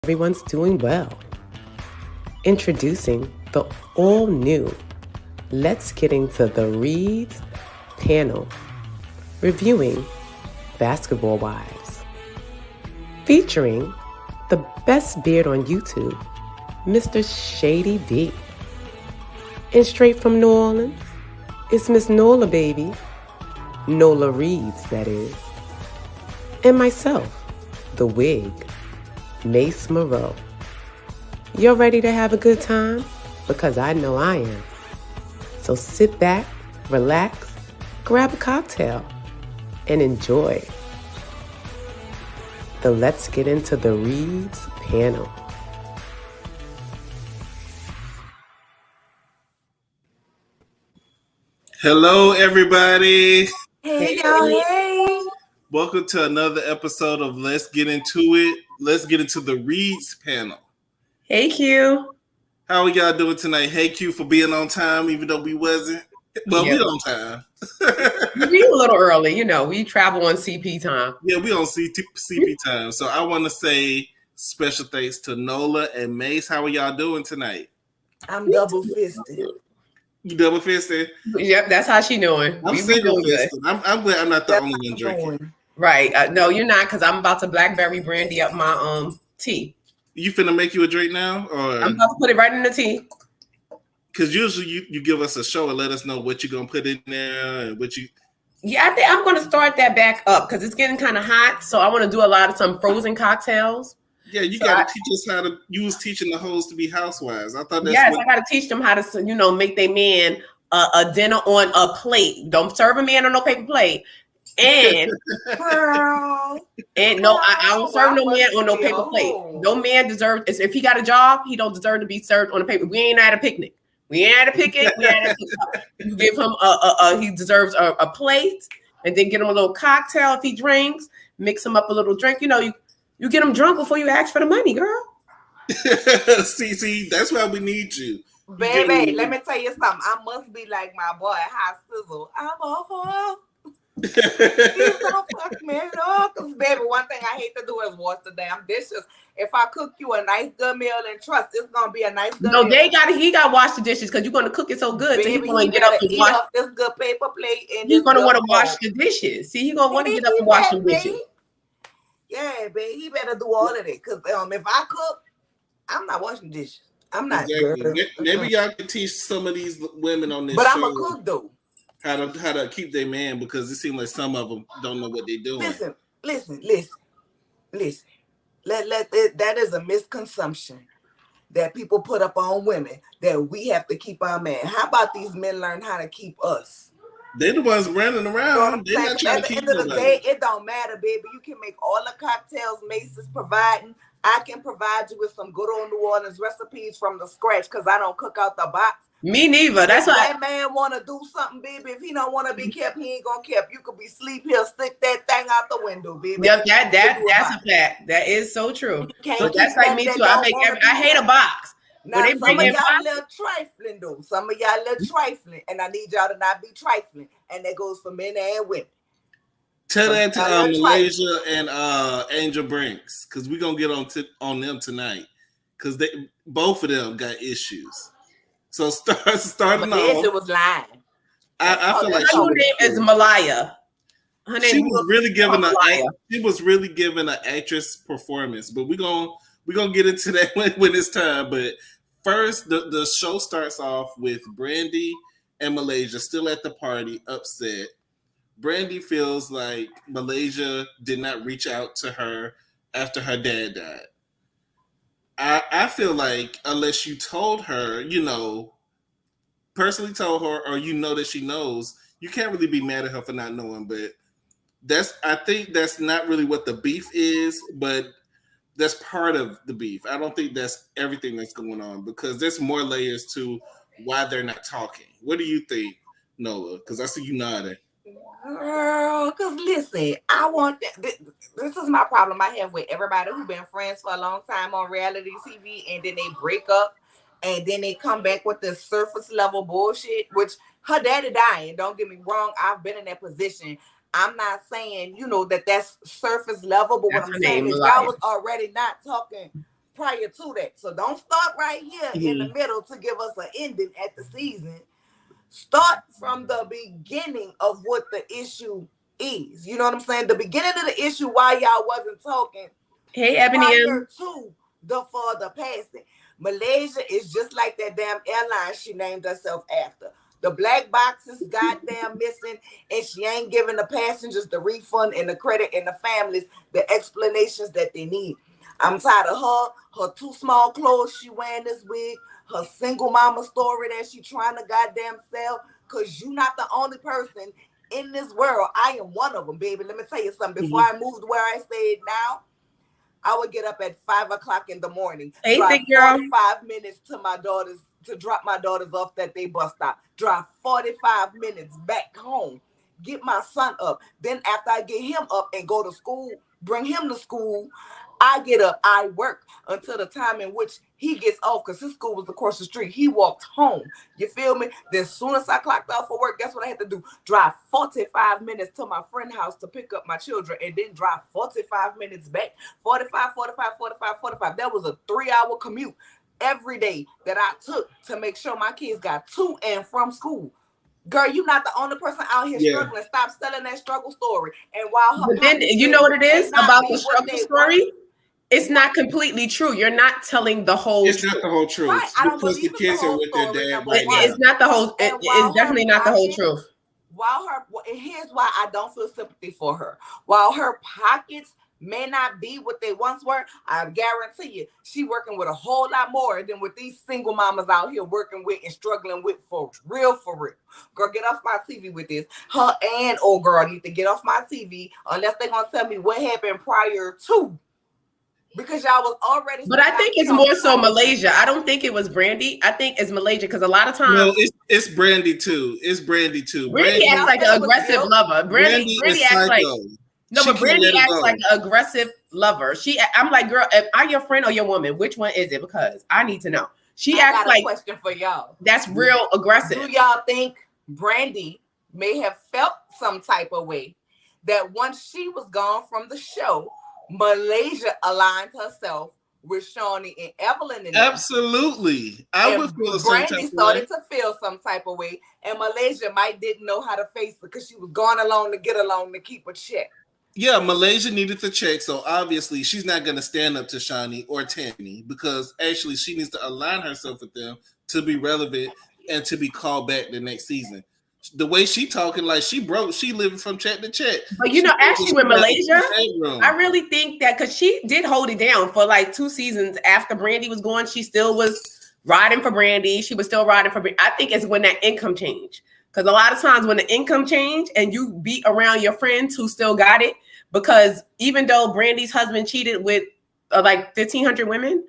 everyone's doing well. Introducing the all new Let's Get Into the Reads panel, reviewing Basketball Wives, featuring the best beard on YouTube, Mr. Shady D. And straight from New Orleans, it's Miss Nola, baby. Nola Reeves, that is. And myself, the wig, Mace Moreau. You're ready to have a good time? Because I know I am. So sit back, relax, grab a cocktail, and enjoy the Let's Get Into the Reads panel. Hello, everybody. Hey, y'all. Hey. Welcome to another episode of Let's Get Into It. Let's get into the Reads panel. Hey, Q. How are y'all doing tonight? Hey, Q, for being on time, even though we wasn't. Well, we on time. We a little early, we travel on CP time. Yeah, we on CP time. So I want to say special thanks to Nola and Mace. How are y'all doing tonight? I'm double-fisted. You double-fisted? Yep, that's how she doing. I'm single-fisted. I'm glad I'm not the only one drinking. Right. No, you're not, because I'm about to blackberry brandy up my tea. You finna make you a drink now? Or I'm about to put it right in the tea. Because usually you give us a show and let us know what you're going to put in there and what you... Yeah, I think I'm going to start that back up because it's getting kind of hot. So I want to do a lot of some frozen cocktails. Yeah, you got to teach us how to... You was teaching the hoes to be housewives. I thought that's... Yes, I got to teach them how to, make their man a dinner on a plate. Don't serve a man on no paper plate. And Girl. And no, I don't serve no man on no paper plate. No man deserves. If he got a job, he don't deserve to be served on a paper. We ain't at a picnic. We ain't at a picnic. You give him he deserves a plate, and then get him a little cocktail if he drinks. Mix him up a little drink. You get him drunk before you ask for the money, girl. see, that's why we need you. Baby, let me tell you something. I must be like my boy, Hot Sizzle. I'm a whore. Please don't fuck me up. Because, baby, one thing I hate to do is wash the damn dishes. If I cook you a nice good meal and trust, it's gonna be a nice good meal. He got to wash the dishes because you're gonna cook it so good. Baby, so he's gonna get up and wash this good paper plate. And he's gonna want to wash the dishes. See, he's gonna want to get up and wash the dishes. Yeah, baby, he better do all of it. Because if I cook, I'm not washing dishes. I'm not. Exactly. Maybe y'all can teach some of these women on this show. But I'm a cook though. How to keep their man, because it seems like some of them don't know what they're doing. Listen. That is a misconception that people put up on women that we have to keep our man. How about these men learn how to keep us? They're the ones running around. They're not trying to keep At the end of the day, it don't matter, baby. You can make all the cocktails Mace is providing. I can provide you with some good old New Orleans recipes from the scratch because I don't cook out the box. Me neither. That's why that man want to do something, baby. If he don't want to be kept, he ain't gonna kept. You could be asleep here, stick that thing out the window, baby. Yep, that's a fact. That is so true. So that's like me too. I hate a box. Now, some of y'all little trifling though. Some of y'all little trifling, and I need y'all to not be trifling. And that goes for men and women. Tell that to Malaysia and Angel Brinks, because we're gonna get on them tonight, because they both of them got issues. So starting off, Malaysia was lying. I feel like her name is Malaya. She was really giving an actress performance, but we're gonna get into that when it's time. But first, the show starts off with Brandy and Malaysia still at the party, upset. Brandy feels like Malaysia did not reach out to her after her dad died. I feel like unless you told her, personally told her, or that she knows, you can't really be mad at her for not knowing. But I think that's not really what the beef is, but that's part of the beef. I don't think that's everything that's going on, because there's more layers to why they're not talking. What do you think, Nola? Because I see you nodding. Girl, because listen, I want that. This is my problem I have with everybody who's been friends for a long time on reality TV, and then they break up, and then they come back with this surface level bullshit, which her daddy dying. Don't get me wrong. I've been in that position. I'm not saying, that's surface level, but what I'm saying is y'all was already not talking prior to that. So don't start right here in the middle to give us an ending at the season. Start from the beginning of what the issue is. You know what I'm saying? The beginning of the issue, why y'all wasn't talking. Hey, Ebony. Prior to the further passing. Malaysia is just like that damn airline she named herself after. The black box is goddamn missing, and she ain't giving the passengers the refund and the credit and the families the explanations that they need. I'm tired of her too small clothes she wearing this wig, her single mama story that she trying to goddamn sell, because you not the only person in this world. I am one of them, baby. Let me tell you something. Before I moved where I stayed now, I would get up at 5 o'clock in the morning, drive 45 minutes to drop my daughters off at their bus stop, drive 45 minutes back home, get my son up. Then after I get him up and go to school, bring him to school, I get up, I work until the time in which he gets off, because his school was across the street. He walked home. You feel me? Then as soon as I clocked off for work, guess what I had to do? Drive 45 minutes to my friend's house to pick up my children, and then drive 45 minutes back. 45. That was a 3-hour commute every day that I took to make sure my kids got to and from school. Girl, you're not the only person out here struggling. Stop selling that struggle story. And while her, but then you know what it is about the struggle story? It's not completely true. You're not telling the whole truth. It's not the whole truth. Right. I don't because the believe kids are with their dad right now. It's not the whole. It's definitely not the whole truth. While here's why I don't feel sympathy for her. While her pockets may not be what they once were, I guarantee you, she working with a whole lot more than what these single mamas out here working with and struggling with for real. Girl, get off my TV with this. Her and old girl need to get off my TV unless they're gonna tell me what happened prior to. Because y'all was already. But I think it's more so Malaysia. I don't think it was Brandy. I think it's Malaysia, because a lot of times. No, it's Brandy too. Brandy acts like an aggressive lover. Brandy acts like. No, but Brandy acts like an aggressive lover. I'm like, girl, am I your friend or your woman? Which one is it? Because I need to know. She acts like. I got a question for y'all. That's real aggressive. Do y'all think Brandy may have felt some type of way that once she was gone from the show, Malaysia aligned herself with Shawnee and Evelyn? Absolutely. I would feel some type of way. Brandy started to feel some type of way, and Malaysia didn't know how to face it because she was going along to get along to keep a check. Yeah, Malaysia needed the check, so obviously she's not going to stand up to Shawnee or Tammy, because actually she needs to align herself with them to be relevant and to be called back the next season. The way she talking, like she broke, she living from check to check. But actually with Malaysia, I really think that because she did hold it down for like 2 seasons after Brandy was gone, she still was riding for Brandy. She was still riding for Brandy. I think it's when that income changed. Because a lot of times when the income changed and you be around your friends who still got it, because even though Brandy's husband cheated with like 1,500 women,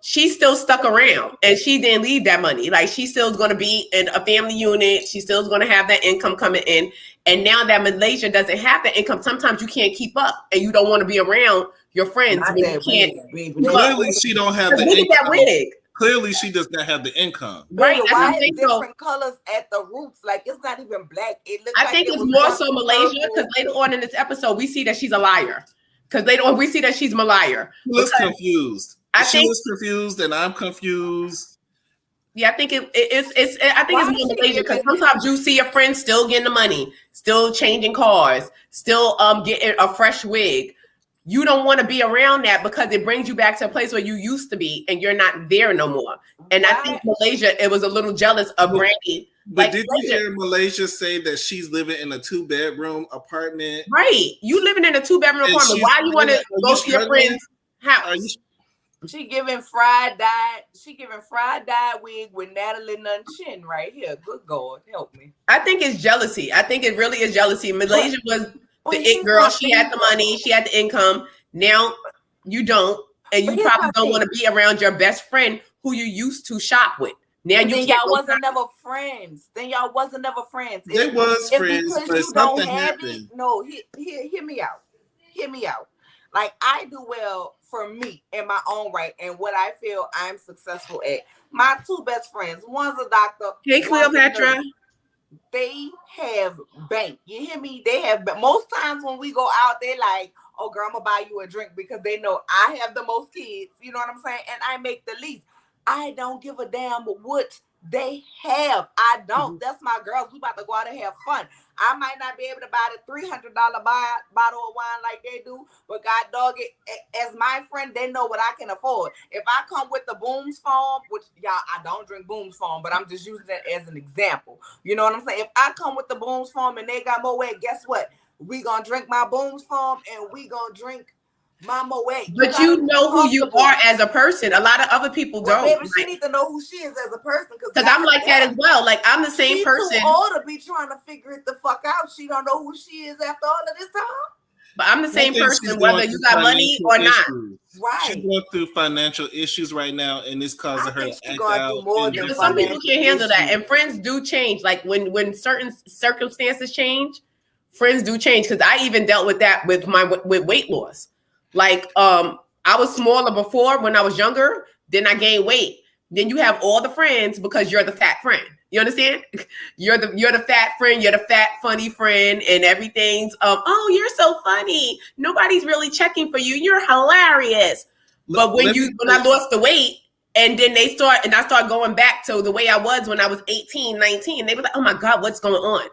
she still stuck around and she didn't leave that money. Like she still is going to be in a family unit. She still is going to have that income coming in. And now that Malaysia doesn't have that income, sometimes you can't keep up and you don't want to be around your friends. When you can't. Clearly, she don't have the income. That wig. Clearly, she does not have the income. Right? Why is different colors at the roots? Like it's not even black. It looks. I think it's more so Malaysia, because later on in this episode we see that she's a liar. Because later on we see that she's a liar. She was confused. She was confused, and I'm confused. Yeah, I think it's more Malaysia, because sometimes you see your friends still getting the money, still changing cars, still getting a fresh wig. You don't want to be around that because it brings you back to a place where you used to be and you're not there no more. And I think Malaysia, it was a little jealous of Brandy. But did you hear Malaysia say that she's living in a 2-bedroom apartment? Right. You living in a 2-bedroom apartment. Why you want to go to your friend's house? She giving fried dye wig with Natalie Nunchin right here. Good God, help me. I think it's jealousy. I think it really is jealousy. Malaysia was the it girl. She had the money. She had the income. Now you don't, and you probably don't want to be around your best friend who you used to shop with. Now you y'all wasn't never friends. Then y'all wasn't never friends. They was friends, but something happened. No, hear me out. Hear me out. Like I do well for me in my own right and what I feel I'm successful at. My 2 best friends, one's a doctor. Hey, Cleopatra. they have bank. You hear me? They have, but most times when we go out, they like, oh girl, I'm gonna buy you a drink because they know I have the most kids. You know what I'm saying? And I make the least. I don't give a damn what they have. I don't. That's my girls. We about to go out and have fun. I might not be able to buy the $300 bottle of wine like they do, but God dog it, as my friend, they know what I can afford. If I come with the Booms Farm, which y'all, I don't drink Booms Farm, but I'm just using it as an example. You know what I'm saying? If I come with the Booms Farm and they got Moet, guess what? We gonna drink my Booms Farm and we gonna drink my Moet. But you know who you are as a person. A lot of other people don't. Baby, she needs to know who she is as a person. Because I'm like that as well. Like, I'm the same person. She's too old to be trying to figure it the fuck out. She don't know who she is after all of this time. But I'm the same person, whether you got money or not. Right. She's going through financial issues right now, and it's causing her to act out. But some people can't handle that. And friends do change. Like, when certain circumstances change, friends do change. Because I even dealt with that with weight loss. Like, I was smaller before when I was younger. Then I gained weight. Then you have all the friends because you're the fat friend. You understand? You're the fat friend. You're the fat funny friend, and everything's oh, you're so funny. Nobody's really checking for you. You're hilarious. But when I lost the weight, and then I start going back to the way I was when I was 18, 19. They were like, oh my God, what's going on?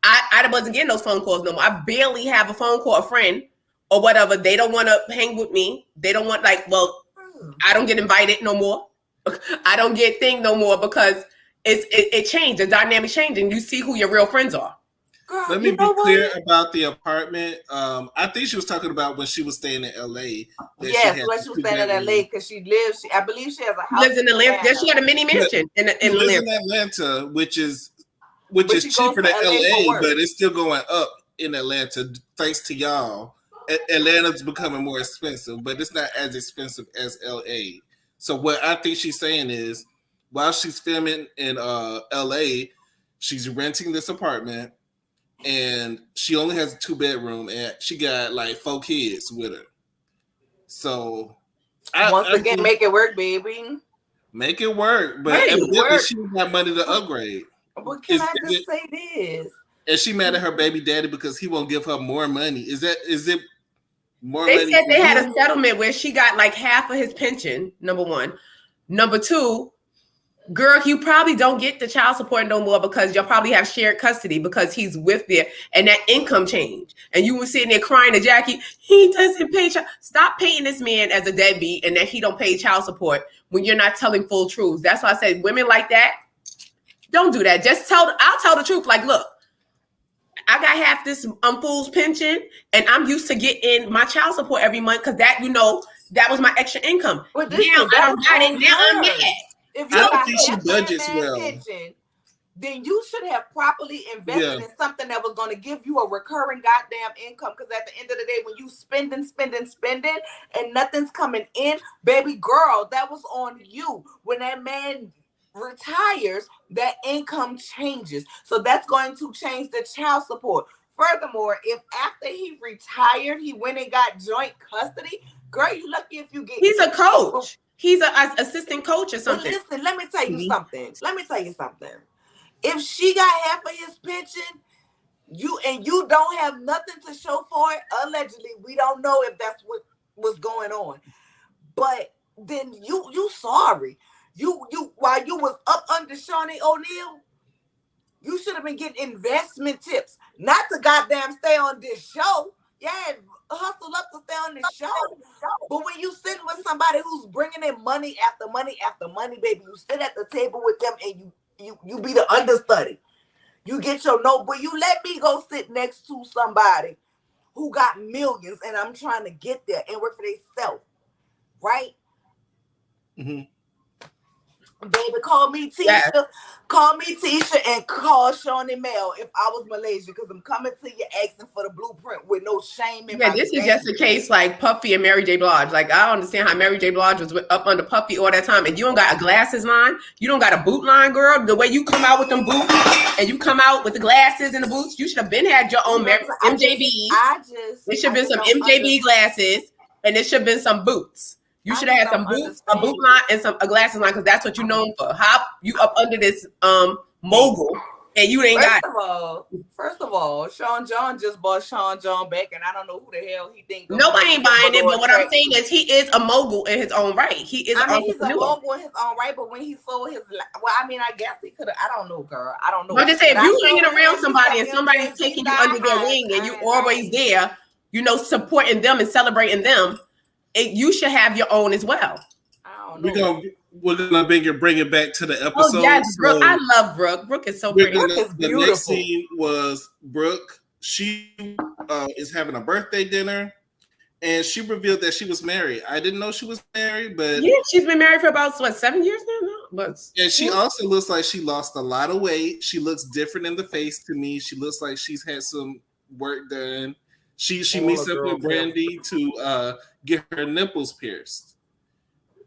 I wasn't getting those phone calls no more. I barely have a phone call, a friend or whatever. They don't want to hang with me. They don't want, like, well, I don't get invited no more. I don't get thing no more because it changed. The dynamic changed, and you see who your real friends are. Girl, let me be clear about the apartment. I think she was talking about when she was staying in LA. Yes, when she was staying in LA because I believe she has a house. Lives in Atlanta. Yeah, she had a mini mansion in Atlanta, which is cheaper than LA, but it's still going up in Atlanta thanks to y'all. Atlanta's becoming more expensive, but it's not as expensive as LA. So what I think she's saying is, while she's filming in LA, she's renting this apartment, and she only has a 2-bedroom, and she got like 4 kids with her. So once again, make it work, baby. Make it work, but evidently she got money to upgrade. What can I just say this? And she mad at her baby daddy because he won't give her more money. Is it more they money? Said they had a settlement where she got like half of his pension, number one. Number two, girl, you probably don't get the child support no more because you'll probably have shared custody because he's with there and that income change. And you were sitting there crying to Jackie, he doesn't pay child. Stop painting this man as a deadbeat and that he don't pay child support when you're not telling full truths. That's why I said women like that, don't do that. I'll tell the truth. Like, look, I got half this fool's pension and I'm used to getting my child support every month because that, that was my extra income. Now I don't got it. Now I'm mad. If you don't think she budgets well, then you should have properly invested in something that was going to give you a recurring goddamn income. Because at the end of the day, when you spending, and nothing's coming in, baby girl, that was on you. When that man retires, that income changes. So that's going to change the child support. Furthermore, if after he retired, he went and got joint custody, girl, you lucky if you get. He's a coach. He's an assistant coach or something. But listen, let me tell you something. If she got half of his pension, you don't have nothing to show for it, allegedly, we don't know if that's what was going on. But then you sorry. You while you was up under Shawnee O'Neal, you should have been getting investment tips, not to goddamn stay on this show. Yeah, hustle up to stay on this show. But when you sit with somebody who's bringing in money after money after money, baby, you sit at the table with them and you be the understudy. You get your note, but you let me go sit next to somebody who got millions and I'm trying to get there and work for themselves, right? Mm-hmm. Baby, call me Tisha. Yes. Call me Tisha and call Shawnee Mel if I was Malaysia, because I'm coming to you asking for the blueprint with no shame in my this is just a case like Puffy and Mary J. Blige. Like, I don't understand how Mary J. Blige was up under Puffy all that time, and you don't got a glasses line, you don't got a boot line, girl. The way you come out with them boots and you come out with the glasses and the boots, you should have been had your own MJB. It should have been some MJB glasses, and it should have been some boots. You should have had some boots, a boot line, and a glasses line, because that's what you're known for. How you up under this mogul and you ain't got it. First of all, Sean John just bought Sean John back, and I don't know who the hell he think. Nobody ain't buying it, but what I'm saying is he is a mogul in his own right. He is. He's a mogul in his own right, but when he sold his, I guess he could have. I don't know, girl. I don't know. I'm just saying, if you hanging around somebody and somebody's taking you under their wing, and you always there, supporting them and celebrating them, you should have your own as well. I don't know. We're gonna bring it back to the episode. Oh yes, Brooke. I love Brooke. Brooke is so pretty. The next scene was Brooke. She is having a birthday dinner, and she revealed that she was married. I didn't know she was married, but yeah, she's been married for about 7 years now. And she also looks like she lost a lot of weight. She looks different in the face to me. She looks like she's had some work done. She meets up with Brandy to get her nipples pierced.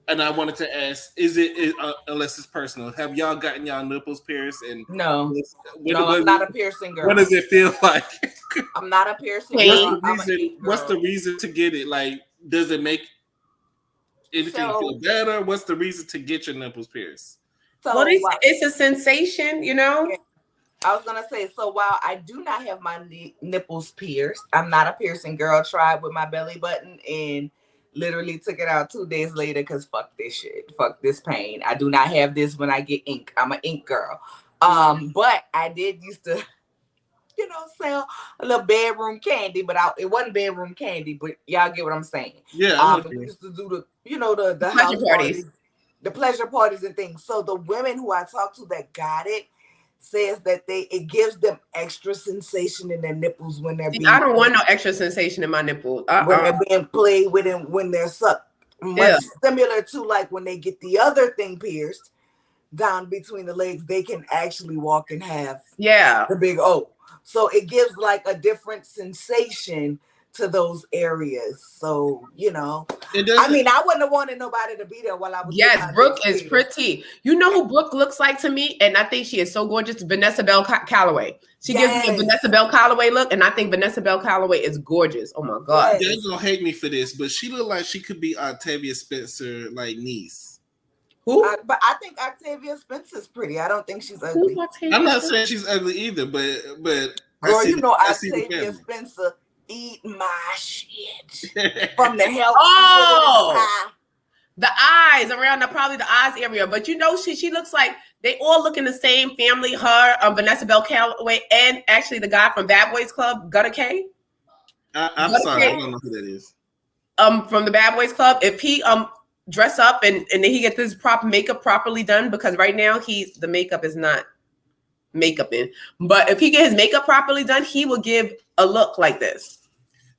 And I wanted to ask, is it unless it's personal, have y'all gotten y'all nipples pierced? And no, I'm not a piercing girl. What does it feel like? I'm not a piercing girl. What's the reason to get it? Like, does it make anything feel better? What's the reason to get your nipples pierced? It's a sensation, Yeah. I was gonna say, so while I do not have my nipples pierced, I'm not a piercing girl. Tried with my belly button and literally took it out 2 days later because fuck this shit. Fuck this pain. I do not have this when I get ink. I'm an ink girl. But I did used to, sell a little bedroom candy, but it wasn't bedroom candy, but y'all get what I'm saying. Yeah. We used to do the house parties, the pleasure parties and things. So the women who I talked to that got it says that it gives them extra sensation in their nipples when they're being. I don't want no extra sensation in my nipples. When they're being played with and when they're sucked. Much similar to like when they get the other thing pierced down between the legs, they can actually walk and have the big O. So it gives like a different sensation to those areas. So, I wouldn't have wanted nobody to be there while I was. Yes, Brooke is pretty. You know who Brooke looks like to me? And I think she is so gorgeous. Vanessa Bell Calloway. She gives me a Vanessa Bell Calloway look. And I think Vanessa Bell Calloway is gorgeous. Oh my God. They're going to hate me for this, but she looked like she could be Octavia Spencer, like niece. Who? But I think Octavia Spencer's pretty. I don't think she's ugly. I'm not saying she's ugly either, but girl, Octavia Spencer eat my shit from the health. The eyes around probably the eyes area, but she looks like they all look in the same family. Her, Vanessa Bell Calloway, and actually the guy from Bad Boys Club, Gutter K. I'm sorry, I don't know who that is. From the Bad Boys Club, if he dress up and then he get this proper makeup properly done, because right now the makeup is not makeup in, but if he get his makeup properly done, he will give a look like this.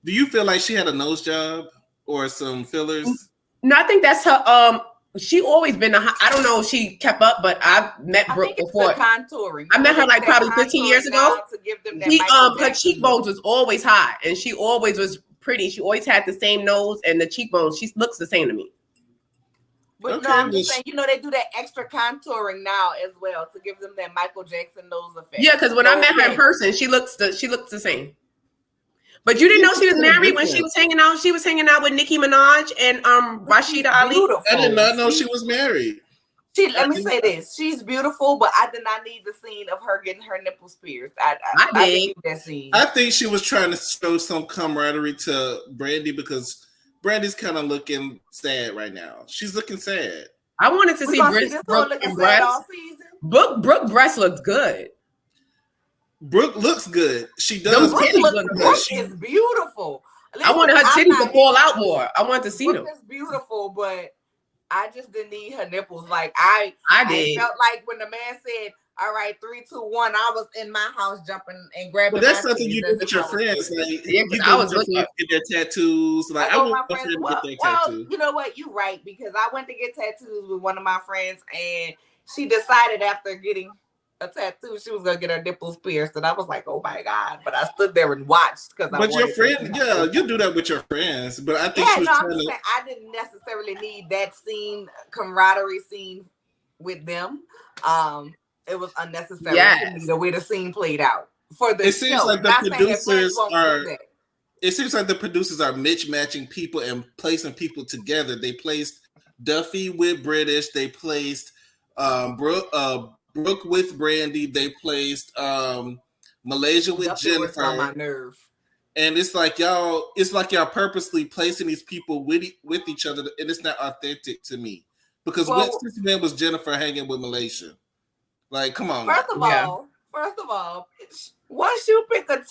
Do you feel like she had a nose job or some fillers? No, I think that's her. She always been I don't know if she kept up, but I've met Brooke before. Contouring. I met her like probably 15 years ago. To give them that her cheekbones was always high, and she always was pretty. She always had the same nose and the cheekbones. She looks the same to me. But no, I'm just saying, they do that extra contouring now as well to give them that Michael Jackson nose effect. Yeah, because when I met her in person, she looks the same. But you didn't know she was married when she was hanging out. She was hanging out with Nicki Minaj and Rashida Ali. I did not know she was married. Let me say this: she's beautiful, but I did not need the scene of her getting her nipples pierced. I didn't need that scene. I think she was trying to show some camaraderie to Brandy because Brandy's kind of looking sad right now. She's looking sad. I wanted to see Brooke breasts. Brooke breasts looked good. Brooke looks good. She does. Brooke is beautiful. Listen, I wanted her titties to fall out more. I wanted to see them. Brooke is beautiful, but I just didn't need her nipples. Like I felt like when the man said, "All right, 3, 2, 1," I was in my house jumping and grabbing. But that's something you do with your friends. Like, I was looking at their tattoos. Like I want my friends to get their tattoos. You know what? You're right, because I went to get tattoos with one of my friends, and she decided after getting a tattoo, she was gonna get her nipples pierced, and I was like, "Oh my God!" But I stood there and watched because. But your friend, you do that with your friends. But I think I'm just saying, I didn't necessarily need that scene, camaraderie scene with them. It was unnecessary to me the way the scene played out. It seems like the producers are. It seems like the producers are mismatching people and placing people together. They placed Duffy with British. They placed Brooke Brooke with Brandy. They placed Malaysia with Duffy works on my Jennifer. nerve. And it's like y'all purposely placing these people with each other, and it's not authentic to me. Because when was Jennifer hanging with Malaysia? Like, come on. First of all, once you pick a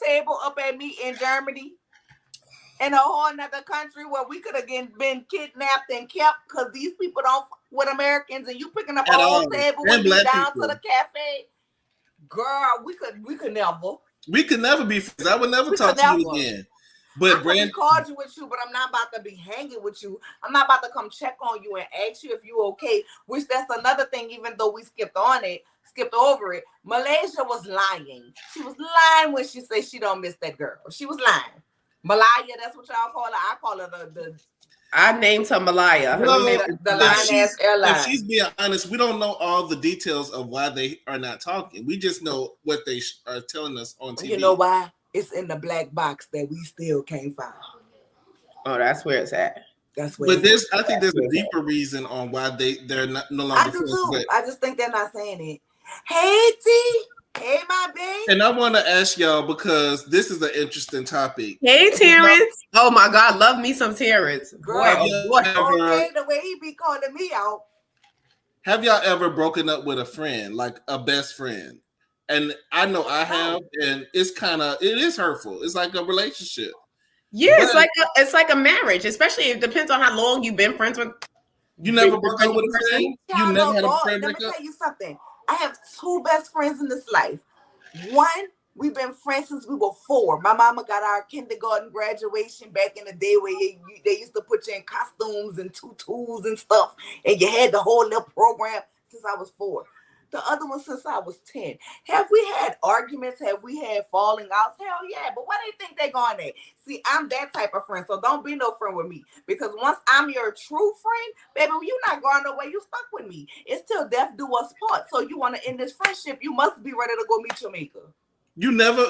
table up at me in Germany, in a whole another country where we could have been kidnapped and kept because these people don't with Americans, and you picking up a whole table with me down to the cafe, girl, we could never. We could never be friends. I would never talk to you again. But Brand called you with you, but I'm not about to be hanging with you. I'm not about to come check on you and ask you if you okay. Which that's another thing. Even though we skipped over it. Malaysia was lying. She was lying when she said she don't miss that girl. She was lying. Malaya, that's what y'all call her. I call her the I named her Malaya. Well, the line-ass airline. If she's being honest, we don't know all the details of why they are not talking. We just know what they are telling us on TV. You know why? It's in the black box that we still can't find. Oh, that's where it's at. That's where. But I think there's a deeper reason on why they're no longer. I do too. I just think they're not saying it. Hey T. Hey, my baby. And I want to ask y'all because this is an interesting topic. Hey, Terrence. Oh, my God. Love me some Terrence. Girl, okay, the way he be calling me out. Have y'all ever broken up with a friend, like a best friend? And I know I have, and it is hurtful. It's like a relationship. Yeah, it's like a marriage, especially it depends on how long you've been friends with. You never broke up with a friend? You never had a friend break up? Let me tell you something. I have two best friends in this life. One, we've been friends since we were 4. My mama got our kindergarten graduation back in the day where they used to put you in costumes and tutus and stuff, and you had the whole little program since I was 4. The other one since I was 10. Have we had arguments? Have we had falling outs? Hell yeah. But what do you think they going at? See, I'm that type of friend. So don't be no friend with me. Because once I'm your true friend, baby, you're not going nowhere. You stuck with me. It's till death do us part. So you want to end this friendship, you must be ready to go meet your maker. You never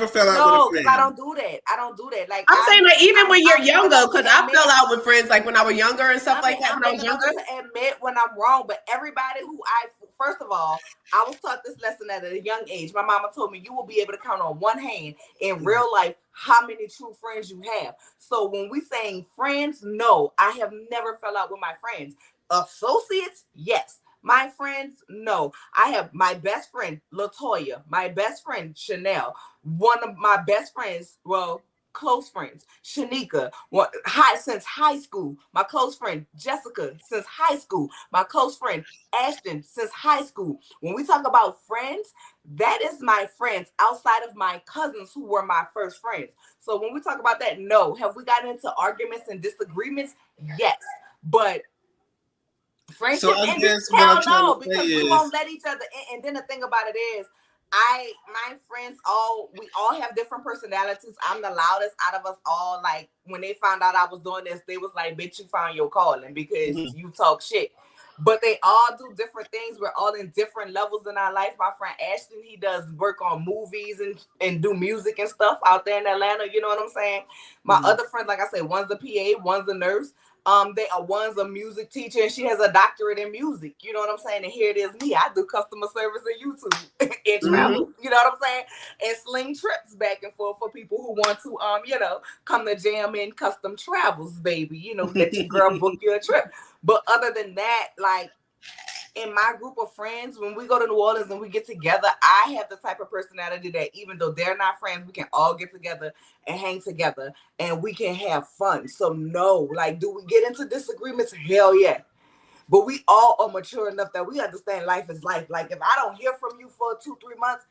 fell out with a friend. No, I don't do that. Like I'm saying, like even when you're younger, because I fell out with friends like when I was younger and stuff like that. When I was younger, to admit when I'm wrong, but everybody who first of all, I was taught this lesson at a young age. My mama told me you will be able to count on one hand in real life how many true friends you have. So when we saying friends, no, I have never fell out with my friends. Associates, yes. My friends, no. I have my best friend, Latoya, my best friend, Chanel, one of my best friends, close friends, Shanika, since high school, my close friend, Jessica, since high school, my close friend, Ashton, since high school. When we talk about friends, that is my friends outside of my cousins who were my first friends. So when we talk about that, no. Have we gotten into arguments and disagreements? Yes. But friendship, so I guess what I'm trying to because we won't let each other in. And then the thing about it is, my friends we all have different personalities. I'm the loudest out of us all. Like when they found out I was doing this, they was like, "Bitch, you found your calling because you talk shit." But they all do different things. We're all in different levels in our life. My friend Ashton, he does work on movies and do music and stuff out there in Atlanta. You know what I'm saying? My other friend, like I said, one's a PA, one's a nurse. One's a music teacher and she has a doctorate in music. You know what I'm saying? And here it is me. I do customer service and YouTube and travel. You know what I'm saying? And sling trips back and forth for people who want to, come to jam in custom travels, baby. Let your girl book you a trip. But other than that, like in my group of friends, when we go to New Orleans and we get together, I have the type of personality that even though they're not friends, we can all get together and hang together and we can have fun. So no, like, do we get into disagreements? Hell yeah. But we all are mature enough that we understand life is life. Like if I don't hear from you for 2-3 months,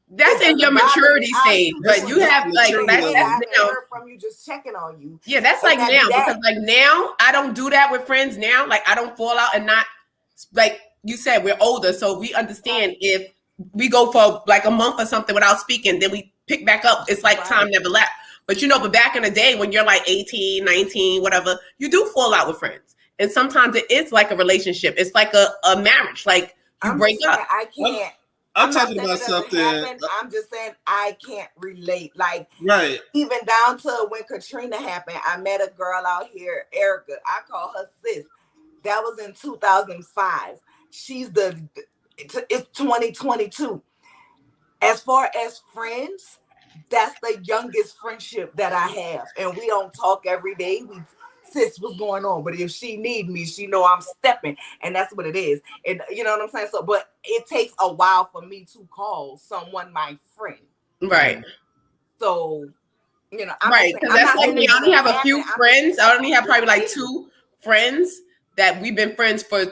that's in your maturity stage, but you have like that's heard from you, just checking on you. Yeah, that's like now because like now I don't do that with friends now. Like I don't fall out and not. Like you said, we're older, so we understand if we go for like a month or something without speaking, then we pick back up. It's like time never left. But but back in the day when you're like 18, 19, whatever, you do fall out with friends. And sometimes it is like a relationship. It's like a marriage. Like you break up. I can't. I'm talking about something. I'm just saying I can't relate. Like even down to when Katrina happened, I met a girl out here, Erica. I call her sis. That was in 2005. She's it's 2022. As far as friends, that's the youngest friendship that I have, and we don't talk every day. We sis, what's going on? But if she need me, she know I'm stepping, and that's what it is. And you know what I'm saying. So, but it takes a while for me to call someone my friend. Right. So, you know, right, because that's like me. I only have a few friends. I only have probably like 2 friends that we've been friends for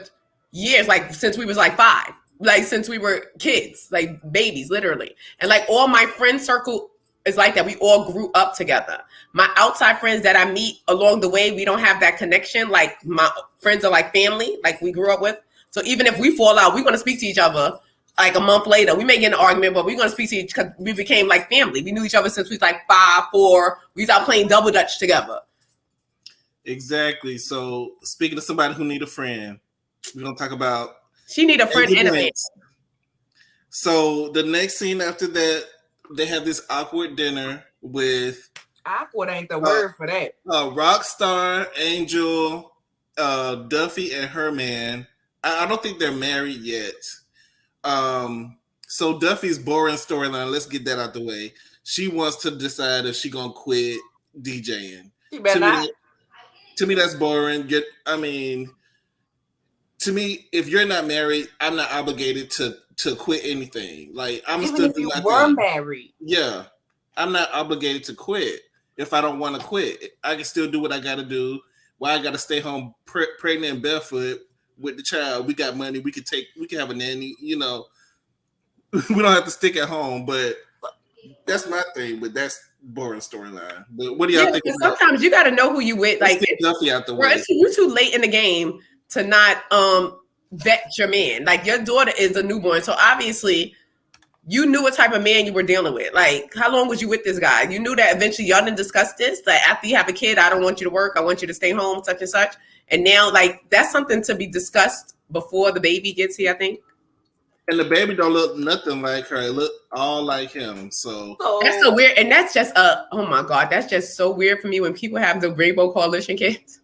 years, like since we was like 5, like since we were kids, like babies, literally. And like all my friend circle is like that. We all grew up together. My outside friends that I meet along the way, we don't have that connection. Like my friends are like family, like we grew up with. So even if we fall out, we're going to speak to each other. Like a month later, we may get in an argument, but we're going to speak to each other because we became like family. We knew each other since we was like 5, 4. We started playing double dutch together. Exactly. So speaking of somebody who need a friend, we're going to talk about... She need a friend and a man. So the next scene after that, they have this awkward dinner with... Awkward ain't the word for that. Rockstar, Angel, Duffy, and her man. I don't think they're married yet. So Duffy's boring storyline, let's get that out the way. She wants to decide if she gonna quit DJing. To me, that's boring. To me, if you're not married, I'm not obligated to quit anything. Like I'm even still if you were married. Yeah, I'm not obligated to quit. If I don't want to quit, I can still do what I got to do. Why I got to stay home pregnant and barefoot with the child? We got money. We can have a nanny. You know, we don't have to stick at home. But that's my thing. But that's boring storyline. But what do y'all think? Sometimes you got to know who you with. Like Duffy out the way. You're too late in the game to not vet your man. Like your daughter is a newborn, so obviously you knew what type of man you were dealing with. Like, how long was you with this guy? You knew that eventually y'all didn't discuss this. Like, after you have a kid, I don't want you to work. I want you to stay home, such and such. And now, like, that's something to be discussed before the baby gets here, I think. And the baby don't look nothing like her. It look all like him. So that's so weird. And that's just oh my God, that's just so weird for me when people have the Rainbow Coalition kids.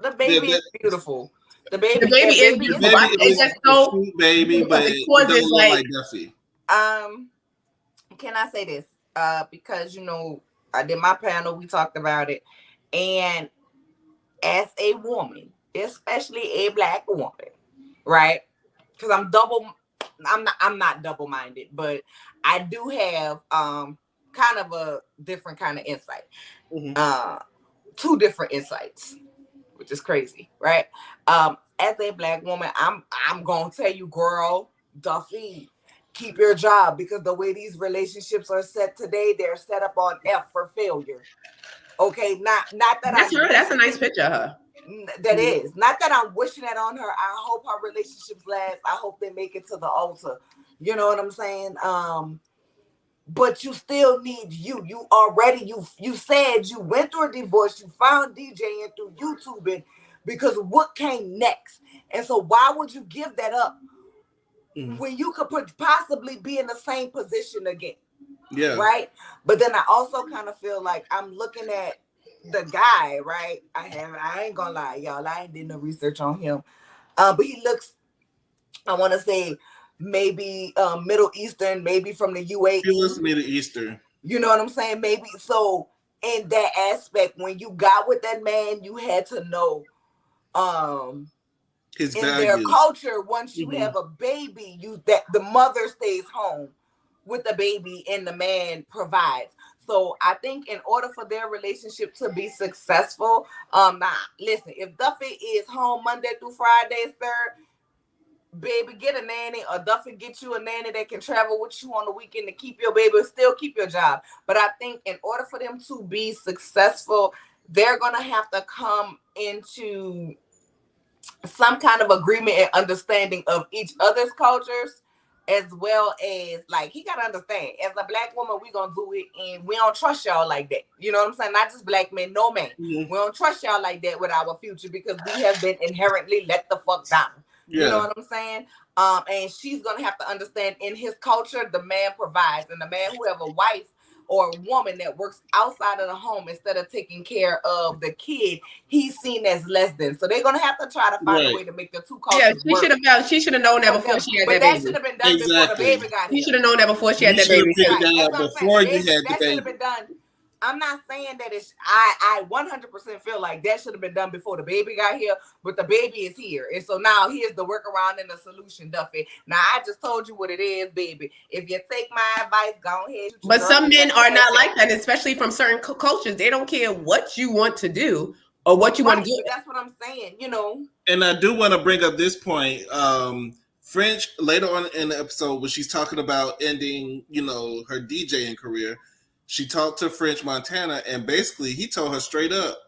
The baby is beautiful. The baby is beautiful. It's just so baby, but it doesn't look like Duffy. Can I say this? Because you know, I did my panel, we talked about it, and as a woman, especially a Black woman, right? Because I'm not double-minded, but I do have kind of a different kind of insight. Mm-hmm. 2 different insights, which is crazy, right? As a Black woman, I'm gonna tell you, girl, Duffy, keep your job, because the way these relationships are set today, they're set up on F for failure. Okay, not that that's her. That's a nice picture of her. That is not that I'm wishing that on her. I hope her relationships last. I hope they make it to the altar. You know what I'm saying? But you still need you. You said you went through a divorce. You found DJing through YouTubing because what came next? And so why would you give that up? When you could possibly be in the same position again. Yeah. Right. But then I also kind of feel like I'm looking at the guy, right? I ain't gonna lie, y'all. I ain't did no research on him. But he looks, I want to say maybe Middle Eastern, maybe from the UAE. He looks Middle Eastern. You know what I'm saying? Maybe. So in that aspect, when you got with that man, you had to know his in values. Their culture, once you have a baby, that the mother stays home with the baby and the man provides. So I think in order for their relationship to be successful, now listen, if Duffy is home Monday through Friday, baby, get a nanny, or Duffy get you a nanny that can travel with you on the weekend to keep your baby, still keep your job. But I think in order for them to be successful, they're gonna have to come into some kind of agreement and understanding of each other's cultures, as well as, like, he gotta understand, as a Black woman, we gonna do it, and we don't trust y'all like that. You know what I'm saying? Not just Black men, no man. We don't trust y'all like that with our future, because we have been inherently let the fuck down. You know what I'm saying? And she's gonna have to understand, in his culture, the man provides, and the man who have a wife or a woman that works outside of the home instead of taking care of the kid, he's seen as less than. So they're gonna have to try to find a way to make the two cultures work. She should have known that before she had that baby. But that should have been done before the baby got here. She should have known that before she had that baby. Before you had the baby. That should have been done. I'm not saying that it's. I 100% feel like that should have been done before the baby got here, but the baby is here, and so now here's the workaround and the solution, Duffy. Now I just told you what it is, baby. If you take my advice, go ahead. But some men are not like that, especially from certain cultures. They don't care what you want to do or what you want to do. That's what I'm saying, you know. And I do want to bring up this point. French later on in the episode when she's talking about ending, you know, her DJing career. She talked to French Montana, and basically he told her straight up,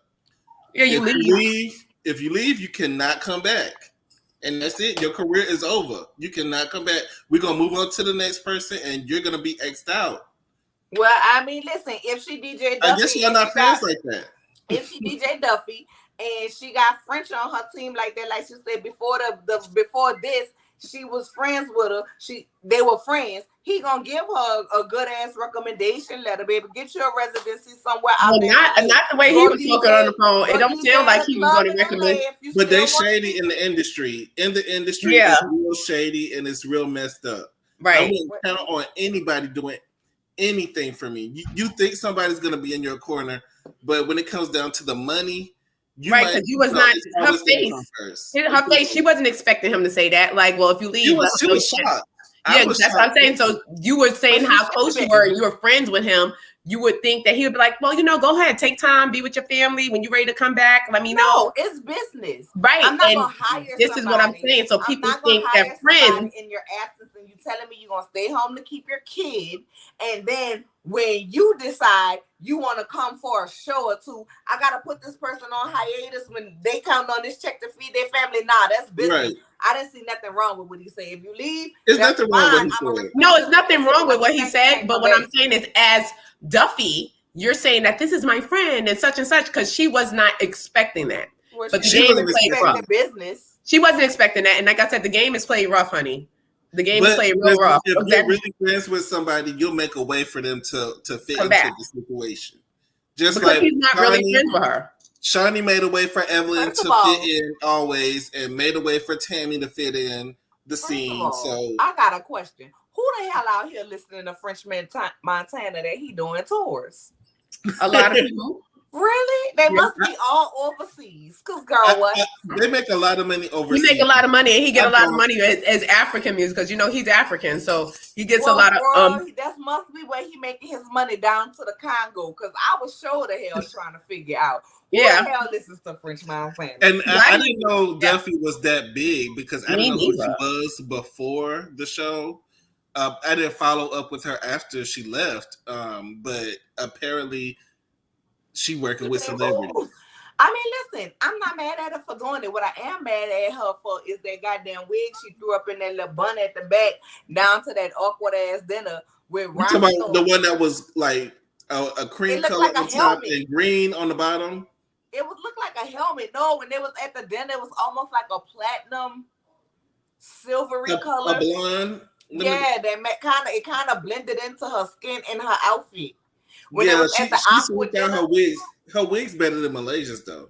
"Yeah, if you leave, you cannot come back, and that's it. Your career is over. You cannot come back. We're gonna move on to the next person, and you're gonna be X'd out." Well, I mean, listen, if she DJ Duffy, I guess y'all not friends like that. If she DJ Duffy and she got French on her team like that, like she said before before this, she was friends with her. They were friends. He gonna give her a good ass recommendation letter, baby. Get you a residency somewhere out there. Not the way he was talking on the phone. It don't sound like he was gonna recommend. But they shady in the industry. It's real shady and it's real messed up. Right. I wouldn't count on anybody doing anything for me. You think somebody's gonna be in your corner, but when it comes down to the money. Because you was not her face. She wasn't expecting him to say that. Like, well, if you leave, she was shocked. Yeah, that's what I'm saying. So you were saying how close you were, and you were friends with him. You would think that he would be like, well, you know, go ahead, take time, be with your family. When you're ready to come back, let me know. No, it's business. Right. I'm not gonna hire this somebody. Is what I'm saying. So people think that friends in your absence and you telling me you're gonna stay home to keep your kid, and then when you decide you want to come for a show or two, I gotta put this person on hiatus when they count on this check to feed their family. Nah, that's business. Right. I didn't see nothing wrong with what he said. If you leave, there's nothing wrong with what he said. No, it's nothing wrong with what he said. But what I'm saying is, as Duffy, you're saying that this is my friend and such, because she was not expecting that. Well, but the game is played rough. Business. She wasn't expecting that, and like I said, the game is played rough, honey. The game is played real rough. If you're really friends with somebody, you'll make a way for them to fit into the situation. Just because like he's not really friends with her. Shawnee made a way for Evelyn to fit in always, and made a way for Tammy to fit in the scene. So I got a question. Who the hell out here listening to French Montana that he doing tours? A lot of people. Really? They must be all overseas. Because, girl, what? They make a lot of money overseas. He make a lot of money, and he get a lot of money as African music, because, you know, he's African. So he gets a lot of... that must be where he making his money down to the Congo, because I was sure the hell trying to figure out who the hell listens to French Montana. And I didn't know Duffy was that big, because I didn't know who she was before the show. I didn't follow up with her after she left, but apparently... She working with celebrities. I mean, listen, I'm not mad at her for doing it. What I am mad at her for is that goddamn wig she threw up in that little bun at the back, down to that awkward ass dinner with Ryan. The one that was like a cream color on top and green on the bottom. It would look like a helmet. No, when they was at the dinner, it was almost like a platinum, silvery color. A blonde. Yeah, it kind of blended into her skin and her outfit. When she swooped down her wigs. Her wigs better than Malaysia's though.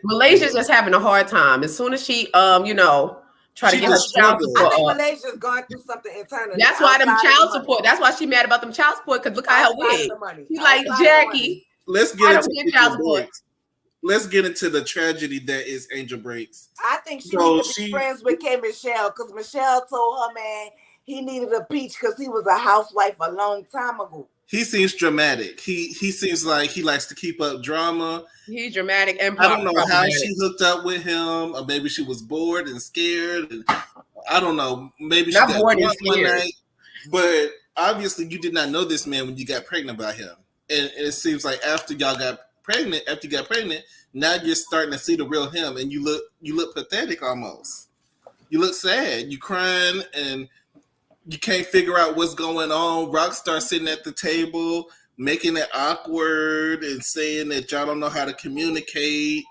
Malaysia's just having a hard time. As soon as she, try to get her child support. I think Malaysia's going through something internally. That's why them child support. That's why she mad about them child support. Because look at her wig. She's like, Jackie. Let's get into child support. Let's get into the tragedy that is Angel Breaks. I think she needs to be friends with K. Michelle, because Michelle told her man he needed a peach because he was a housewife a long time ago. He seems dramatic. He seems like he likes to keep up drama. He's dramatic and I don't know how she hooked up with him, or maybe she was bored and scared. And I don't know. Maybe she got bored one night. But obviously, you did not know this man when you got pregnant by him. And it seems like after you got pregnant, now you're starting to see the real him, and you look pathetic almost. You look sad. You crying and. You can't figure out what's going on. Rockstar sitting at the table, making it awkward and saying that y'all don't know how to communicate.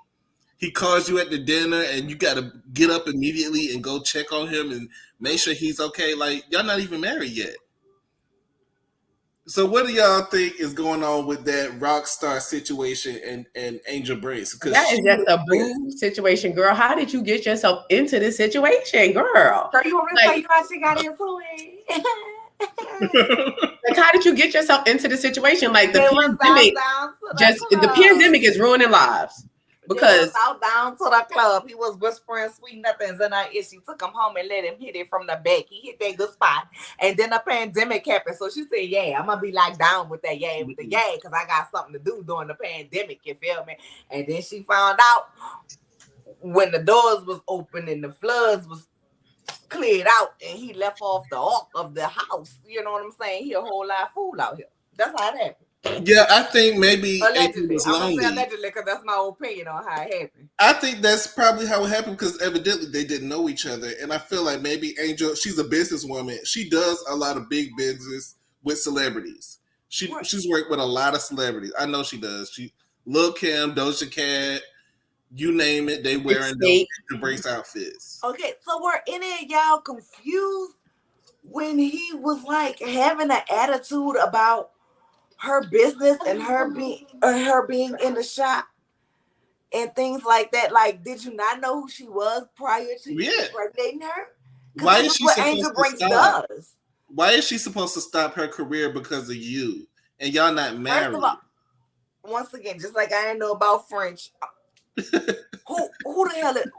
He calls you at the dinner and you got to get up immediately and go check on him and make sure he's okay. Like, y'all not even married yet. So what do y'all think is going on with that rockstar situation and Angel Brace? Because that is just a boo situation, girl. How did you get yourself into this situation, girl? Girl, you want me to tell you how she got into it? Like, how did you get yourself into the situation? Like the pandemic is ruining lives. Because out down to the club, he was whispering sweet nothings in her ear. She took him home and let him hit it from the back. He hit that good spot, and then the pandemic happened. So she said, "Yeah, I'm gonna be like down with that, because I got something to do during the pandemic." You feel me? And then she found out when the doors was open and the floods was cleared out, and he left off the ark of the house. You know what I'm saying? He a whole lot of fool out here. That's how it happened. Yeah, I think maybe allegedly. I'm gonna say allegedly because that's my opinion on how it happened. I think that's probably how it happened because evidently they didn't know each other, and I feel like maybe Angel, she's a businesswoman. She does a lot of big business with celebrities. She's worked with a lot of celebrities. I know she does. Lil' Kim, Doja Cat, you name it, they wearing those Brace outfits. Okay, so were any of y'all confused when he was like having an attitude about her business and her being in the shop and things like that? Like, did you not know who she was prior to you impregnating her? Why is she supposed to stop? Why is she supposed to stop her career because of you? And y'all not married? First of all, once again, just like I didn't know about French, who the hell is...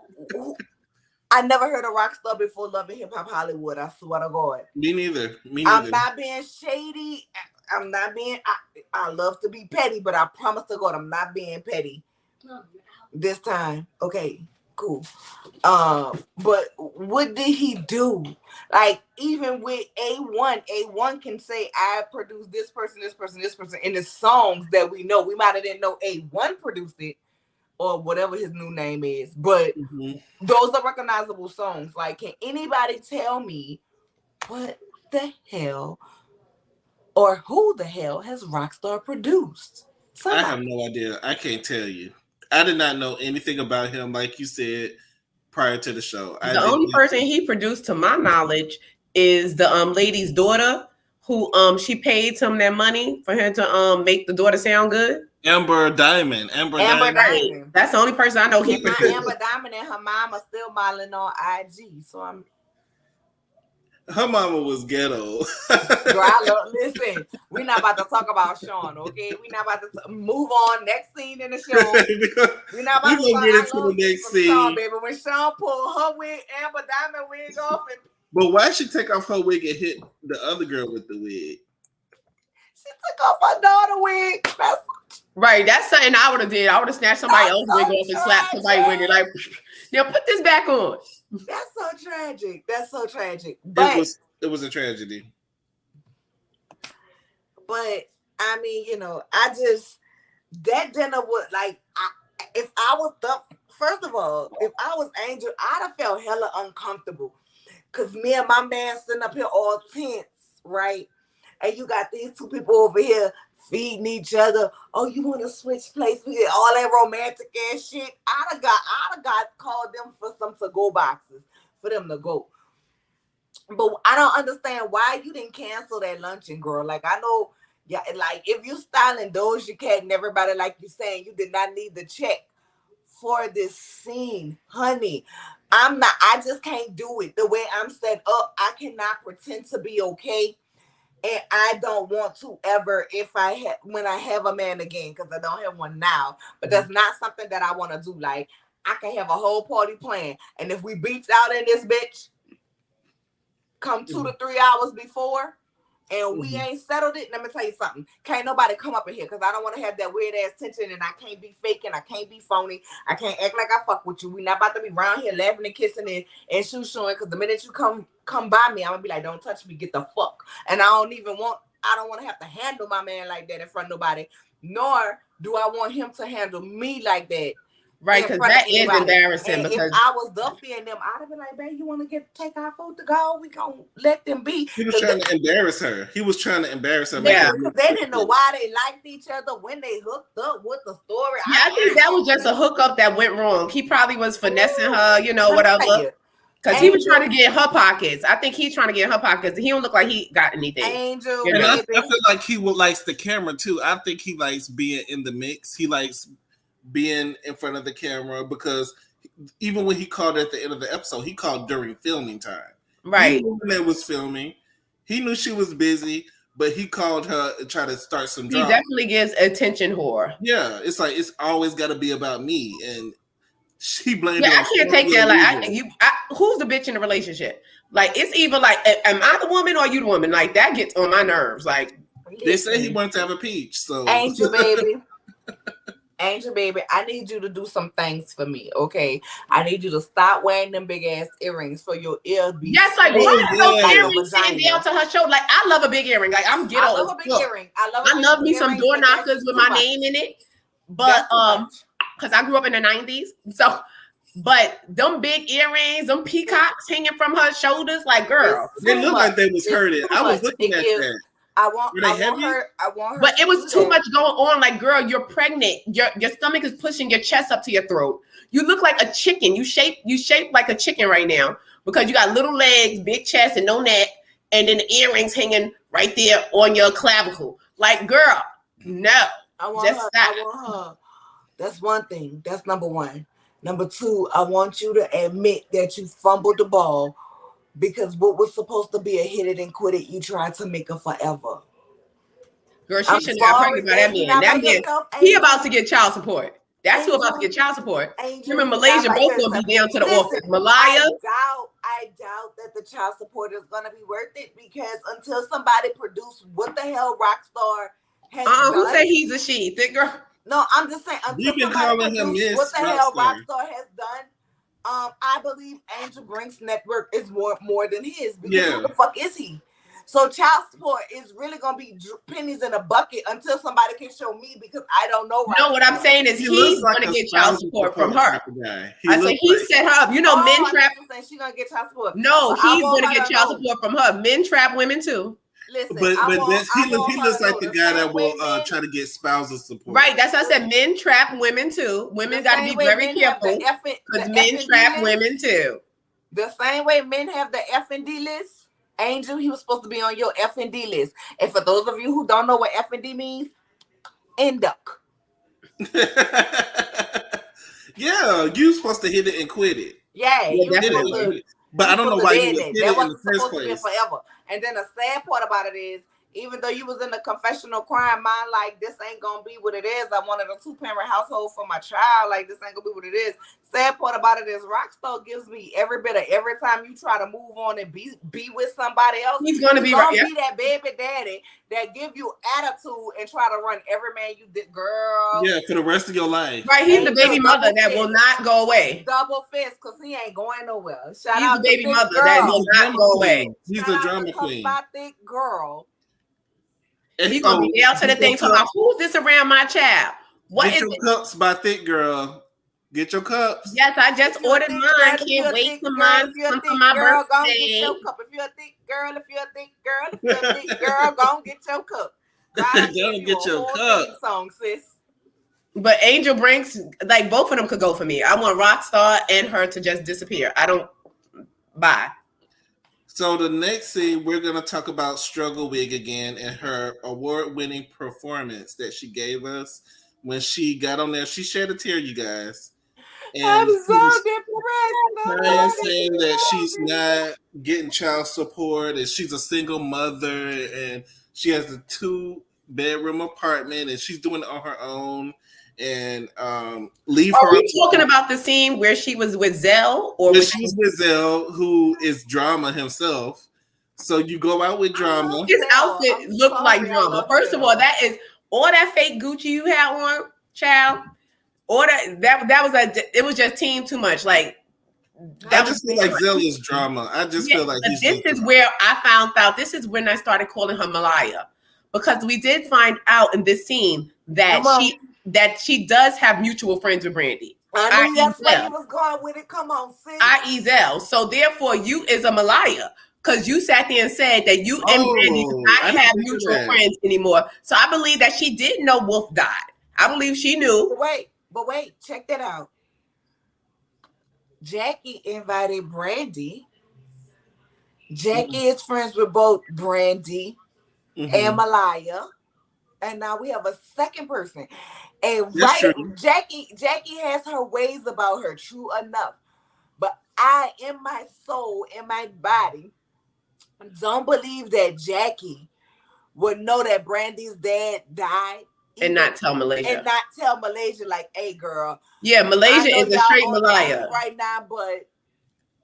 I never heard of Rockstar before Love and Hip Hop Hollywood. I swear to God. Me neither. I'm not being shady. I'm not being. I love to be petty, but I promise to God, I'm not being petty this time. Okay, cool. But what did he do? Like, even with A1 can say, I produced this person in the songs that we know. We might have didn't know A1 produced it or whatever his new name is, but those are recognizable songs. Like, can anybody tell me what the hell or who the hell has Rockstar produced? I have no idea. I can't tell you. I did not know anything about him, like you said, prior to the show. The only person he produced, to my knowledge, is the lady's daughter, who she paid him that money for him to make the daughter sound good. Amber Diamond. That's the only person I know he produced. Amber Diamond and her mom are still modeling on IG. So her mama was ghetto. Listen, we're not about to talk about Sean, okay? We're not about to move on. Next scene in the show. We're not about to get into the next scene. Sean, baby. When Sean pulled her wig, Amber Diamond wig off. But why she take off her wig and hit the other girl with the wig? She took off her daughter wig. Right, that's something I would have did. I would have snatched somebody else's wig off and slapped somebody with it. Like, put this back on. That's so tragic. But it was a tragedy. But I mean, that dinner would if I was first of all, if I was Angel, I'd have felt hella uncomfortable. Cause me and my man sitting up here all tense, right? And you got these two people over here feeding each other. Oh, you want to switch place? We get all that romantic ass shit. I'd have got called them for some to-go boxes for them to go. But I don't understand why you didn't cancel that luncheon, girl. Like, I know, if you styling Doja Cat and everybody, like you saying, you did not need the check for this scene, honey. I just can't do it. The way I'm set up, I cannot pretend to be okay. And I don't want to ever when I have a man again, because I don't have one now. But that's not something that I want to do. Like, I can have a whole party plan. And if we beefed out in this bitch, come 2 to 3 hours before, and we ain't settled it, let me tell you something. Can't nobody come up in here, because I don't want to have that weird ass tension, and I can't be faking, I can't be phony, I can't act like I fuck with you. We not about to be around here laughing and kissing and shoo-shooing, because the minute you come by me, I'm gonna be like, don't touch me, get the fuck. And I don't want to have to handle my man like that in front of nobody, nor do I want him to handle me like that. Right, because that is embarrassing. Because if I was Duffy and them, I'd have been like, babe, you want to take our food to go? We gonna let them be. He was trying to embarrass her. Yeah, because they didn't know why they liked each other, when they hooked up, what the story. Yeah, I think that was just a hookup that went wrong. He probably was finessing her, whatever. Because he was trying to get in her pockets. I think he's trying to get in her pockets. He don't look like he got anything. Angel, and I feel like he likes the camera too. I think he likes being in the mix. He likes being in front of the camera because even when he called at the end of the episode, he called during filming time. Right. He knew when they was filming. He knew she was busy, but he called her and tried to start some drama. He definitely gives attention whore. Yeah, it's like it's always got to be about me, and she blamed. Yeah, I can't take that. Like, who's the bitch in the relationship? Like, it's either like, am I the woman or you the woman? Like, that gets on my nerves. Like, they say he wants to have a peach. So, Angel baby, Angel baby, I need you to do some things for me, okay? I need you to stop wearing them big ass earrings for your ear. Yes, like those earrings sitting down to her shoulder. Like, I love a big earring. Like, I'm ghetto. I love a big earring. I love me some door knockers with my name in it. But because I grew up in the 90s. So, but them big earrings, them peacocks hanging from her shoulders, like, girl. They look like they was hurting. I was looking at that. I want her. But it was too much going on. Like, girl, you're pregnant. Your stomach is pushing your chest up to your throat. You look like a chicken. You shape like a chicken right now because you got little legs, big chest, and no neck, and then the earrings hanging right there on your clavicle. Like, girl, no. I want her. That's one thing. That's number one. Number two, I want you to admit that you fumbled the ball because what was supposed to be a hit it and quit it, you tried to make it forever. Girl, she shouldn't have pregnant by that man. That man, he about to get child support. That's who about to get child support. Him in Malaysia both gonna be down to the office. Malaya. I doubt that the child support is gonna be worth it because until somebody produce what the hell Rockstar has done. Who said he's a she? Thick girl. No, I'm just saying until somebody produce what the hell Rockstar has done. I believe Angel Brink's network is more than his because who the fuck is he? So child support is really gonna be pennies in a bucket until somebody can show me because I don't know. No, what I'm saying is he's gonna get child support from her. I said he set her up. You know, men trap. She's gonna get child support. No, he's gonna get child support from her. Men trap women too. Listen, but he looks like the guy that will try to get spousal support. Right, that's what I said. Men trap women too. Women got to be very careful because men trap women too. The same way men have the F&D list. Angel, he was supposed to be on your F&D list. And for those of you who don't know what F&D means, induct. Yeah, you supposed to hit it and quit it. Yeah, you supposed to. But I don't know why you would hit it in the first place. Forever. And then the sad part about it is, even though you was in a confessional crime, mine like this ain't gonna be what it is. I wanted a 2-parent household for my child. Like this ain't gonna be what it is. Sad part about it is Rockstar gives me every time you try to move on and be with somebody else. He's gonna be that baby daddy that give you attitude and try to run every man you did, girl. Yeah, for the rest of your life. Right, he's the baby mother that will not go away. Double fist, because he ain't going nowhere. He's the baby mother that will not go away. He's a drama queen. My thick girl. And he's gonna be down to the thing talking about who's this around my child? What Get is your it? cups by Thick Girl. Get your cups. Yes, I just ordered mine. Can't wait for mine to come for my birthday. If you're a thick girl, go get your cup. Go get your cup. Song, sis. But Angel Brinks, like both of them could go for me. I want Rockstar and her to just disappear. I don't buy. So the next scene, we're going to talk about Struggle Wig again and her award-winning performance that she gave us when she got on there. She shed a tear, you guys. And I'm so depressed. Saying that she's not getting child support and she's a single mother and she has a 2-bedroom apartment and she's doing it on her own. And leave her. Are we talking about the scene where she was with Zell, or she was with Zell, who is drama himself? So you go out with drama. His outfit looked like drama. First of all, that is all that fake Gucci you had on, child. All that was it was just team too much. Like I just feel like Zell is drama. I just feel like this is where I found out. This is when I started calling her Malaya, because we did find out in this scene that she does have mutual friends with Brandy. I knew that's where you was going with it. Come on, sis. I.e. Zell. So therefore, you is a Malaya because you sat there and said that you and Brandy do not have mutual friends anymore. So I believe that she did know Wolf died. I believe she knew. But wait, check that out. Jackie invited Brandy. Jackie is friends with both Brandy and Malaya. And now we have a second person. And That's true. Jackie has her ways about her, true enough. But I, in my soul, in my body, don't believe that Jackie would know that Brandy's dad died. And not tell Malaysia. And not tell Malaysia, like, hey, girl. Yeah, Malaysia is a straight Malaya. Right now, but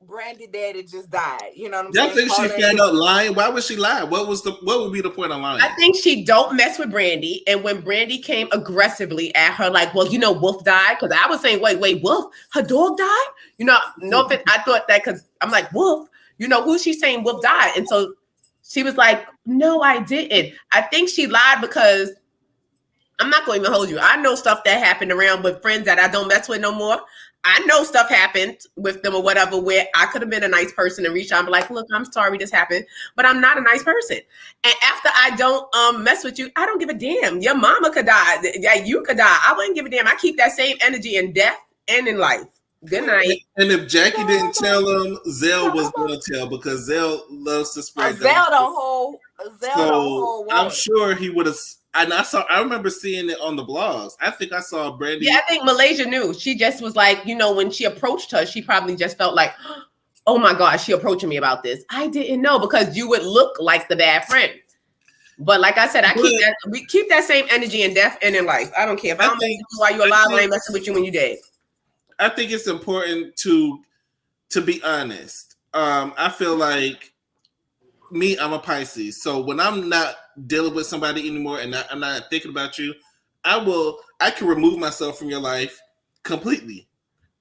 Brandy daddy just died. You know what I'm saying? Y'all think she found out lying? Why would she lie? What would be the point of lying? I think she don't mess with Brandy. And when Brandy came aggressively at her, like, well, Wolf died. Because I was saying, wait, Wolf? Her dog died? No offense. I thought that because I'm like, Wolf? Who she's saying Wolf died? And so she was like, no, I didn't. I think she lied because I'm not going to even hold you. I know stuff that happened around with friends that I don't mess with no more. I know stuff happened with them or whatever where I could have been a nice person and reach out and be like, look, I'm sorry this happened, but I'm not a nice person. And after I don't mess with you, I don't give a damn. Your mama could die. Yeah, you could die. I wouldn't give a damn. I keep that same energy in death and in life. Good night. And if Jackie didn't tell him, Zell was going to tell because Zell loves to spread. Zell don't hold. I'm sure he would have. And I remember seeing it on the blogs. I think I saw Brandy. Yeah, I think Malaysia knew. She just was like, when she approached her, she probably just felt like, oh my God, she approaching me about this. I didn't know because you would look like the bad friend. But like I said, we keep that same energy in death and in life. I don't care. If I don't mess with you while you're alive, I ain't messing with you when you're dead. I think it's important to be honest. I feel like I'm a Pisces. So when I'm not dealing with somebody anymore and I'm not thinking about you, I can remove myself from your life completely.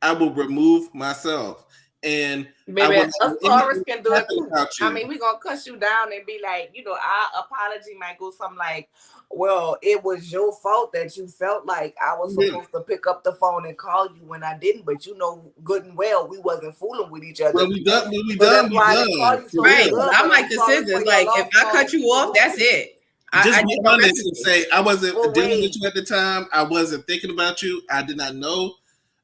I will remove myself. And baby, us Taurus can do it too. I mean, we're going to cuss you down and be like, our apology might go something like, well, it was your fault that you felt like I was supposed to pick up the phone and call you when I didn't, but good and well, we wasn't fooling with each other. Well, we done. Right. I'm like the scissors. Like, if I cut you off, that's it. Just be honest and say, I wasn't dealing with you at the time. I wasn't thinking about you. I did not know.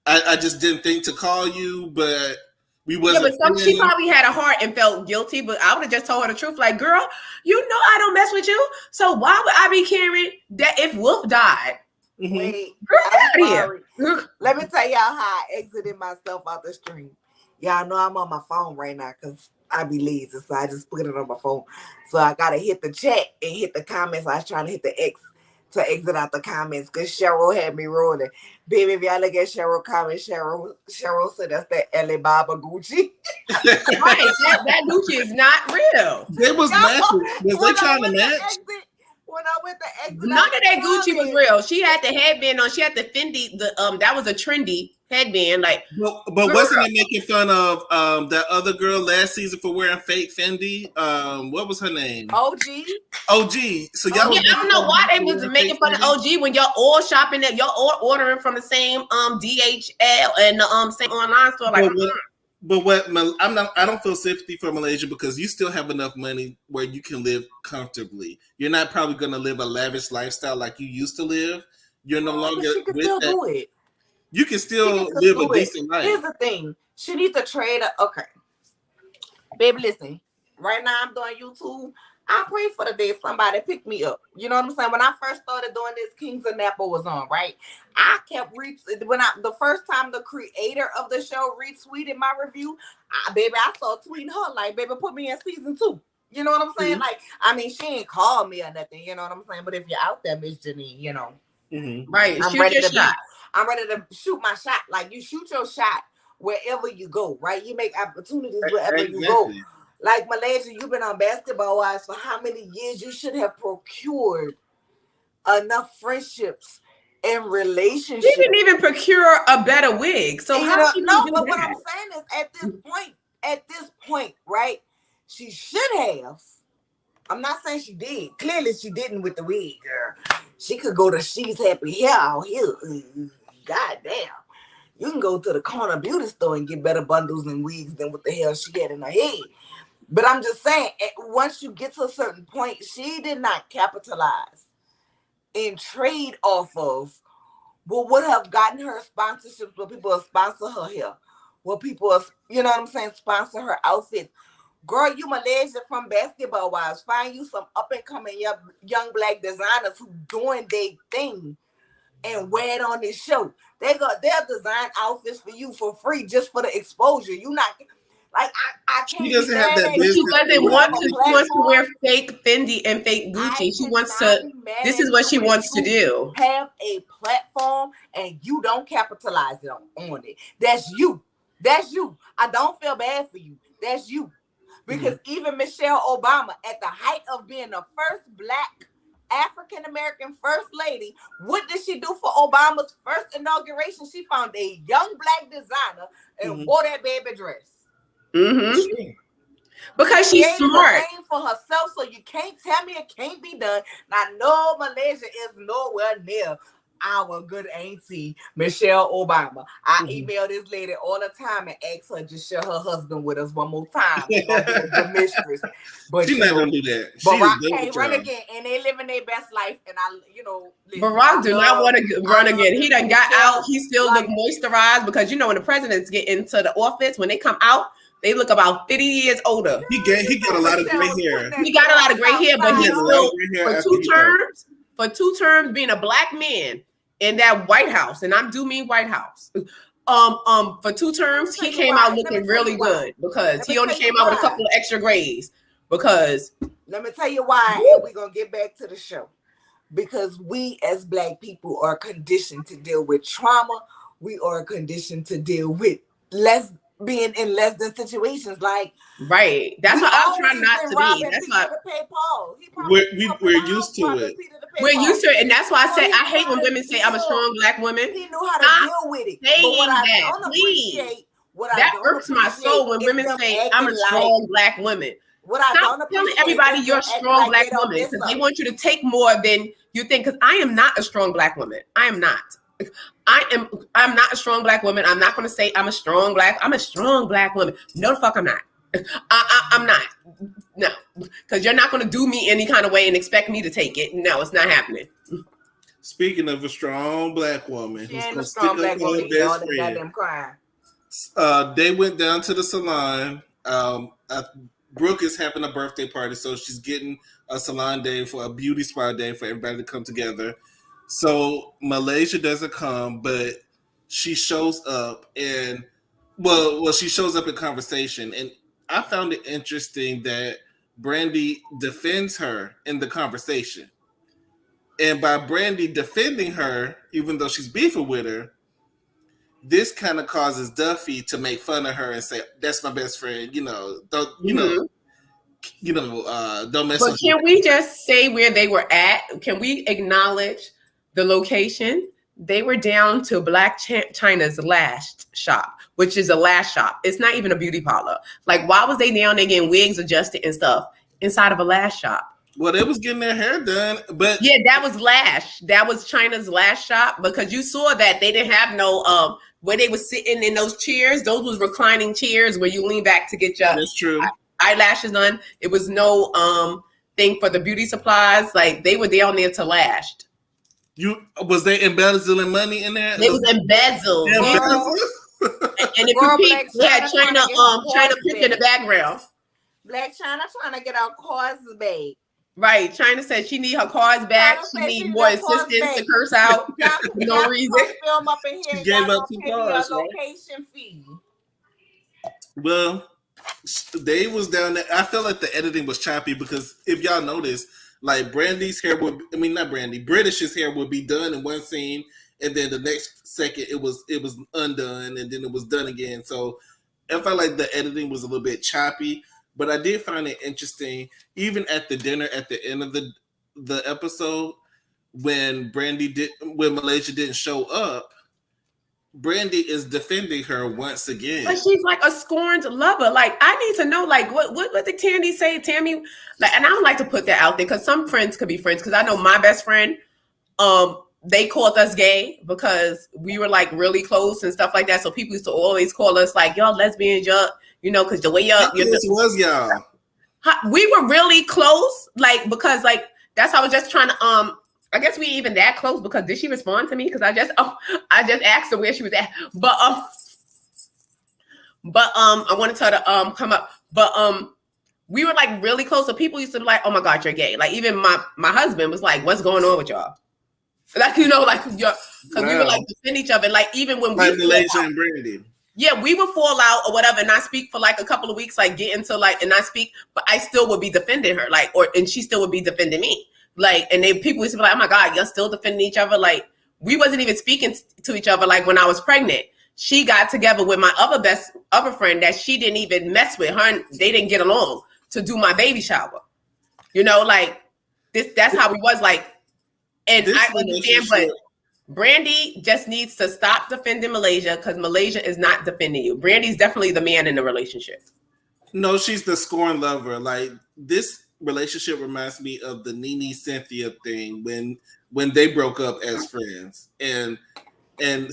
I just didn't think to call you, but we wasn't. Yeah, but she probably had a heart and felt guilty, but I would have just told her the truth. Like, girl, I don't mess with you. So why would I be caring that if Wolf died? Wait, girl, get out of here. Let me tell y'all how I exited myself out the stream. Y'all know I'm on my phone right now because I be lazy, so I just put it on my phone. So I gotta hit the chat and hit the comments. I was trying to hit the X to exit out the comments because Cheryl had me rolling. Baby, if y'all look at Cheryl comments, Cheryl said that's that Alibaba Gucci. Right, that Gucci is not real. It was matching. Was they trying to match? When I went to exit, none of that Gucci was real. She had the headband on. She had the Fendi. That was a trendy headband. Like, but wasn't it making fun of that other girl last season for wearing fake Fendi? What was her name? OG. So y'all. I don't know why they was making fun of OG when y'all all shopping at y'all all ordering from the same DHL and the same online store. Like, but what I don't feel sympathy for Malaysia because you still have enough money where you can live comfortably. You're not probably going to live a lavish lifestyle like you used to live. You're no longer she can still do it. You can still live a decent life. Here's the thing. She needs to trade. Okay. Baby, listen. Right now I'm doing YouTube. I pray for the day somebody pick me up. You know what I'm saying? When I first started doing this, Kings of Napa was on, right? I kept the first time the creator of the show retweeted my review, I started tweeting her like, baby, put me in season 2. You know what I'm saying? Mm-hmm. Like, I mean, she ain't called me or nothing, you know what I'm saying? But if you're out there, Miss Janine, mm-hmm. Right, I'm ready to shoot my shot. Like, you shoot your shot wherever you go, right? You make opportunities wherever you go. Like, Malaysia, you've been on Basketball Wives for how many years? You should have procured enough friendships and relationships. She didn't even procure a better wig. So how she no, but what I'm saying is at this point, right? She should have. I'm not saying she did. Clearly, she didn't with the wig, girl. She could go to She's Happy Hair out here. God damn. You can go to the corner beauty store and get better bundles and wigs than what the hell she had in her head. But I'm just saying, once you get to a certain point, she did not capitalize and trade off of what would have gotten her sponsorships where people would sponsor her hair, where people, you know what I'm saying, sponsor her outfits. Girl, you Malaysia from Basketball Wives. Find you some up and coming young black designers who doing their thing and wear it on this show. They'll design outfits for you for free just for the exposure. You not like I can't. She doesn't have that business. She doesn't want to. She wants to wear fake Fendi and fake Gucci. She wants to. This is what she wants to do. Have a platform and you don't capitalize it on it. That's you. That's you. I don't feel bad for you. That's you. Because even Michelle Obama, at the height of being the first black African-American first lady, what did she do for Obama's first inauguration? She found a young black designer and wore that baby dress. Mm-hmm. Because she's smart. For herself, so you can't tell me it can't be done. Now, no, Malaysia is nowhere near our good auntie Michelle Obama. I email this lady all the time and ask her to share her husband with us one more time. The mistress, but she's not gonna do that. Barack can't run again, and they living their best life. And Barack do not want to run again. He done got out. He still look moisturized because when the presidents get into the office, when they come out, they look about 50 years older. He got a lot of gray hair. He got a lot of gray hair, but he's still for two terms being a black man in that White House, and I do mean White House. For 2 terms, he came out looking really good because he only came out with a couple of extra grays. Because let me tell you why, and we're gonna get back to the show. Because we as black people are conditioned to deal with trauma. We are conditioned to deal with being in less than situations. Like right. That's what I'm trying not to be. That's why we're used to it. We're used to it, and that's why I say I hate when women say I'm a strong black woman. He knew how to deal with it. But what I don't appreciate, that irks my soul when women say I'm a strong black woman. Stop telling everybody you're a strong black woman because they want you to take more than you think. Because I am not a strong black woman. I am not. I'm not a strong black woman. I'm not going to say I'm a strong black woman. No, the fuck I'm not. I'm not. No, because you're not going to do me any kind of way and expect me to take it. No, it's not happening. Speaking of a strong black woman, she ain't a strong black woman. Y'all got them crying. They went down to the salon. Brooke is having a birthday party, so she's getting a salon day for a beauty spa day for everybody to come together. So Malaysia doesn't come, but she shows up and she shows up in conversation. And I found it interesting that Brandy defends her in the conversation. And by Brandy defending her, even though she's beefing with her, this kind of causes Duffy to make fun of her and say, "That's my best friend." Don't mess with. But can we just say where they were at? Can we acknowledge the location? They were down to Black China's lash shop, which is a lash shop. It's not even a beauty parlor. Like, why was they down there getting wigs adjusted and stuff inside of a lash shop? Well, they was getting their hair done, but yeah, that was lash. That was China's lash shop because you saw that they didn't have no where they were sitting in those chairs. Those was reclining chairs where you lean back to get your that's true eyelashes done. It was no thing for the beauty supplies. Like they were down there to lash. Was they embezzling money in there? It was embezzled. And if you peep, we had China pick in the background. Black China trying to get our cars back. Right. China said she need her cars back. She need more assistance to curse out for no reason. Film up in here. She gave up 2 cars. Location fee. Well, they was down there. I felt like the editing was choppy because if y'all notice, like Brandy's hair British's hair would be done in one scene, and then the next second it was undone, and then it was done again. So I felt like the editing was a little bit choppy. But I did find it interesting, even at the dinner at the end of the episode, when Malaysia didn't show up, Brandy is defending her once again. But she's like a scorned lover. Like, I need to know, like, what did Tandy say? Tammy, like, and I don't like to put that out there because some friends could be friends. Because I know my best friend, they called us gay because we were like really close and stuff like that. So people used to always call us like, y'all lesbians, y'all. Because the way y'all was y'all. We were really close, like because like that's how I was just trying to I guess we even that close because did she respond to me? Because I just asked her where she was at. But But I wanted her to come up. But we were like really close. So people used to be like, "Oh my God, you're gay." Like even my husband was like, "What's going on with y'all?" Like like because we would like defend each other. Like even when like Malaysia and Brandy. Yeah, we would fall out or whatever, and I speak for like a couple of weeks, like get into like, and I speak, but I still would be defending her, like, and she still would be defending me, like, and people used to be like, "Oh my God, you're still defending each other." Like we wasn't even speaking to each other. Like when I was pregnant, she got together with my other friend that she didn't even mess with. Her and they didn't get along to do my baby shower. Like this. That's how we was like, and I understand, but Brandy just needs to stop defending Malaysia because Malaysia is not defending you. Brandy's definitely the man in the relationship. No, she's the scorn lover. Like this relationship reminds me of the Nene Cynthia thing when they broke up as friends, and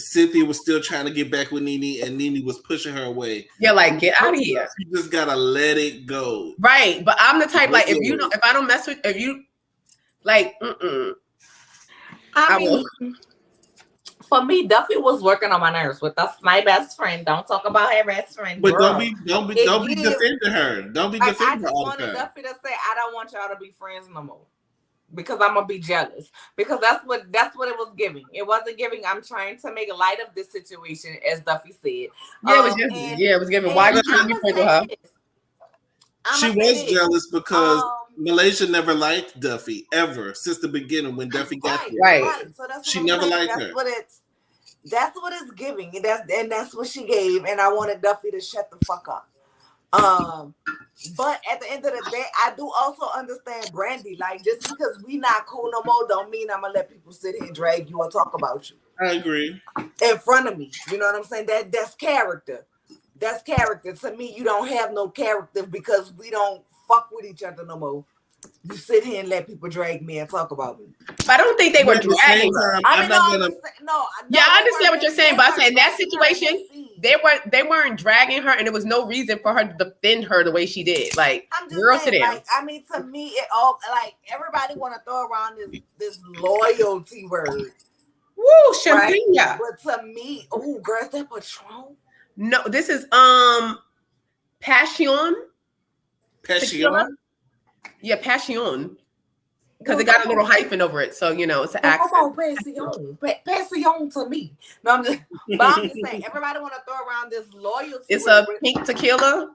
Cynthia was still trying to get back with Nene, and Nene was pushing her away. Yeah, like get out of here. You just gotta let it go. Right, but I'm the type like if I don't mess with like. I mean. For me, Duffy was working on my nerves with my best friend. Don't talk about her best friend. But don't be defending her. Don't be defending her. I just wanted Duffy to say, I don't want y'all to be friends no more. Because I'm gonna be jealous. Because that's what it was giving. It wasn't giving, I'm trying to make light of this situation, as Duffy said. Yeah, it was giving. Why are you trying to be friends with her? She was jealous because Malaysia never liked Duffy ever since the beginning when Duffy got there. Right. So that's she never liked her. That's what it's giving. That's what she gave. And I wanted Duffy to shut the fuck up. But at the end of the day, I do also understand Brandy. Like just because we not cool no more don't mean I'm gonna let people sit here and drag you and talk about you. I agree. In front of me. You know what I'm saying? That's character. That's character. To me, you don't have no character because we don't fuck with each other no more. You sit here and let people drag me and talk about me. But I don't think they were dragging her. I understand what you're saying, but I'm saying in that situation, they weren't dragging her, and there was no reason for her to defend her the way she did. Like, girl, sit down. Like, I mean, to me, it all like everybody want to throw around this loyalty word. Woo, champagne. Right? But to me, oh, girl, is that Patron? No, this is Passion. Passion. Yeah, Passion. Because it got a little hyphen over it, so it's an accent. Come on, Passion to me. No, I'm just saying, everybody want to throw around this loyalty. It's a pink tequila.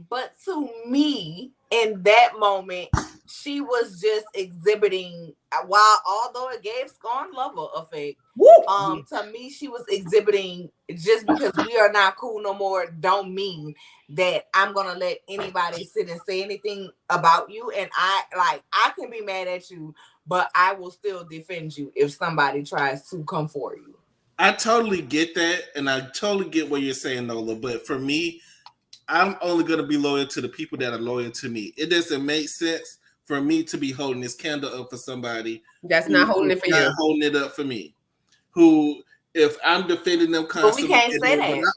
But to me, in that moment, she was just exhibiting. Although it gave scorn lover effect, to me, she was exhibiting just because we are not cool no more. Don't mean that I'm gonna let anybody sit and say anything about you. And I can be mad at you, but I will still defend you if somebody tries to come for you. I totally get that, and I totally get what you're saying, Nola. But for me, I'm only going to be loyal to the people that are loyal to me. It doesn't make sense for me to be holding this candle up for somebody that's not holding it for you. Holding it up for me. Who, if I'm defending them constantly, but we can't say that.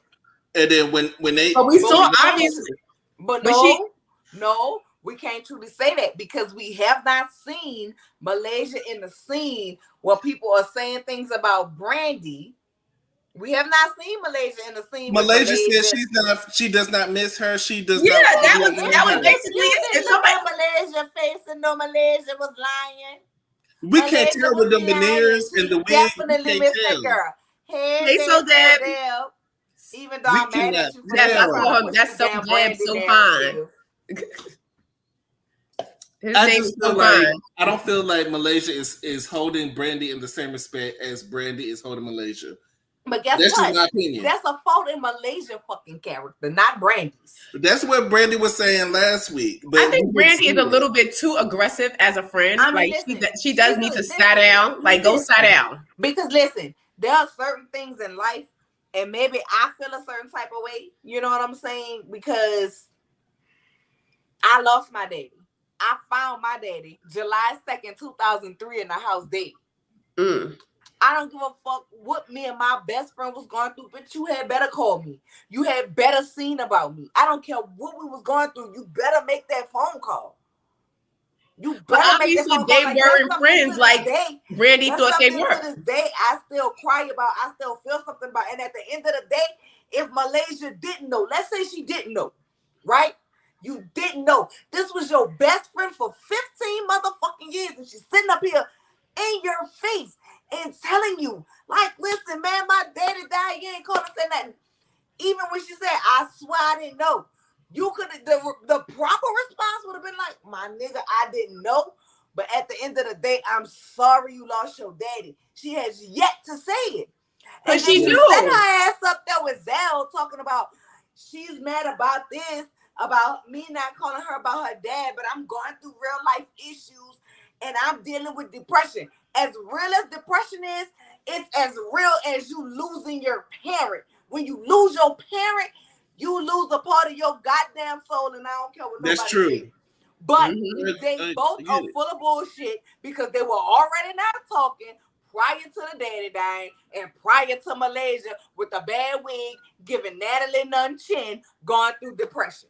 And then when they, but we saw obviously, but no, we can't truly say that because we have not seen Malaysia in the scene where people are saying things about Brandy. We have not seen Malaysia in the scene. Malaysia says she does not miss her. She does not. Yeah, that was basically it. Malaysia facing no Malaysia was lying. We can't tell with the veneers and the wigs. Definitely missed that girl. Hey, so Deb. Even though I'm mad at you, that's so Deb, so fine. I don't feel like Malaysia is holding Brandy in the same respect as Brandy is holding Malaysia. But guess that's what? Just my opinion. That's a fault in Malaysia fucking character, not Brandy's. That's what Brandy was saying last week. But I think Brandy is a little bit too aggressive as a friend. I mean, like she does need to sit down. Like go sit down. Because listen, there are certain things in life, and maybe I feel a certain type of way. You know what I'm saying? Because I lost my daddy. I found my daddy July 2nd, 2003 in the house dead. I don't give a fuck what me and my best friend was going through, but you had better call me. You had better seen about me. I don't care what we was going through. You better make that phone call. You better make that phone call. They weren't friends like Brandy thought they were. To this day, I still cry about. I still feel something about. And at the end of the day, if Malaysia didn't know, let's say she didn't know, right? You didn't know. This was your best friend for 15 motherfucking years, and she's sitting up here in your face and telling you, like, listen, man, my daddy died. You ain't called to say nothing. Even when she said, I swear I didn't know. You could have, the proper response would have been like, my nigga, I didn't know. But at the end of the day, I'm sorry you lost your daddy. She has yet to say it. And she set her ass up there with Zell talking about she's mad about this, about me not calling her about her dad, but I'm going through real life issues and I'm dealing with depression. As real as depression is, it's as real as you losing your parent. When you lose your parent, you lose a part of your goddamn soul, and I don't care what nobody That's true. says. But they both are full of bullshit because they were already not talking prior to the daddy dying and prior to Malaysia with a bad wig, giving Natalie none chin, going through depression.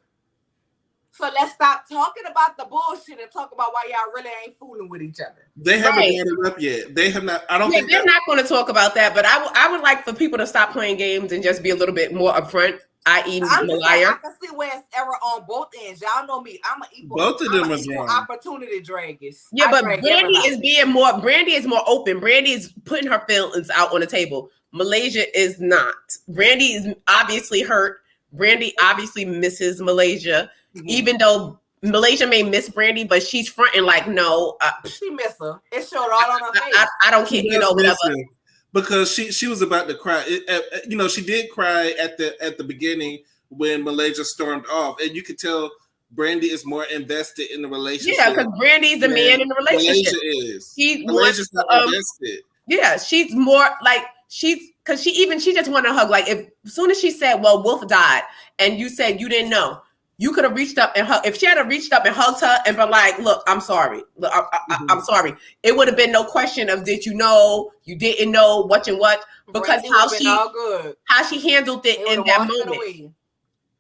So let's stop talking about the bullshit and talk about why y'all really ain't fooling with each other. They haven't brought it up yet. They have not. I don't think they're not going to talk about that. But I would like for people to stop playing games and just be a little bit more upfront. I.e., Malaya. I can see where it's error on both ends. Y'all know me. I'm an equal. Both of them are equal opportunity draggers. Yeah, but Brandy is more open. Brandy is putting her feelings out on the table. Malaysia is not. Brandy is obviously hurt. Brandy obviously misses Malaysia. Even though Malaysia may miss Brandy, but she's fronting like, no. She miss her. It showed all on her face. I don't care, whatever. Because she was about to cry. She did cry at the beginning when Malaysia stormed off, and you could tell Brandy is more invested in the relationship. Yeah, because Brandy's the man in the relationship. Malaysia is. Malaysia's not invested. Yeah, she's more like because she just wanted a hug. Like as soon as she said, "Well, Wolf died," and you said you didn't know. You could have reached up and hugged. If she had reached up and hugged her and been like, "Look, I'm sorry. Look, I'm sorry," it would have been no question of did you know, you didn't know, what and what, because how she handled it in that moment.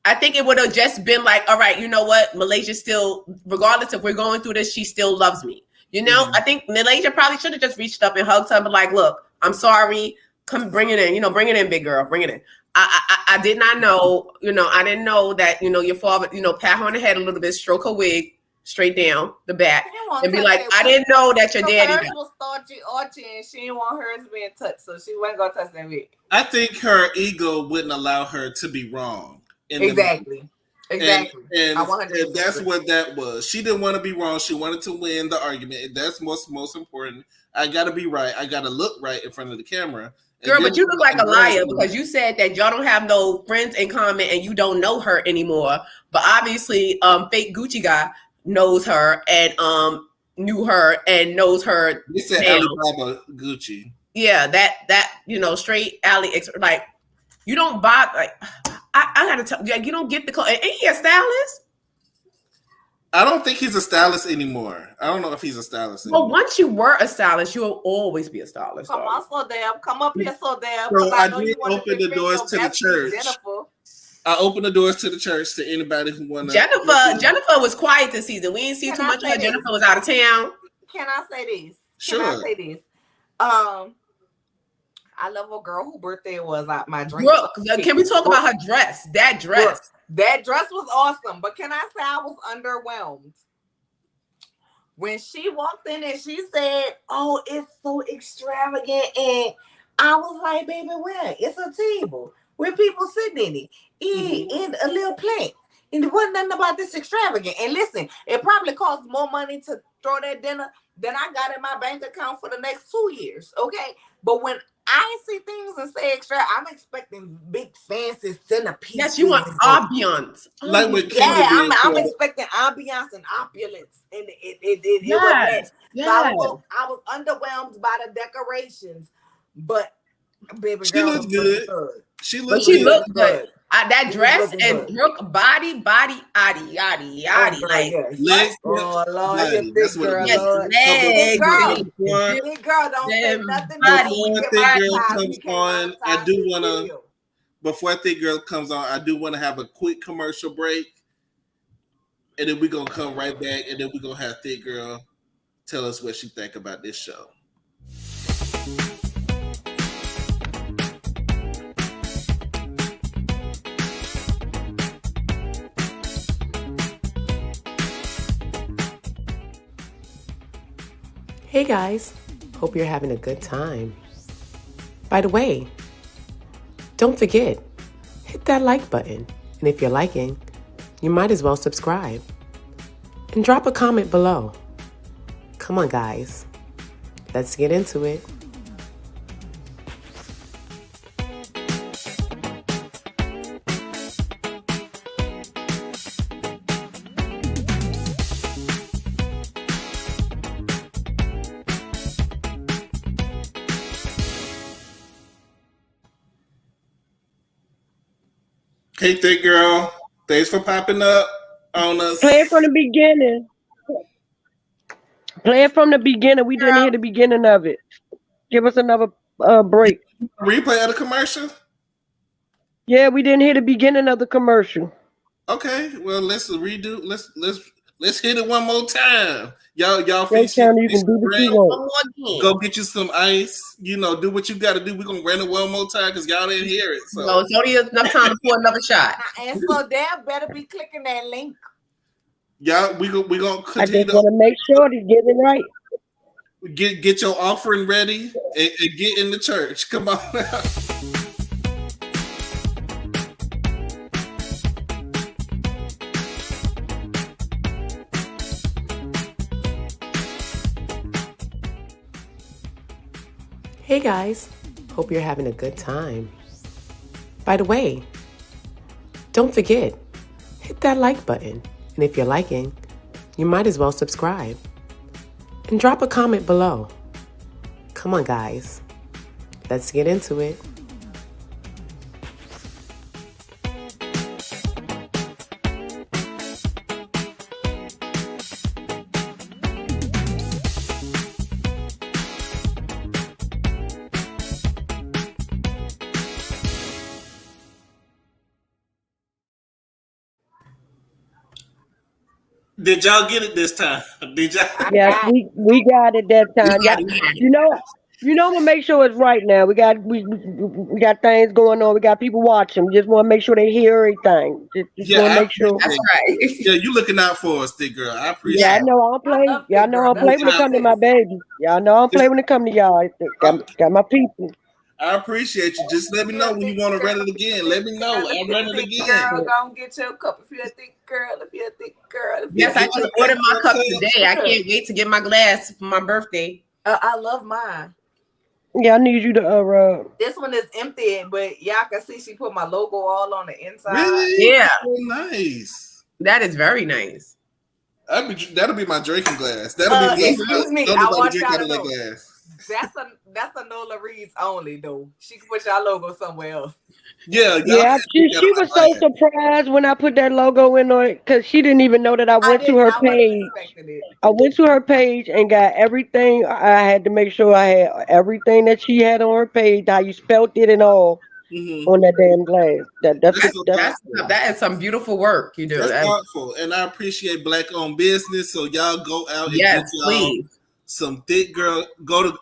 I think it would have just been like, all right, you know what, Malaysia still, regardless if we're going through this, she still loves me. You know, I think Malaysia probably should have just reached up and hugged her and be like, look, I'm sorry. Come bring it in, bring it in, big girl, bring it in. I did not know, I didn't know that, your father, pat her on the head a little bit, stroke her wig straight down the back and be like, I didn't know that your daddy. Hers was starchy, and she didn't want hers being touched, so she wasn't going to touch that wig. I think her ego wouldn't allow her to be wrong. Exactly. And that's what that was. She didn't want to be wrong. She wanted to win the argument. And that's most important. I got to be right. I got to look right in front of the camera. Girl, but you look like a liar because you said that y'all don't have no friends in common and you don't know her anymore. But obviously, fake Gucci guy knows her and knew her and knows her. You said Alibaba Gucci. Yeah, that straight alley. Like you don't buy. Like I gotta tell you, you don't get the. Ain't he a stylist? I don't think he's a stylist anymore. I don't know if he's a stylist anymore. Well, once you were a stylist, you'll always be a stylist. Come on, so damn. Come up here, so damn. So I did open the doors to the church. I opened the doors to the church to anybody who wanted. Jennifer was quiet this season. We didn't see too much of her. Jennifer was out of town. Can I say this? Sure. Can I say this? I love a girl whose birthday was my drink. Brooke, can we talk about her dress? That dress. Brooke. That dress was awesome, but can I say I was underwhelmed? When she walked in and she said, "Oh, it's so extravagant," and I was like, "Baby, where? It's a table with people sitting in it, in a little plant, and it wasn't nothing about this extravagant." And listen, it probably cost more money to throw that dinner than I got in my bank account for the next 2 years. Okay, but when I see things and say extra, I'm expecting big fancy centerpieces. Yes, you want ambiance. I'm expecting ambiance and opulence. And it was that. So I was underwhelmed by the decorations. But baby she girl looked good. She looked good. That dress and Brooke body, yaddy. Like legs. Oh Lord, body. That's what it is. Legs. Big girl don't say nothing. Before Thick Girl comes on, I do want to. Before Thick Girl comes on, I do want to have a quick commercial break, and then we're gonna come right back, and then we're gonna have Thick Girl tell us what she think about this show. Hey guys, hope you're having a good time. By the way, don't forget, hit that like button. And if you're liking, you might as well subscribe. And drop a comment below. Come on guys, let's get into it. Hey, thick girl. Thanks for popping up on us. Play it from the beginning. Play it from the beginning. We didn't hear the beginning of it. Give us another break. Replay of the commercial? Yeah, we didn't hear the beginning of the commercial. Okay, well let's redo. Let's hit it one more time. Y'all Next time you can do what you want. Go get you some ice. You know, do what you got to do. We're gonna run it one more time because y'all didn't hear it. So it's only enough time for another shot. And so Dad better be clicking that link. Y'all, we gonna continue. I just want to make sure to get it right. Get your offering ready and get in the church. Come on. Hey guys, hope you're having a good time. By the way, don't forget, hit that like button. And if you're liking, you might as well subscribe. And drop a comment below. Come on guys, let's get into it. Did y'all get it this time? Did y'all? Yes, we got it that time. Yeah, you know, we'll make sure it's right now. We got things going on. We got people watching. We just want to make sure they hear everything. Just want to make sure. That's right. Yeah, you looking out for us, thick girl. I appreciate. Yeah, I know I don't play. Y'all know I don't play when it comes to my baby. Y'all know I don't play when it comes to y'all. Got my people. I appreciate you. Just let me know when you want to run it again. Let me know. I'll run it again. Girl, go get your cup if you're a thick girl. If you're a thick girl. Yes, I just ordered my cup today. I can't wait to get my glass for my birthday. I love mine. Yeah, I need you to This one is empty, but y'all can see she put my logo all on the inside. Really? Yeah. So nice. That is very nice. That'll be my drinking glass. That'll be excuse me. I want drink y'all out to of that know. glass. That's a Nola Reed's only though. She can put y'all logo somewhere else. Yeah, she was so surprised when I put that logo in on it because she didn't even know that I went to her page. I went to her page and got everything. I had to make sure I had everything that she had on her page, how you spelt it and all on that damn glass. That is some beautiful work you do. That's thoughtful, and I appreciate Black-owned business. So y'all go out and get y'all some thick girl. Go to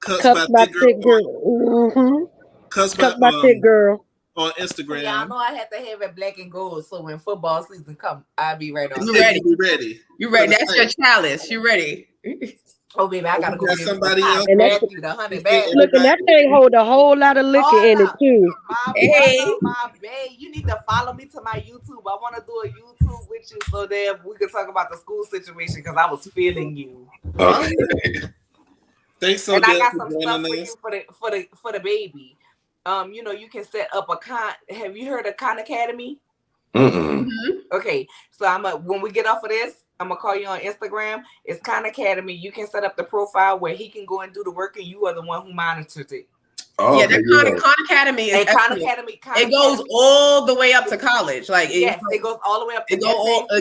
Cuts by Thick Girl. Cuts by Thick Girl on Instagram. Y'all know I had to have it black and gold, so when football season come, I'll be right on. You ready? You ready? You ready? That's your challenge. You ready? Oh baby, I gotta go get somebody else. And the 100 bags. Look, and that thing hold a whole lot of liquor in it too. My babe, you need to follow me to my YouTube. I want to do a YouTube with you so that we can talk about the school situation because I was feeling you. Okay. Thanks so much. And I got some stuff for you for the baby. You know, you can set up a have you heard of Khan Academy? Mm-mm. Okay, so when we get off of this, I'm gonna call you on Instagram. It's Khan Academy. You can set up the profile where he can go and do the work, and you are the one who monitors it. Oh, yeah, the Khan Academy is it goes all the way up to college. Like it goes all the way up to it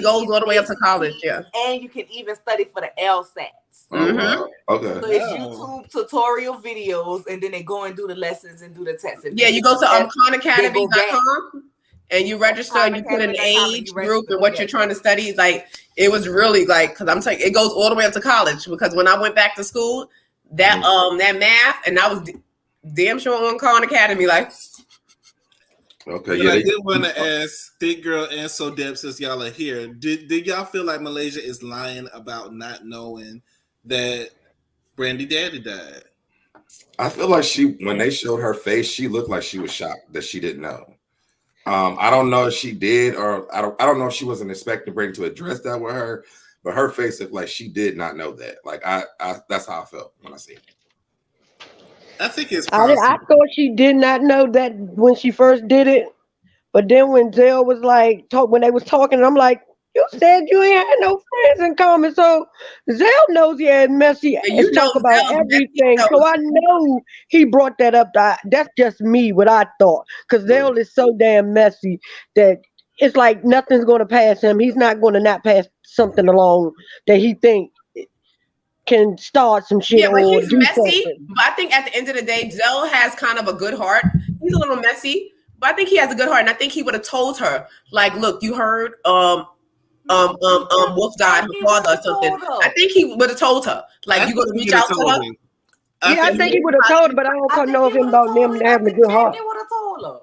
goes all the way up to college, yeah. And you can even study for the LSATs. Oh, wow. Okay. So it's YouTube tutorial videos, and then they go and do the lessons and do the tests. Yeah, you go to KhanAcademy.com and you register and you put in the age group and what you're trying to study. Like it was really like because I'm telling you, it goes all the way up to college because when I went back to school, that that math and I was damn sure on Khan Academy, like. Okay, yeah. I did want to ask Thick Girl and So Deb, since y'all are here, did y'all feel like Malaysia is lying about not knowing that Brandy daddy died. I feel like when they showed her face, she looked like she was shocked that she didn't know. I don't know if she did, or I don't know if she wasn't expecting Brandy to address that with her, but her face looked like she did not know that. Like I that's how I felt when I seen it. I think it's possible. I thought she did not know that when she first did it, but then when Zell was like, when they was talking, I'm like, you said you ain't had no friends in common, so Zell knows he had messy and talk about everything. So I know he brought that up. That's just me, what I thought, because Zell is so damn messy that it's like nothing's going to pass him. He's not going to not pass something along that he think can start some shit. Yeah, but or he's do messy. Something. But I think at the end of the day, Zell has kind of a good heart. He's a little messy, but I think he has a good heart, and I think he would have told her, like, look, you heard Wolf died, her father or something. I think he would have told her, like, you gonna reach out to her. I think he would have told her, but I don't know him about them having a good heart. He would have told her.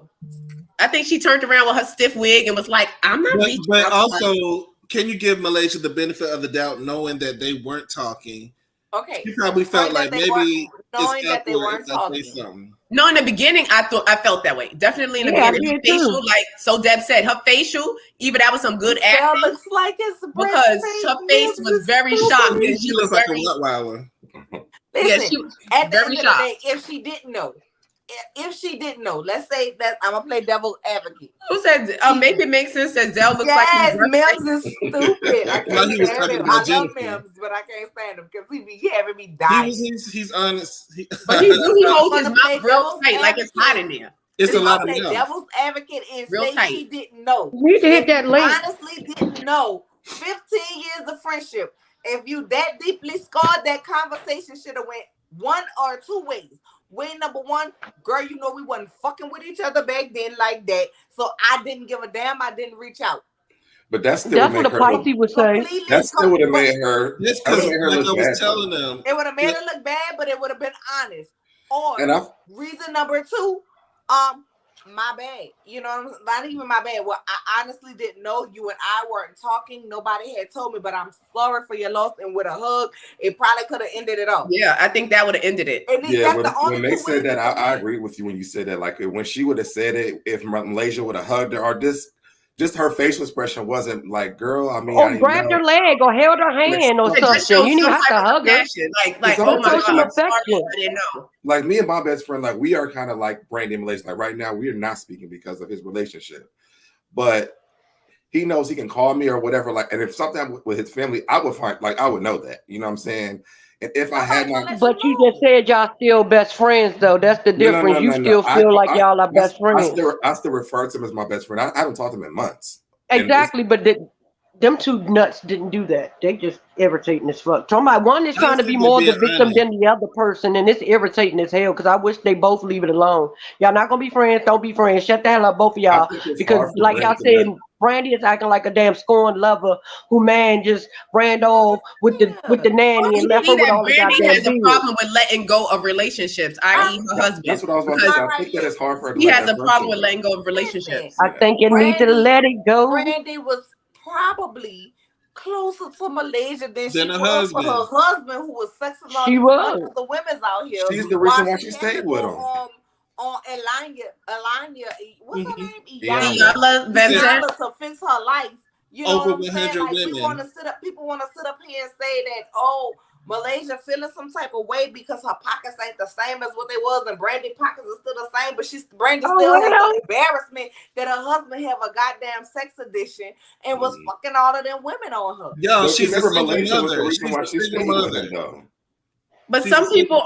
I think she turned around with her stiff wig and was like, I'm not reaching out. But also, can you give Malaysia the benefit of the doubt, knowing that they weren't talking? Okay. She probably felt like maybe knowing that they weren't talking. No, in the beginning, I felt that way. Definitely in the beginning. Her facial, like so Deb said, her facial, even that was some good acting. Looks like it's because her face was very shocked. She looks like a Rottweiler. Listen, at the end of the day, if she didn't know, let's say that I'm gonna play devil's advocate. Who said make it make sense that Zell looks like Mims is stupid. I can't stand him. I love Mims, but I can't stand him because he be having me dying. He's honest. But he holds his mouth real tight, like it's hot in there. It's a lot of mouth. Devil's advocate and real say tight. she didn't know. We hit that link. Honestly, didn't know. 15 years of friendship. If you that deeply scarred, that conversation should have went one or two ways. Way number one, girl, you know we wasn't fucking with each other back then like that, so I didn't give a damn. I didn't reach out. But that's what a Pisces would say. That still would have made her. Just because like I was telling them, it would have made her look bad, but it would have been honest. Or reason number two, my bad. You know, not even my bad. Well, I honestly didn't know you and I weren't talking. Nobody had told me, but I'm sorry for your loss. And with a hug, it probably could have ended it all. Yeah, I think that would have ended it. When they said that, I agree with you when you said that. Like when she would have said it, if Malaysia would have hugged her, or just her facial expression wasn't like, girl, I mean, or grabbed her leg or held her hand or something. You didn't have to hug her. Like oh my God, I didn't know. Like me and my best friend, like we are kind of like Brandy and Malaysia. Like right now, we are not speaking because of his relationship, but he knows he can call me or whatever. Like, and if something with his family, I would know that. You know what I'm saying? And if I had not, but you just said y'all still best friends, though. That's the difference. You still feel like y'all are best friends. I still refer to him as my best friend. I haven't talked to him in months. Exactly, but them two nuts didn't do that. They just irritating as fuck. Talking about one is trying to be more the victim than the other person, and it's irritating as hell because I wish they both leave it alone. Y'all not gonna be friends. Don't be friends. Shut the hell up, both of y'all. Because like y'all said, Brandy is acting like a damn scorned lover who just ran off with the nanny and left her with all the goddamn Brandy has a problem with letting go of relationships, i.e. her husband. That's what I was about to say. I think that it's hard for her to he has a problem with letting go of relationships. I think you need to let it go. Brandy was probably closer to Malaysia than she her was husband. for her husband, who was sexing all the women's out here. She's the reason why she stayed with him. On Elania, what's her name? Iyala to fix her life. You know over what I'm saying? 100 Like, women. People want to sit up here and say that, oh, Malaysia feeling some type of way because her pockets ain't the same as what they was, and Brandy pockets are still the same, but Brandy still has the embarrassment that her husband have a goddamn sex addiction and was fucking all of them women on her. Yo, she's a single Malaysia was the mother. reason why she's staying with him, though. But some people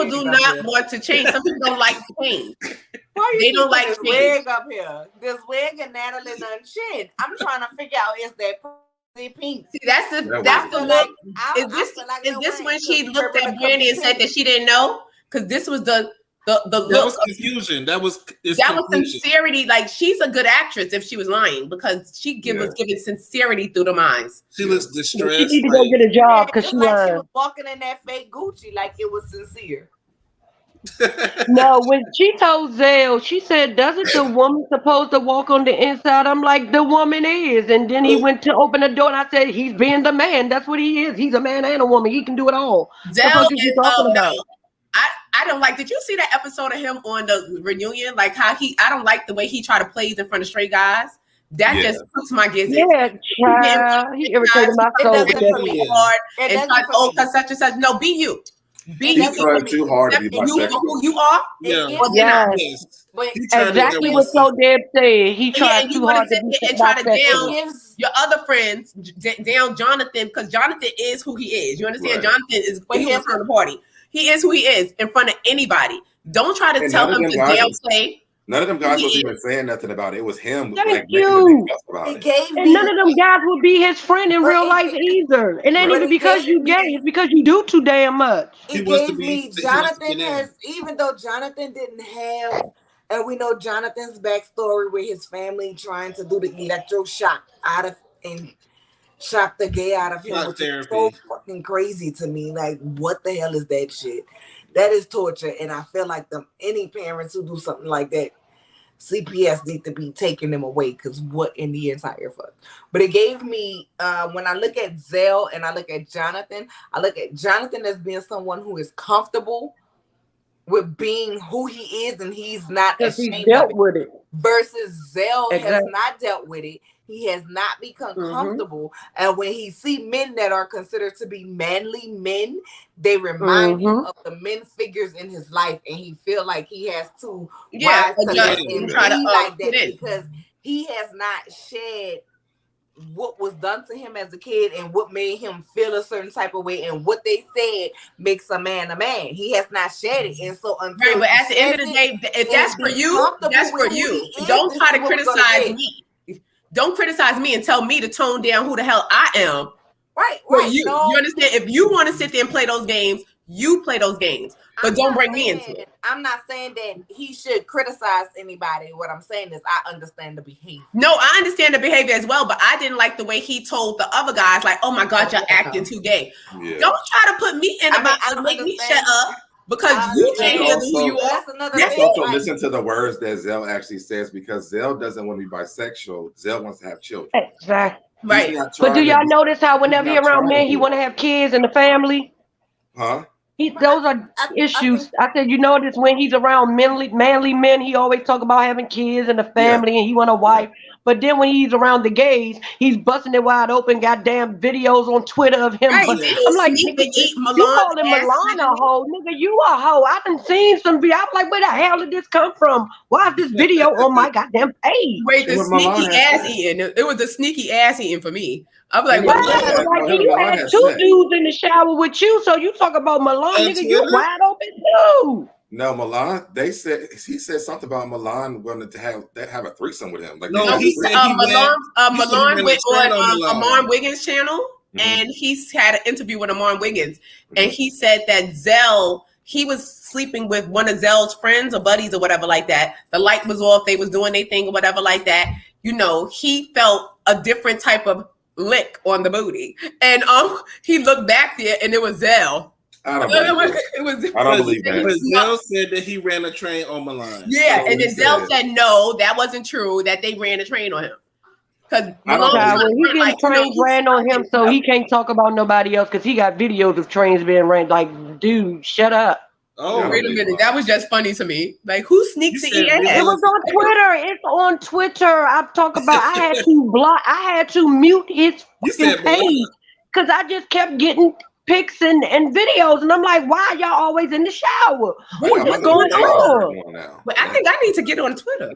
do not want to change. Some people don't like change. They don't like this wig up here. This wig and Natalie Chin. I'm trying to figure out, is that pink? See, that's the look. Is this when she looked at Brandy and said that she didn't know? Because this was the look. That was confusion. That was sincerity. Like, she's a good actress if she was lying, because she was giving sincerity through them eyes. She looks distressed. She need to go get a job because she was walking in that fake Gucci like it was sincere. No, when she told Zell, she said, "Doesn't the woman supposed to walk on the inside?" I'm like, "The woman is." And then he went to open the door, and I said, "He's being the man. That's what he is. He's a man and a woman. He can do it all." Zell The fuck is you talking about? no. I don't like. Did you see that episode of him on the reunion? Like how I don't like the way he tried to plays in front of straight guys. That just puts my gizzards. Yeah, child. He irritated my soul. Hard and like, cause such and such. No, be you. Be you. Trying too hard to be bisexual. Who you are? Yeah. Yes. Exactly what So Deb said. He tried too hard to be and try to down your other friends, down Jonathan, because Jonathan is who he is. You understand? Right. Jonathan is he was on the party. He is who he is in front of anybody. Don't try to tell him to downplay. None of them guys was even saying nothing about it. It was him. Thank you. And none of them guys would be his friend in real life either. It ain't even because you gay. It's because you do too damn much. It gave me Jonathan has, even though Jonathan didn't have, and we know Jonathan's backstory with his family trying to do the electroshock out of and shock the gay out of him, which is so fucking crazy to me. Like, what the hell is that shit? That is torture, and I feel like any parents who do something like that, CPS need to be taking them away, because what in the entire fuck? But it gave me, when I look at Zell and I look at Jonathan as being someone who is comfortable with being who he is, and he's not ashamed he dealt with it. Versus Zell has not dealt with it. He has not become comfortable. And when he see men that are considered to be manly men, they remind him of the men figures in his life, and he feel like he has to rise to let him be like that, because he has not shed what was done to him as a kid and what made him feel a certain type of way, and what they said makes a man a man. He has not shed it, and so until but at the end of the day, if that's for you, that's for you. Don't try to criticize me. Don't criticize me and tell me to tone down who the hell I am. Right. You understand? If you want to sit there and play those games, you play those games. But don't bring me into it. I'm not saying that he should criticize anybody. What I'm saying is I understand the behavior. No, I understand the behavior as well, but I didn't like the way he told the other guys, like, "Oh my God, you're acting too gay." Yeah. Don't try to put me in about to make me shut up. Because you can't handle who you are. That's another thing. Also, listen to the words that Zell actually says, because Zell doesn't want to be bisexual. Zell wants to have children. Exactly. Right. But do y'all notice how whenever he's around men, he want to have kids and the family? Huh? Those are issues. I said, you notice when he's around manly men, he always talk about having kids and the family, and he want a wife. But then when he's around the gays, he's busting it wide open. Goddamn videos on Twitter of him. Right. But I'm like, nigga, you call him Milan a hoe, nigga? You a hoe. I done seen some video. I'm like, where the hell did this come from? Why is this video on my goddamn page? Wait, the sneaky ass eating. It was a sneaky ass eating for me. I'm like, what? Like, you had two dudes in the shower with you, so you talk about Milan, nigga, you wide open too. No, Milan. He said something about Milan wanted to have a threesome with him. Like, no, he said Milan went on Amar Wiggins' channel, and he's had an interview with Amar Wiggins, and he said that Zell, he was sleeping with one of Zell's friends or buddies or whatever like that. The light was off, they was doing their thing or whatever like that. You know, he felt a different type of lick on the booty, and he looked back there, and it was Zell. I don't believe that. But Zell said that he ran a train on Milan. Yeah, and then Zell said no, that wasn't true. That they ran a train on him. Because he getting trains ran on him, so he can't talk about nobody else because he got videos of trains being ran. Like, dude, shut up. Oh, wait a minute. That was just funny to me. Like, who sneaks to eat ass? It was on Twitter. It's on Twitter. I'm talking about I had to mute his fucking page because I just kept getting pics and videos, and I'm like, why are y'all always in the shower? What's going on? But I think I need to get on Twitter.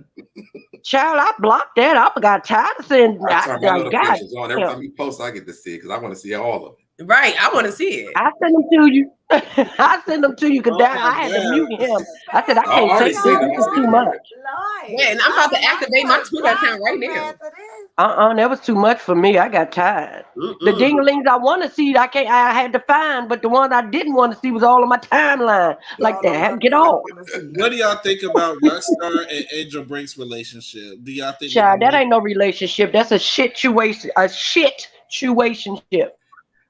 Child, I blocked that. I got tired of saying that. Every time you post, I get to see it because I want to see all of them. Right, I want to see it. I send them to you. I send them to you because I had to mute him. I said I can't take this too much. Yeah, and I'm about to activate my Twitter account right now. That was too much for me. I got tired. The dinglings I want to see, I had to find, but the ones I didn't want to see was all on my timeline. Like that. Get off. What do y'all think about Rockstar and Angel Brink's relationship? Do y'all think that ain't no relationship? That's a shit situation. A shit situationship.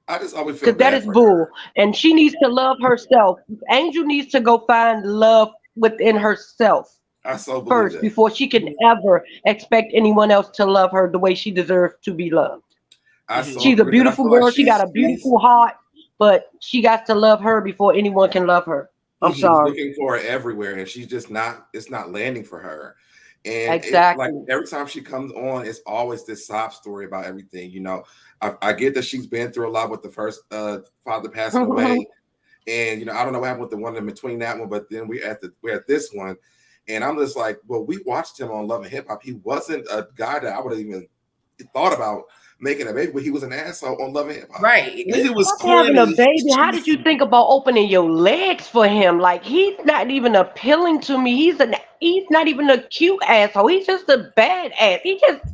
I just always feel because that bad is for bull, her. and she needs to love herself. Angel needs to go find love within herself I so believe first that. before she can ever expect anyone else to love her the way she deserves to be loved. I so She's a agree with that. I beautiful feel like girl. She got a beautiful heart, but she got to love her before anyone can love her. I'm she's sorry. looking for her everywhere, and she's just not. It's not landing for her. And like Exactly. every time she comes on, it's always this sob story about everything. You know, I get that she's been through a lot with the first father passing away, and you know, I don't know what happened with the one in between that one, but then we're at this one, and I'm just like, well, we watched him on Love and Hip Hop. He wasn't a guy that I would have even thought about making a baby, but he was an asshole on Love and Hip Hop. Right. He was Fuck having a corny. baby. How did you think about opening your legs for him? Like he's not even appealing to me. He's not even a cute asshole. He's just a bad ass. He just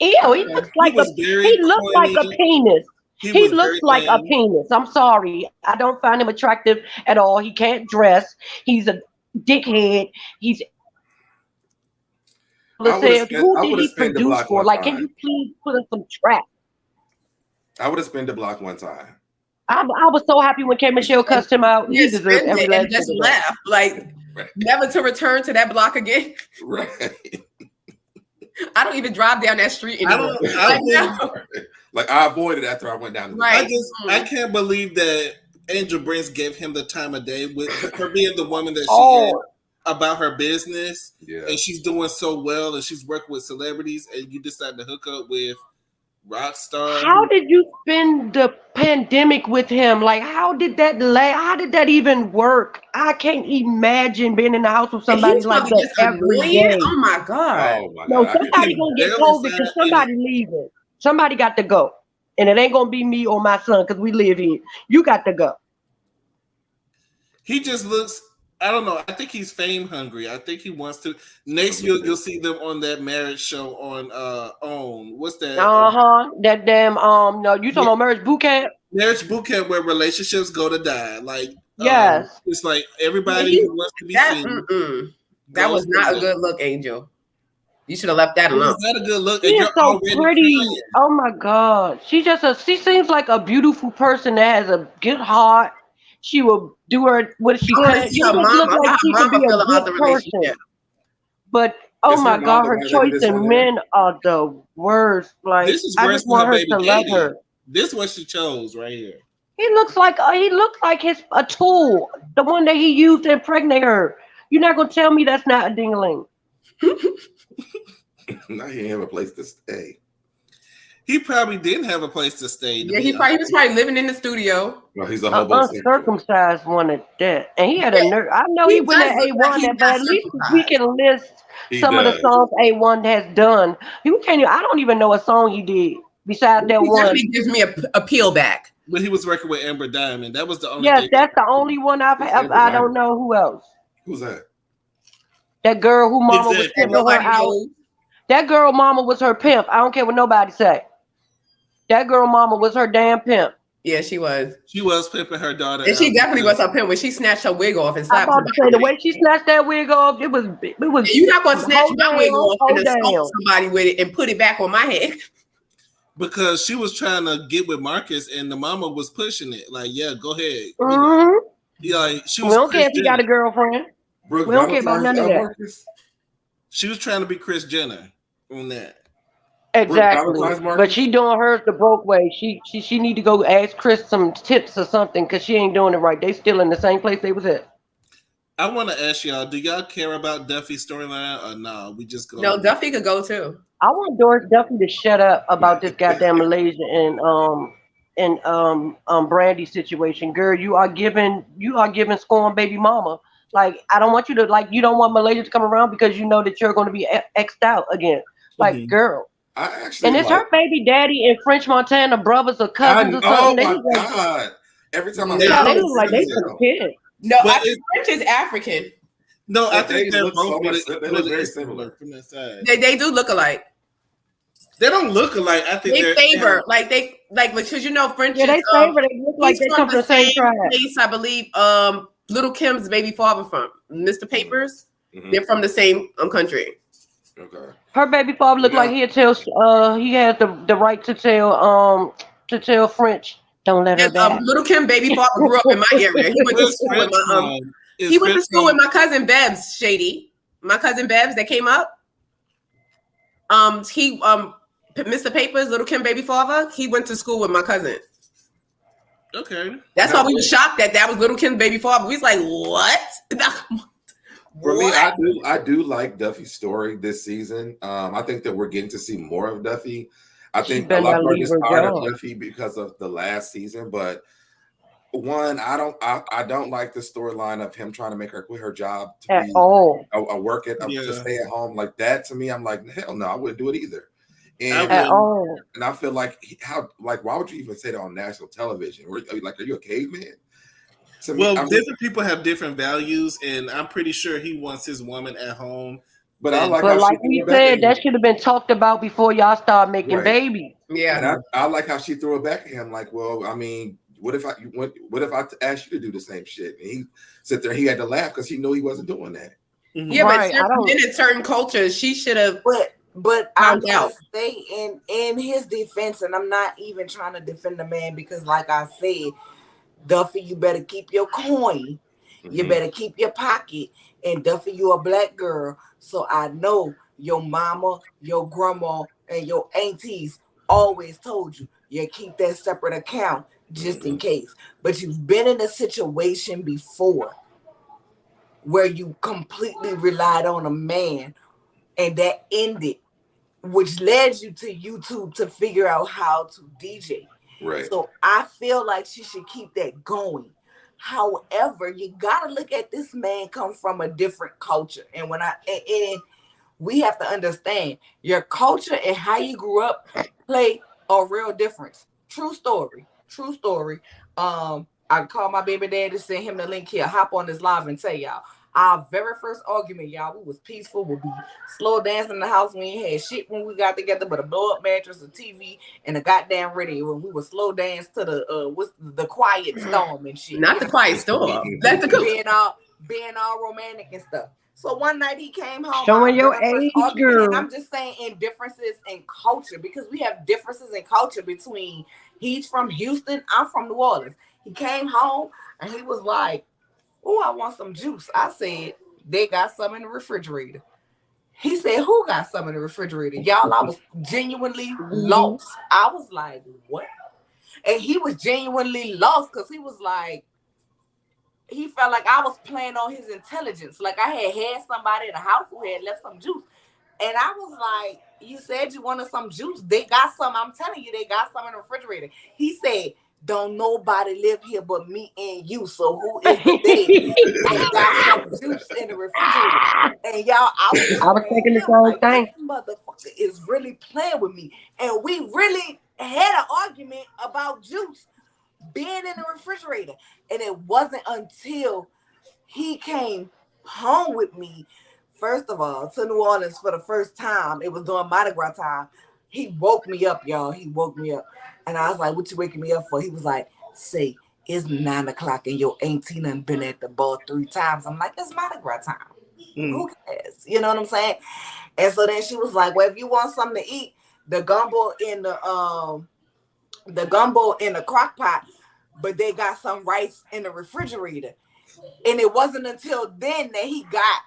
ew. He looks He like was very he looks like a corny. penis. He He was looks very like a lame. penis. I'm sorry. I don't find him attractive at all. He can't dress. He's a dickhead. He's I would have who did he spent the produce block for? one Like, can you time. please put in some trap? I would have spent the block one time. I was so happy when K. Michelle cussed him out. He Just deserves spend every it last and just bit of that. left. Like Right. never to return to that block again. Right. I don't even drive down that street anymore. Like I avoided after I went down to the Right. I can't believe that Angel Brins gave him the time of day with her being the woman that she is about her business. Yeah. And she's doing so well and she's working with celebrities and you decide to hook up with Rockstar. How did you spend the pandemic with him? Like, how did that how did that even work? I can't imagine being in the house with somebody He's like probably that just every annoying. day. Oh my God. Oh my No, God. somebody gonna get COVID because somebody leaving. Somebody got to go. And it ain't gonna be me or my son because we live here. You got to go. He just looks, I don't know. I think he's fame hungry. I think he wants to. Next, you'll see them on that marriage show on OWN. What's that? That damn no, you talking about marriage boot camp? Marriage boot camp where relationships go to die. Like yes, it's like everybody who wants to be seen. That was not a good look, Angel. You should have left that alone. Was that a good look? She is so pretty. Crying. Oh my God, she seems like a beautiful person that has a good heart. She will do her what she can. You just look like she could be a good person. But oh my God, her choice in men are the worst. Like I just want her to love her. This is what she chose right here. He looks like a tool, the one that he used to impregnate her. You're not gonna tell me that's not a dingling. Now he didn't have a place to stay. He probably didn't have a place to stay. Yeah, he was probably living in the studio. Well, he's a hobo. Uncircumcised one at that. And he had a nerve. I know he went at A1, but at least we can list some of the songs A1 has done. I don't even know a song he did besides that one. Definitely gives me a peel back. But he was working with Amber Diamond. That was the only thing. That's the only one I don't know who else. Who's that? That girl who mama was pimping her out. That girl mama was her pimp. I don't care what nobody say. That girl mama was her damn pimp. Yeah, she was. She was pimping her daughter. And she definitely was her pimp when she snatched her wig off and slapped her. The way she snatched that wig off, it was. You're not gonna snatch my wig off and assault somebody with it and put it back on my head. Because she was trying to get with Marcus and the mama was pushing it. Like, yeah, go ahead. Mm-hmm. Yeah, she was. We don't care if he got a girlfriend. Brooke, we don't care about none of that. She was trying to be Kris Jenner on that. Exactly, but she doing hers the broke way. She need to go ask Chris some tips or something because she ain't doing it right. They still in the same place they was at. I want to ask y'all: do y'all care about Duffy's storyline or no? We just go. No, Duffy could go too. I want Duffy to shut up about this goddamn Malaysia and Brandy situation. Girl, you are giving scorn baby mama. Like I don't want you to you don't want Malaysia to come around because you know that you're going to be X'd out again. Like girl. And it's her baby daddy in French Montana, brothers or cousins or something. Oh my God. Every time I they look like they some kids. No, French is African. No, I think they're both they look very similar from that side. They do look alike. They don't look alike. I think they favor because you know French. Yeah, they favor. They look like they come from the same tribe. Place, I believe. Little Kim's baby father from Mr. Papers. Mm-hmm. They're from the same country. Okay. Her baby father looked like he has the right to tell French Don't let her back. Little Kim baby father grew up in my area. He went to school with my he went to school with my cousin Bebs, Shady. My cousin Bebs that came up. He Mr. Papers, Little Kim baby father, he went to school with my cousin. Okay. That's why we were shocked that was Little Kim baby father. We was like, what? For me, I do like Duffy's story this season. I think that we're getting to see more of Duffy. I think a lot of people are tired of Duffy because of the last season, but one, I don't like the storyline of him trying to make her quit her job to be a work to stay at home like that. To me, I'm like, hell no, I wouldn't do it either. And I feel like why would you even say that on national television? Are you a caveman? Different people have different values, and I'm pretty sure he wants his woman at home. But like we said, that should have been talked about before y'all start making babies. Yeah, and I like how she threw it back at him. Like, well, I mean, what if I asked you to do the same shit? And he sit there, he had to laugh because he knew he wasn't doing that. Mm-hmm. Yeah, right. But in certain cultures, she should have. But I must say in his defense, and I'm not even trying to defend the man because, like I said, Duffy, you better keep your coin. You better keep your pocket. And Duffy, you a black girl. So I know your mama, your grandma, and your aunties always told you keep that separate account just in case. But you've been in a situation before where you completely relied on a man and that ended, which led you to YouTube to figure out how to DJ. Right. So I feel like she should keep that going. However, you gotta look at this man come from a different culture. And we have to understand your culture and how you grew up play a real difference. True story. I called my baby daddy, send him the link here, hop on this live and tell y'all. Our very first argument, y'all, we was peaceful. We'll be slow dancing in the house. We ain't had shit when we got together, but a blow up mattress, a TV, and a goddamn radio. When we would slow dance to the Quiet Storm and shit. Not the Quiet Storm. That's the being all romantic and stuff. So one night he came home, showing your age, girl. And I'm just saying in differences in culture because we have differences in culture between. He's from Houston, I'm from New Orleans. He came home and he was like, "Oh, I want some juice." I said, "They got some in the refrigerator." He said, "Who got some in the refrigerator?" Y'all, I was genuinely lost. I was like, "What?" And he was genuinely lost because he was like, he felt like I was playing on his intelligence. Like I had somebody in the house who had left some juice. And I was like, "You said you wanted some juice. They got some. I'm telling you, they got some in the refrigerator." He said, "Don't nobody live here but me and you. So who is the they that got some juice in the refrigerator?" And y'all, I was thinking the same thing. This motherfucker is really playing with me. And we really had an argument about juice being in the refrigerator. And it wasn't until he came home with me, first of all, to New Orleans for the first time. It was during Mardi Gras time. He woke me up, y'all. He woke me up. And I was like, "What you waking me up for?" He was like, "Say, it's 9 o'clock and your auntie done been at the bar 3 times. I'm like, "It's Mardi Gras time. Who cares?" You know what I'm saying? And so then she was like, "Well, if you want something to eat, the gumbo in the crock pot, but they got some rice in the refrigerator." And it wasn't until then that he got.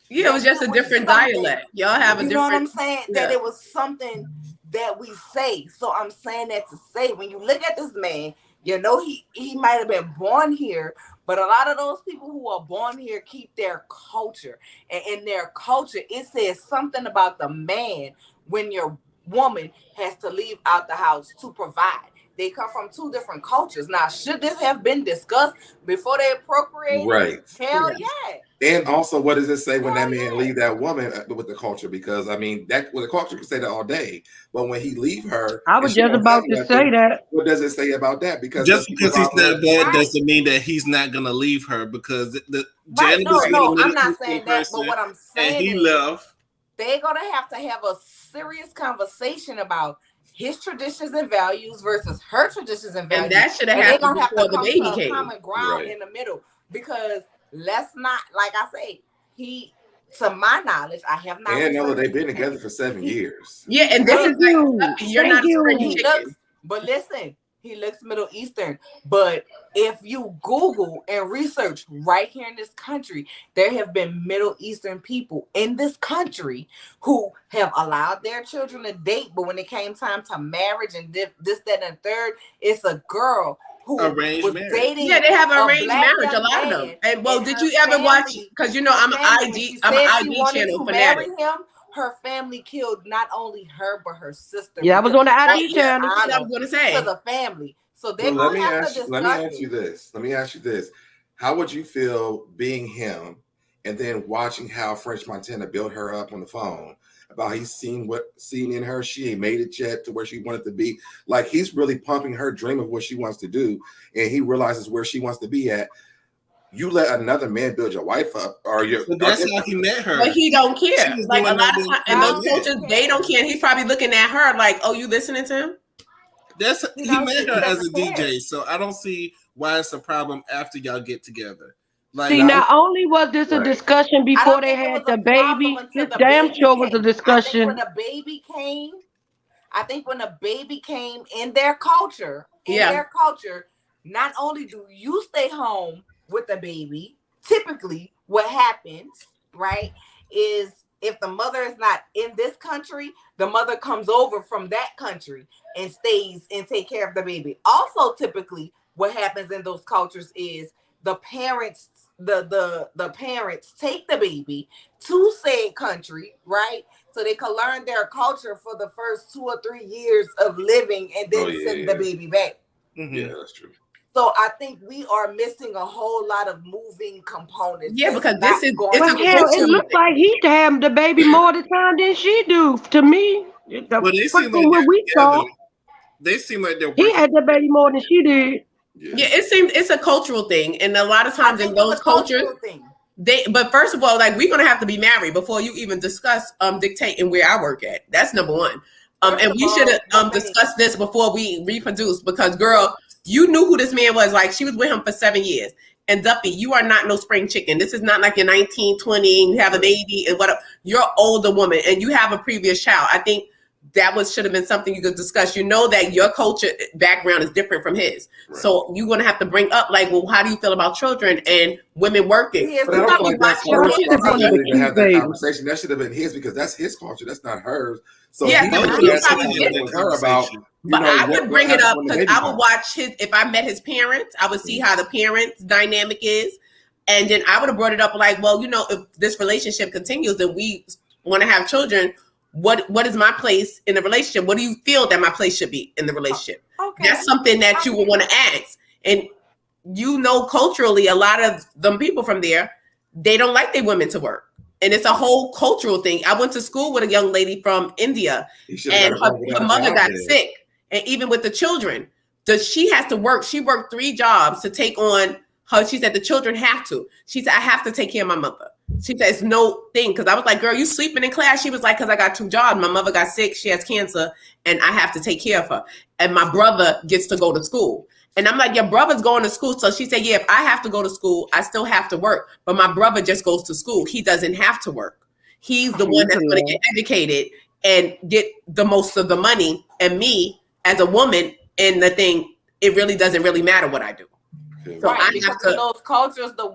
Yeah, it was just a different dialect. Y'all have a different. You know what I'm saying? Yeah. That it was something that we say. So I'm saying that to say, when you look at this man, you know, he might have been born here, but a lot of those people who are born here keep their culture. And in their culture, it says something about the man when your woman has to leave out the house to provide. They come from 2 different cultures. Now, should this have been discussed before they procreated? Right. Hell yeah. And also, what does it say when that man leave that woman with the culture? Because I mean, the culture can say that all day, but when he leave her, I was just about to say that. What does it say about that? Because just because he's not bad doesn't mean that he's not gonna leave her. Because no, I'm not saying that. But what I'm saying is, he left. They're gonna have to have a serious conversation about his traditions and values versus her traditions and values. And that should have happened before the baby came. Common ground in the middle, because let's not, like I say, he, to my knowledge, I have not. And no, they've been together for 7 years. Yeah, and this is like, you're not a chicken. But listen, He looks Middle Eastern. But if you Google and research right here in this country, there have been Middle Eastern people in this country who have allowed their children to date. But when it came time to marriage and this, that, and third, it's a girl who arranged marriage. Dating. Yeah, they have arranged marriage. A lot of them. And well, did you ever watch? Because you know, I'm an ID channel fanatic. Her family killed not only her but her sister. Yeah, I was on the ID channel. I was going to say to the family. So they let me ask you this. Let me ask you this. How would you feel being him and then watching how French Montana built her up on the phone about he's seen in her, she ain't made it yet to where she wanted to be. Like he's really pumping her dream of what she wants to do, and he realizes where she wants to be at. You let another man build your wife up, that's how he met her. But he don't care. Like a lot of times, and those coaches, they don't care. He's probably looking at her like, "Oh, you listening to him?" He met her as a DJ, so I don't see why it's a problem after y'all get together. Like, see, not only was this a discussion before they had the baby, this damn sure was a discussion. I think when a baby came in their culture, not only do you stay home with the baby, typically what happens, right, is if the mother is not in this country, the mother comes over from that country and stays and take care of the baby. Also, typically what happens in those cultures is the parents take the baby to said country, right? So they can learn their culture for the first 2 or 3 years of living and then send the baby back. Mm-hmm. Yeah, that's true. So I think we are missing a whole lot of moving components. Yeah, because this is but hell, it looks like he had the baby more the time than she do. To me, well, they seem like they seem like they're he had the baby more than she did. Yeah, it seems it's a cultural thing, and a lot of times in those cultures, but first of all, like we're gonna have to be married before you even discuss dictating where I work at. That's number one. And we should have discussed this before we reproduce, because girl, you knew who this man was. Like she was with him for 7 years. And Duffy, you are not no spring chicken. This is not like you're 19, 20, and you have a baby and whatever. You're an older woman and you have a previous child. I think that should have been something you could discuss. You know that your culture background is different from his. Right. So you're going to have to bring up like, well, how do you feel about children and women working? But I don't feel like that's to have that conversation. That should have been his, because that's his culture. That's not hers. So yeah, but I would bring it up because I would watch if I met his parents, I would see how the parents' dynamic is. And then I would have brought it up like, well, you know, if this relationship continues and we want to have children, what is my place in the relationship? What do you feel that my place should be in the relationship? Okay. That's something that you would want to ask. And you know, culturally, a lot of them people from there, they don't like their women to work. And it's a whole cultural thing. I went to school with a young lady from India, and her mother got sick. And even with the children, she has to work. She worked 3 jobs to take on her. She said the children have to. She said, I have to take care of my mother. She said, it's no thing. Because I was like, girl, you sleeping in class? She was like, because I got 2 jobs. My mother got sick. She has cancer. And I have to take care of her. And my brother gets to go to school. And I'm like, your brother's going to school. So she said, yeah, if I have to go to school, I still have to work. But my brother just goes to school. He doesn't have to work. He's the one that's going to get educated and get the most of the money. And me, as a woman, in the thing, it really doesn't really matter what I do. So right, because in those cultures, the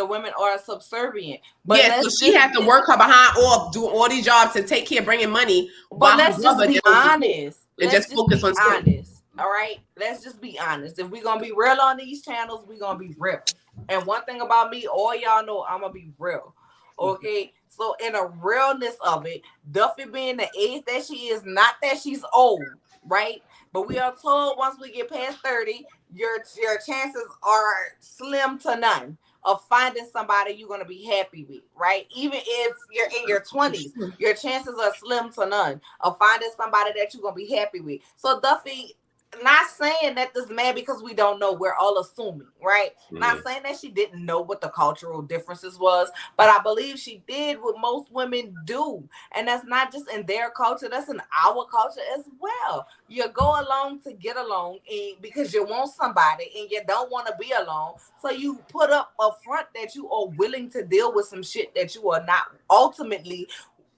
women are subservient. But so she had to work her behind off, doing all these jobs to take care, bringing money. But let's just be honest. And just focus on school. All right, let's just be honest. If we're gonna be real on these channels, we're gonna be real. And one thing about me, all y'all know, I'm gonna be real. Okay, so in the realness of it, Duffy being the age that she is, not that she's old, right? But we are told once we get past 30, your chances are slim to none of finding somebody you're going to be happy with, right? Even if you're in your 20s, your chances are slim to none of finding somebody that you're going to be happy with. So Duffy, not saying that this man, because we don't know, we're all assuming, right? Mm-hmm. Not saying that she didn't know what the cultural differences was, but I believe she did what most women do. And that's not just in their culture, that's in our culture as well. You go along to get along, and because you want somebody and you don't want to be alone. So you put up a front that you are willing to deal with some shit that you are not ultimately,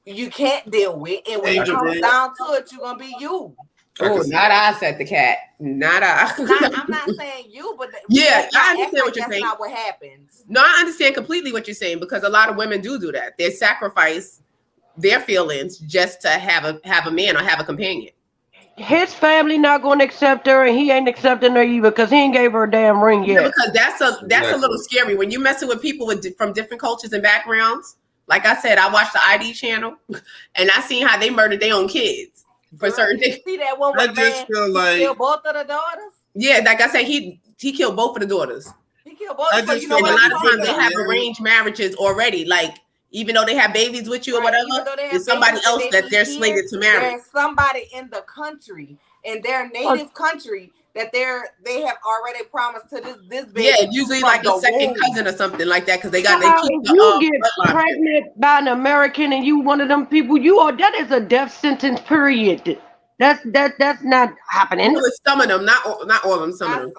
you can't deal with. And when it comes down to it, you're going to be you. Oh, not I said the cat. Not I. I'm not saying you, but yeah, I understand what you're that's saying. Not what happens. No, I understand completely what you're saying because a lot of women do that. They sacrifice their feelings just to have a man or have a companion. His family not going to accept her, and he ain't accepting her either because he ain't gave her a damn ring yet. Yeah, because that's a little scary when you're messing with people from different cultures and backgrounds. Like I said, I watched the ID channel, and I seen how they murdered their own kids for certain things. See that one with feel like killed both of the daughters. Yeah, like I said, he killed both of the daughters. He killed both. I just A lot of times they have arranged marriages already. Like even though they have babies with you or whatever, there's somebody else that they're slated to marry. There's somebody in the country, in their native country, that they have already promised to this baby. Yeah, usually like a second cousin or something like that because they keep if you get pregnant by an American and you one of them people, that is a death sentence. Period. That's not happening. Well, some of them, not all of them. Some of them.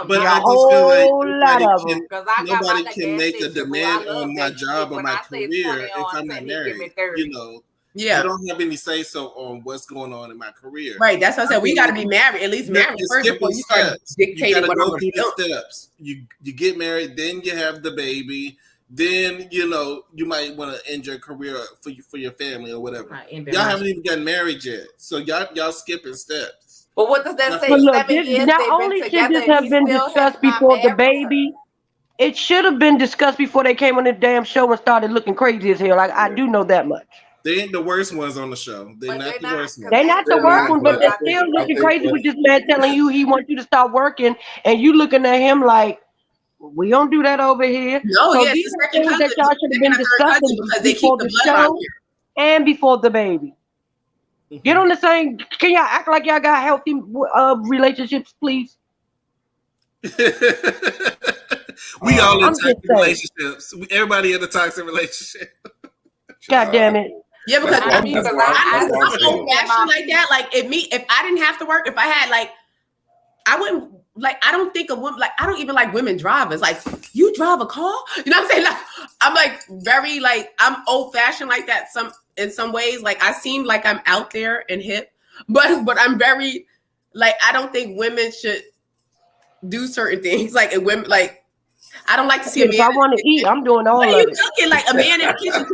But I just feel like nobody can make a demand on my job or my career if I'm not married. You know. Yeah, I don't have any say so on what's going on in my career. Right, that's what I said. We got to be married, at least married first before you start dictating what I'm going to do. Steps. You get married, then you have the baby, then you might want to end your career for your family or whatever. Right, y'all haven't even gotten married yet, so y'all skipping steps. But what does that say? But look, not only should this have been discussed before the baby, it should have been discussed before they came on the damn show and started looking crazy as hell. Like I do know that much. They ain't the worst ones on the show. They're not the worst ones. They're not the worst ones, but they're still looking crazy with this man telling you he wants you to start working, and you looking at him like, we don't do that over here. No, so yes, these are things that y'all should have been discussing before the show and before the baby. Mm-hmm. Get on the same. Can y'all act like y'all got healthy relationships, please? We all in toxic relationships. Everybody in a toxic relationship. God damn it. Yeah, because I'm old fashioned like that. Like if I didn't have to work, if I had I wouldn't I don't think of women I don't even like women drivers. Like you drive a car, you know what I'm saying? Like I'm very I'm old fashioned like that. In some ways, I seem like I'm out there and hip, but I'm very I don't think women should do certain things. Women I don't like to see a man. If I want to eat, I'm doing all of it. Cooking a man in the kitchen.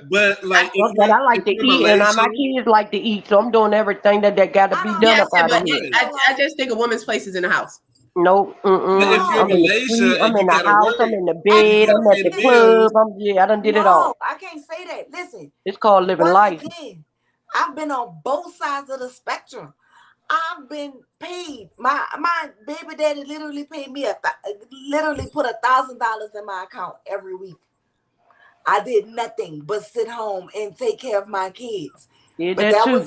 But I like to eat, and my kids like to eat, so I'm doing everything that got to be done up out of here. I just think a woman's place is in the house. Nope. I'm in the house. I'm in the bed. I'm at the club. I done did it all. I can't say that. Listen, it's called living life. Again, I've been on both sides of the spectrum. I've been paid. My baby daddy literally paid me literally put $1,000 in my account every week. I did nothing but sit home and take care of my kids. Yeah, but that was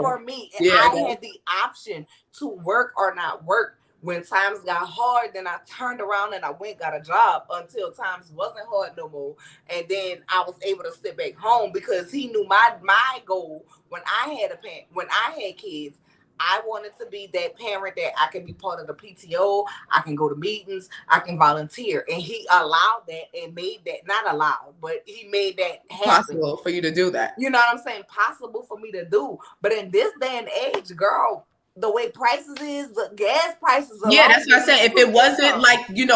for me. And I had the option to work or not work. When times got hard, then I turned around and I got a job until times wasn't hard no more. And then I was able to sit back home because he knew my goal when I had kids. I wanted to be that parent that I can be part of the PTO. I can go to meetings. I can volunteer. And he allowed that and made that, not allowed, but he made that happen. Possible for you to do that. You know what I'm saying? Possible for me to do. But in this day and age, girl, the way prices is, the gas prices are. Yeah, that's what I said. If it wasn't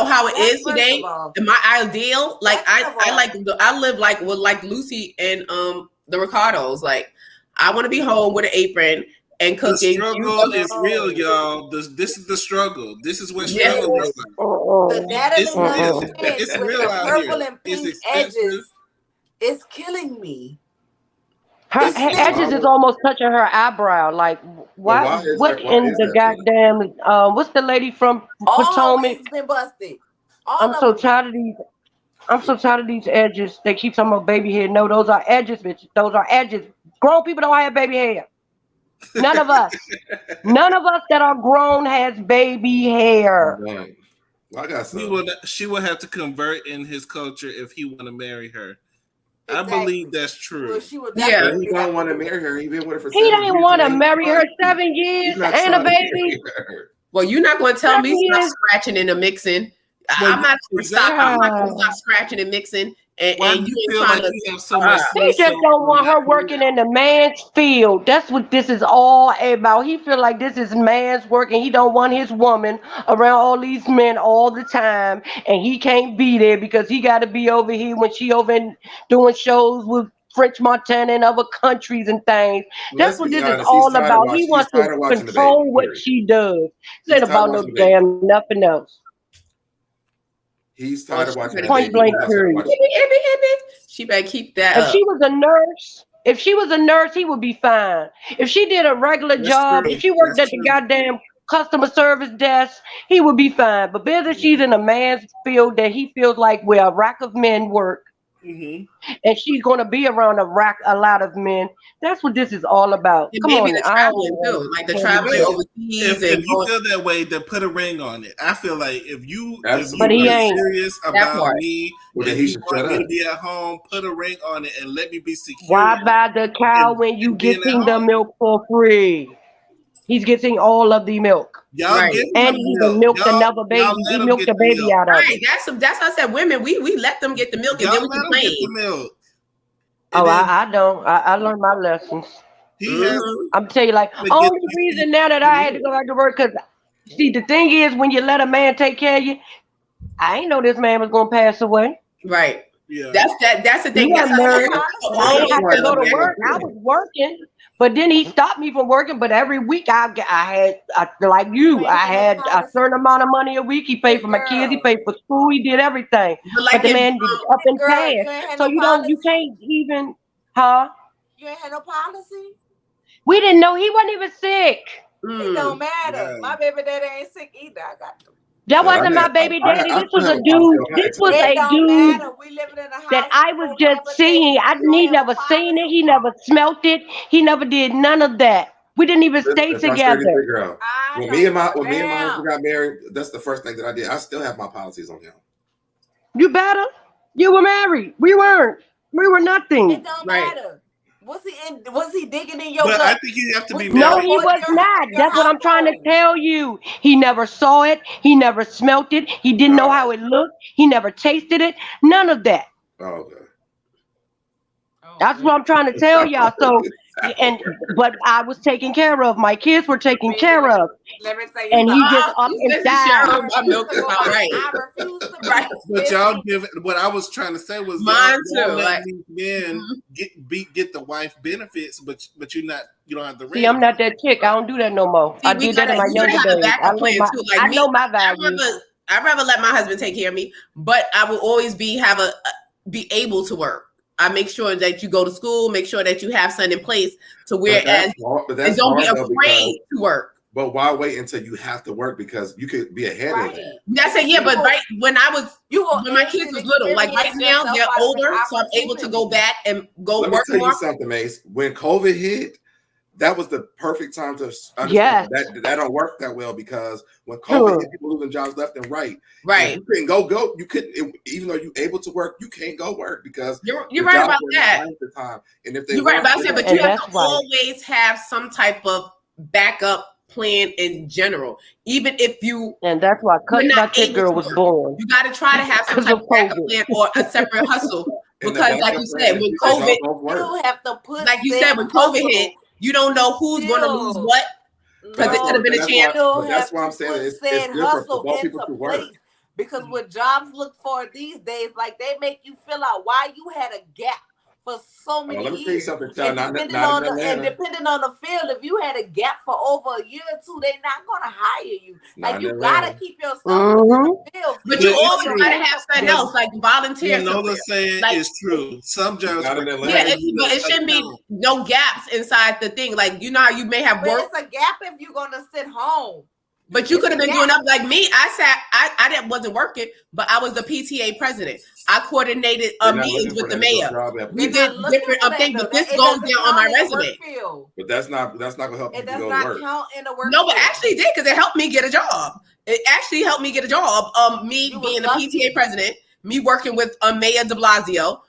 how it is today, in my ideal, I live with Lucy and the Ricardos. I want to be home with an apron. And cooking. The struggle is real, y'all. This is the struggle. This is what struggle is like. The data it's real out purple here. And pink edges is killing me. Her edges is almost touching her eyebrow. What in the goddamn? What's the lady from Potomac? Been busted. I'm so tired of these edges. They keep talking about baby hair. No, those are edges, bitch. Those are edges. Grown people don't have baby hair. None of us that are grown has baby hair. Well, I got some. She would have to convert in his culture if he want to marry her. Exactly. I believe that's true. Well, he don't want to marry her even with her for 7 years. He didn't want to marry her 7 years and a baby. Well, you're not going to tell me stop scratching and mixing. I'm not going to stop scratching and mixing And you feel trying like to you have so much He just don't want her working in the man's field. That's what this is all about. He feel like this is man's work, and he don't want his woman around all these men all the time, and he can't be there because he got to be over here when she over in doing shows with French Montana and other countries and things. That's what this is all about. He wants to control what she does. It ain't about no damn nothing else. He's tired of watching the point blank period. She better keep that If up. she was a nurse, he would be fine. If she did a regular job, if she worked at the goddamn customer service desk, he would be fine. But because she's in a man's field that he feels like where a rack of men work, and she's going to be around a lot of men. That's what this is all about. And Come maybe on, the traveling too, like the traveling overseas. If you feel that way, then put a ring on it. I feel like if you are serious about me, then he should want me to be at home, put a ring on it and let me be secure. Why buy the cow when you getting the milk for free? He's getting all of the milk. Y'all get and he even milked another baby. He milked the baby out of it. That's why I said women. We let them get the milk and then we complain. I don't. I learned my lessons. I'm telling you, like, only reason now that I had to go back to work, because see, the thing is, when you let a man take care of you, I ain't know this man was gonna pass away. Right. Yeah. That's the thing. I didn't have to go to work. I was working. But then he stopped me from working. But every week I had like you, I had a certain amount of money a week. He paid for my kids. He paid for school. He did everything. But the man up and passed. So you can't even, huh? You ain't had no policy. We didn't know he wasn't even sick. It don't matter. Yeah. My baby daddy ain't sick either. I got them. That wasn't my baby daddy. This was a dude. This was a dude that I was just seeing. He never seen it. He never smelt it. He never did none of that. We didn't even stay together. When me and my husband got married, that's the first thing that I did. I still have my policies on him. You better. You were married. We weren't. We were nothing. It don't matter. Was he digging in your But gut? I think you have to be married. No, he was not. That's what I'm trying to tell you. He never saw it. He never smelt it. He didn't know how it looked. He never tasted it. None of that. Oh, okay. That's what I'm trying to tell y'all. So, but I was taken care of. My kids were taken care of. Let me say, and he just up and died. Right. But y'all give it. What I was trying to say was, mine too. Like men get the wife benefits, but you don't have the ring. See, I'm not that chick. I don't do that no more. I did that in my younger days. I know my value. I'd rather let my husband take care of me, but I will always be able to work. I make sure that you go to school, make sure that you have something in place to whereas and don't be afraid to work. But why wait until you have to work? Because you could be ahead of that. That's it, yeah. But when my kids was little, like right now they're older, so I'm able to go back and go work more. Let me tell you something, Mace. When COVID hit, that was the perfect time to understand that don't work that well, because when COVID hit, people losing jobs left and right. Right. You couldn't go. You couldn't, even though you're able to work, you can't go work because you're right about that. And if they you're right about that, but you have to always have some type of backup plan in general, even if you. And that's why Cut Girl was born. You got to try to have some type of backup plan or a separate hustle, because, like you said, when COVID, you have to put. Like you said, when COVID hit. You don't know who's going to lose what, because it could have been a chance. That's why I'm saying it's different for both people to work. Because what jobs look for these days, like they make you fill out why you had a gap for so many years. Let me tell you something, and depending on the field, if you had a gap for over a year or two, they're not going to hire you. Like you got to keep yourself in the field. But you always got to have something else, like volunteer. Nola's saying is true. Some jobs, but it shouldn't be no gaps inside the thing. Like, you know how you may have work. It's a gap if you're going to sit home. But you could have been doing up like me. I wasn't working, but I was the PTA president. I coordinated meetings with the mayor. We did different things, but this goes down on my resume. But that's not gonna help you to go to work. Count in the work. No, but actually it did, because it helped me get a job. It actually helped me get a job. Me being the PTA president, me working with Mayor de Blasio,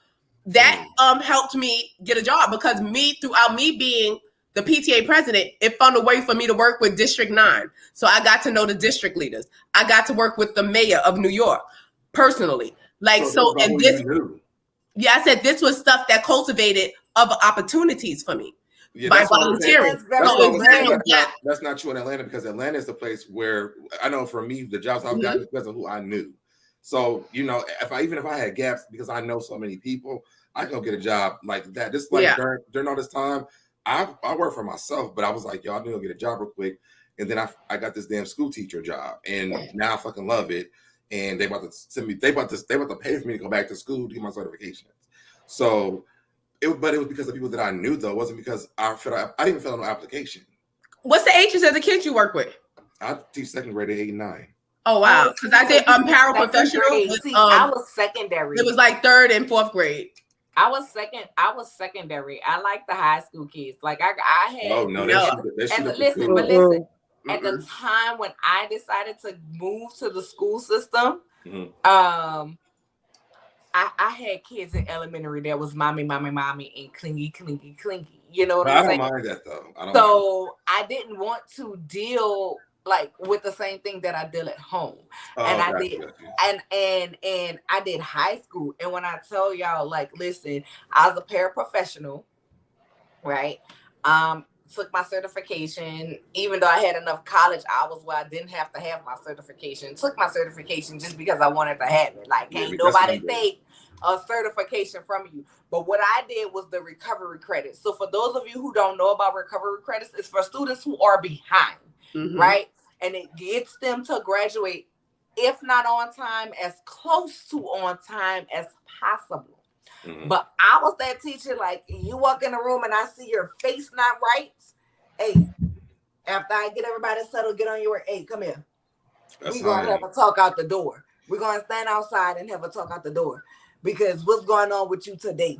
that helped me get a job, because throughout me being the PTA president, it found a way for me to work with District 9. So I got to know the district leaders. I got to work with the mayor of New York personally. Like, and this, Yeah, I said this was stuff that cultivated other opportunities for me by volunteering. That's not true in Atlanta, because Atlanta is the place where I know for me, the jobs I've gotten because of who I knew. So, you know, if I had gaps because I know so many people, I can go get a job like that. Just like during all this time, I work for myself, but I was like, yo, I need to go get a job real quick. And then I got this damn school teacher job, and now I fucking love it. And they about to send me, they about to pay for me to go back to school to get my certifications. So but it was because of people that I knew, though. It wasn't because I didn't fill out no application. What's the ages of the kids you work with? I teach second grade at 8 and 9. Oh wow! Because I did paraprofessional. I was secondary. It was like 3rd and 4th grade. I was secondary. I like the high school kids. Like I had. Oh no! Listen. At the time when I decided to move to the school system, I had kids in elementary that was mommy, and clingy. You know what I'm saying? I don't mind that though. I didn't want to deal like with the same thing that I did at home. And I did high school. And when I tell y'all, like, listen, I was a paraprofessional, right? Took my certification, even though I had enough college hours where I didn't have to have my certification. Took my certification just because I wanted to have it. Like, ain't nobody take a certification from you. But what I did was the recovery credits. So for those of you who don't know about recovery credits, it's for students who are behind, right? And it gets them to graduate, if not on time, as close to on time as possible. But I was that teacher, like, you walk in the room and I see your face not right. Hey, after I get everybody settled, get on your work. Hey, come here. We're going to have a talk out the door. We're going to stand outside and have a talk out the door. Because what's going on with you today?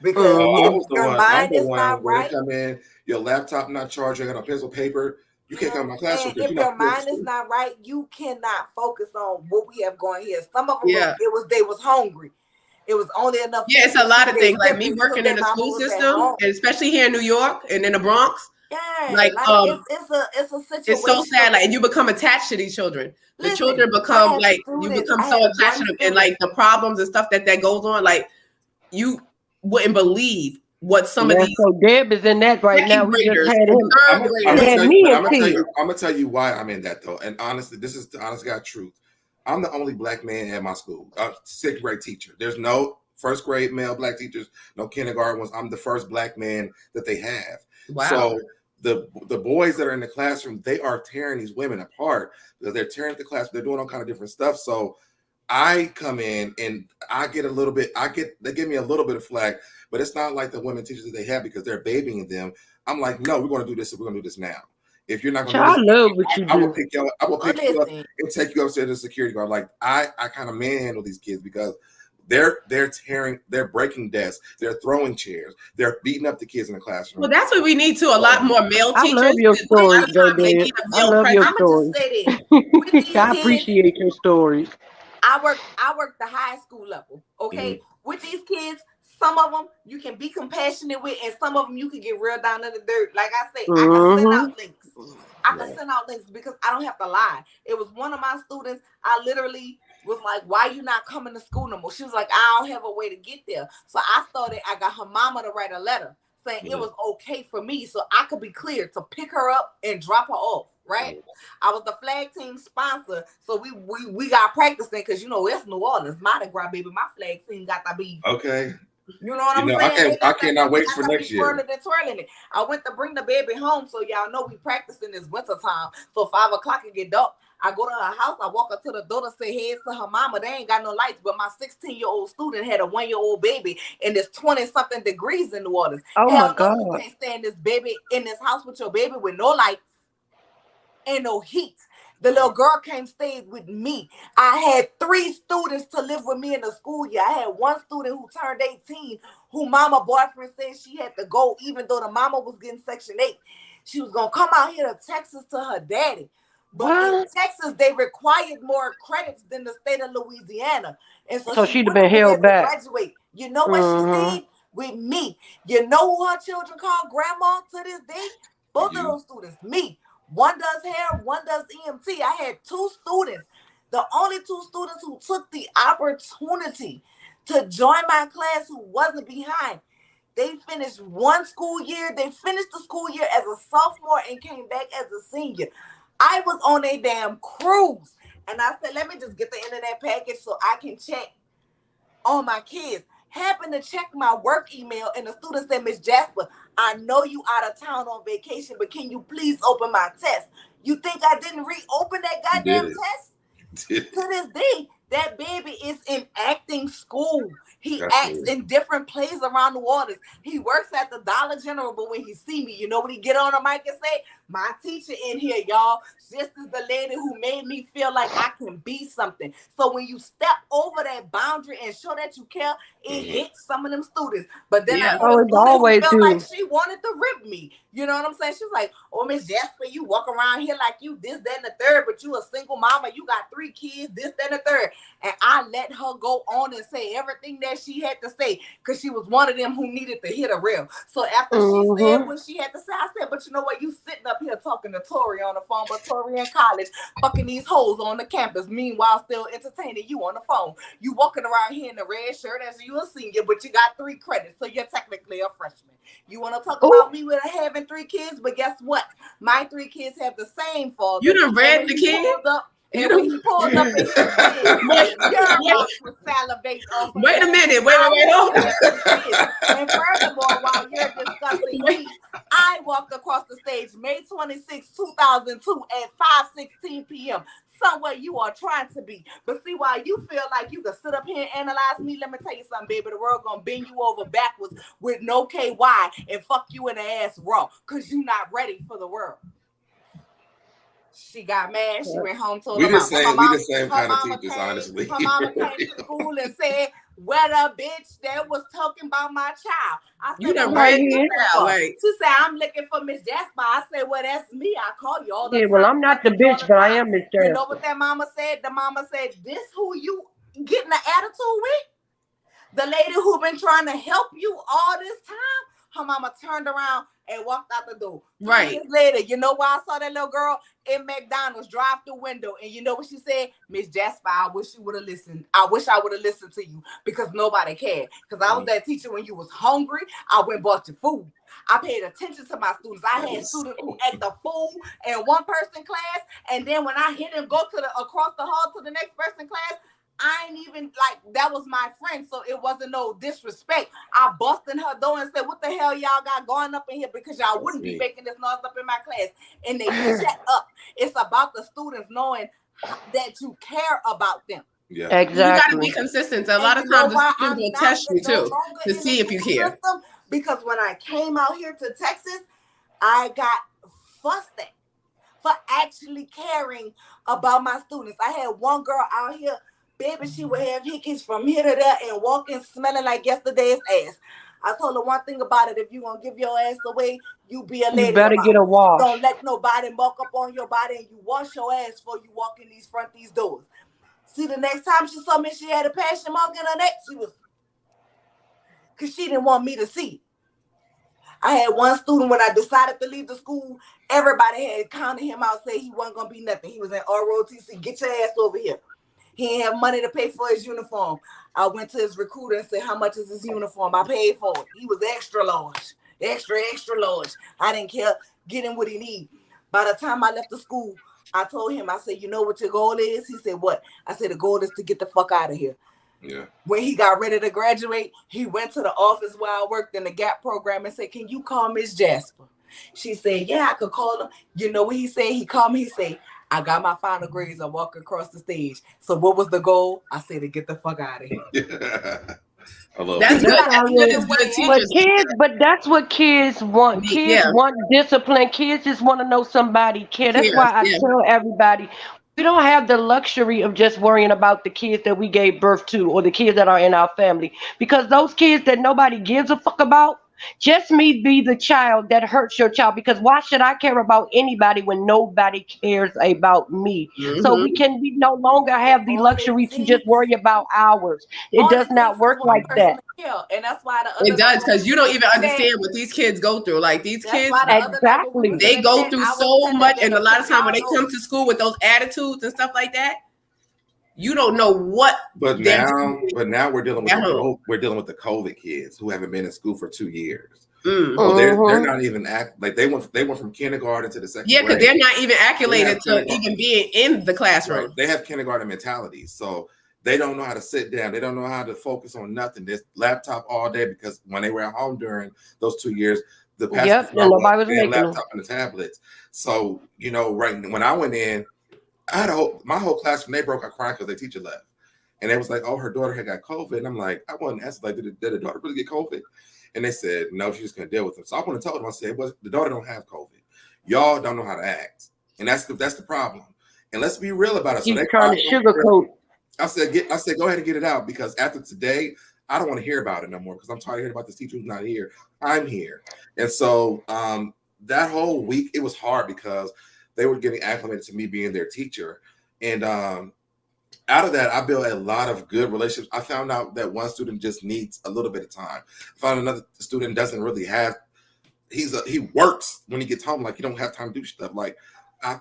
Because if your mind is not right. Come in, your laptop not charged, you got a pencil, paper. You can't come to my classroom. If your mind is not right, you cannot focus on what we have going here. Some of them, they was hungry. It was only enough. Yeah, it's a lot of things. Like me working in the school system, and especially here in New York and in the Bronx. Yeah, like it's a situation. It's so sad. Like, and you become attached to these children. The children become like you become so attached to them, and like the problems and stuff that goes on. Like, you wouldn't believe what some of these. So Deb is in that right now. We just had him. I'm gonna tell you why I'm in that though. And honestly, this is the honest God truth. I'm the only black man at my school, 6th grade teacher. There's no 1st grade male black teachers, no kindergarten ones. I'm the first black man that they have. Wow. So the boys that are in the classroom, they are tearing these women apart because they're tearing the class. They're doing all kind of different stuff. So I come in and I get a little bit. They give me a little bit of flack, but it's not like the women teachers that they have because they're babying them. I'm like, no, we're going to do this. We're going to do this now. If you're not going to, I love what you do. I will pick you up and take you upstairs to the security guard. Like I kind of manhandle these kids because they're breaking desks, they're throwing chairs, they're beating up the kids in the classroom. Well, that's what we need too. A lot more male teachers. I love your stories, Joe. I love your stories. I appreciate your stories. I work the high school level. Okay, with these kids. Some of them you can be compassionate with, and some of them you can get real down in the dirt. Like I say, I can send out links. I can send out links because I don't have to lie. It was one of my students. I literally was like, "Why you not coming to school no more?" She was like, "I don't have a way to get there." So I got her mama to write a letter saying it was okay for me, so I could be clear to pick her up and drop her off. Right, I was the flag team sponsor, so we got practicing because it's New Orleans, Mardi Gras, baby. My flag team got to be okay. You know what I'm saying? I cannot wait for next year. Twirling it. I went to bring the baby home, so y'all know we practicing this winter time. So 5 o'clock it get dark. I go to her house. I walk up to the door to say hey to her mama. They ain't got no lights, but my 16-year-old student had a 1-year-old baby, and it's 20-something degrees in New Orleans. Oh my God! You can't stand this baby in this house with your baby with no lights and no heat. The little girl came stayed with me. I had 3 students to live with me in the school year. I had 1 student who turned 18, who mama boyfriend said she had to go, even though the mama was getting Section 8. She was going to come out here to Texas to her daddy. But in Texas, they required more credits than the state of Louisiana. And so she'd have been held back. Graduate. You know what she did with me? You know who her children call grandma to this day? Both of those students, me. One does hair, one does EMT. I had 2 students, the only 2 students who took the opportunity to join my class who wasn't behind. They finished one school year. They finished the school year as a sophomore and came back as a senior. I was on a damn cruise. And I said, let me just get the internet package so I can check on my kids. Happened to check my work email, and the student said, Miss Jasper, I know you out of town on vacation, but can you please open my test? You think I didn't reopen that goddamn test? To this day, that baby is in acting school. He acts in different plays around the waters. He works at the Dollar General, but when he see me, you know what he get on the mic and say? My teacher in here, y'all. This is the lady who made me feel like I can be something. So when you step over that boundary and show that you care, it hits some of them students. But then I had a student who felt like she wanted to rip me. You know what I'm saying? She was like, oh, Miss Jasper, you walk around here like you this, that, and the third, but you a single mama. You got 3 kids, this, that, and the third. And I let her go on and say everything that she had to say because she was one of them who needed to hit a rail. So after she said what she had to say, I said, but you know what? You sitting up here talking to Tori on the phone, but Tori in college fucking these hoes on the campus, meanwhile still entertaining you on the phone. You walking around here in the red shirt as you a senior, but you got 3 credits, so you're technically a freshman. You want to talk about me with having 3 kids, but guess what? My 3 kids have the same father. You done read the kid? And when he pulled up in his bed, your mouth was salivate off. Wait a minute. Wait, hold on. And furthermore, while you're discussing me, I walked across the stage May 26, 2002 at 5:16 p.m. Somewhere you are trying to be. But see, while you feel like you can sit up here and analyze me, let me tell you something, baby. The world gonna bend you over backwards with no KY and fuck you in the ass raw because you're not ready for the world. She got mad. She went home, told her mom. We the same kind of teachers, honestly. Her mama came to school and said, "What a bitch that was talking about my child." I said, "You done right here." She said, "I'm looking for Miss Jasper." I said, "Well, that's me. I call you all the time." Well, I'm not the bitch, but I am Miss Jasper. You know what that mama said? The mama said, "This who you getting an attitude with? The lady who been trying to help you all this time?" Her mama turned around and walked out the door. Right. 2 years later, you know why I saw that little girl in McDonald's drive through window? And you know what she said? Miss Jasper, I wish you would have listened. I wish I would have listened to you because nobody cared. Because I was that teacher when you was hungry. I went and bought your food. I paid attention to my students. I had students who act the fool in one person class. And then when I hit them go to the across the hall to the next person class, I ain't even like that was my friend, so it wasn't no disrespect. I busted her door and said, "What the hell y'all got going up in here? Because y'all wouldn't be making this noise up in my class." And they shut up. It's about the students knowing that you care about them. Yeah, exactly. You got to be consistent. A lot of times the students will test you too to see if you care. Because when I came out here to Texas, I got fussed at for actually caring about my students. I had one girl out here. Baby, she would have hickeys from here to there and walking smelling like yesterday's ass. I told her one thing about it. If you going to give your ass away, you be a lady. You better get a wash. Don't let nobody muck up on your body and you wash your ass before you walk in these doors. See, the next time she saw me, she had a passion mark in her neck. She was, because she didn't want me to see. I had one student when I decided to leave the school, everybody had counted him out, say he wasn't going to be nothing. He was in ROTC. Get your ass over here. He didn't have money to pay for his uniform. I went to his recruiter and said, "How much is his uniform?" I paid for it. He was extra large. Extra large. I didn't care. Get him what he need. By the time I left the school, I told him, I said, "You know what your goal is?" He said, "What?" I said, "The goal is to get the fuck out of here." Yeah. When he got ready to graduate, he went to the office where I worked in the GAP program and said, "Can you call Miss Jasper?" She said, "Yeah, I could call him." You know what he said? He called me. He said, "I got my final grades. I'm walking across the stage." So what was the goal? I said to get the fuck out of here. I love that's that. But that's what kids want. Kids want discipline. Kids just want to know somebody care. That's why I tell everybody, we don't have the luxury of just worrying about the kids that we gave birth to or the kids that are in our family. Because those kids that nobody gives a fuck about, just me be the child that hurts your child, because why should I care about anybody when nobody cares about me? So we no longer have the luxury to just worry about ours. It does not work like that. And that's why it does, because you don't even understand what these kids go through. Like these kids, exactly, they go through so much, and a lot of time when they come to school with those attitudes and stuff like that, you don't know what. But now we're dealing with the COVID kids who haven't been in school for 2 years. So they're not even they went from kindergarten to the second grade. Because they're not even acclimated to even being in the classroom. Right. They have kindergarten mentality, so they don't know how to sit down. They don't know how to focus on nothing. This laptop all day, because when they were at home during those 2 years, the pastors nobody was making laptop and the tablets. So right when I went in, I had my whole class when they broke out crying because their teacher left, and they was like, "Oh, her daughter had got COVID," and I'm like, I wasn't asked like, did the daughter really get COVID? And they said, no, she's just gonna deal with it. So I want to tell them, I said, well, the daughter don't have COVID. Y'all don't know how to act, and that's the problem. And let's be real about it. So they're trying to sugarcoat. I said, go ahead and get it out, because after today, I don't want to hear about it no more, because I'm tired of hearing about this teacher who's not here. I'm here. And so that whole week, it was hard because they were getting acclimated to me being their teacher. And out of that, I built a lot of good relationships. I found out that one student just needs a little bit of time. I found another student doesn't really have, he works when he gets home. Like, you don't have time to do stuff. Like,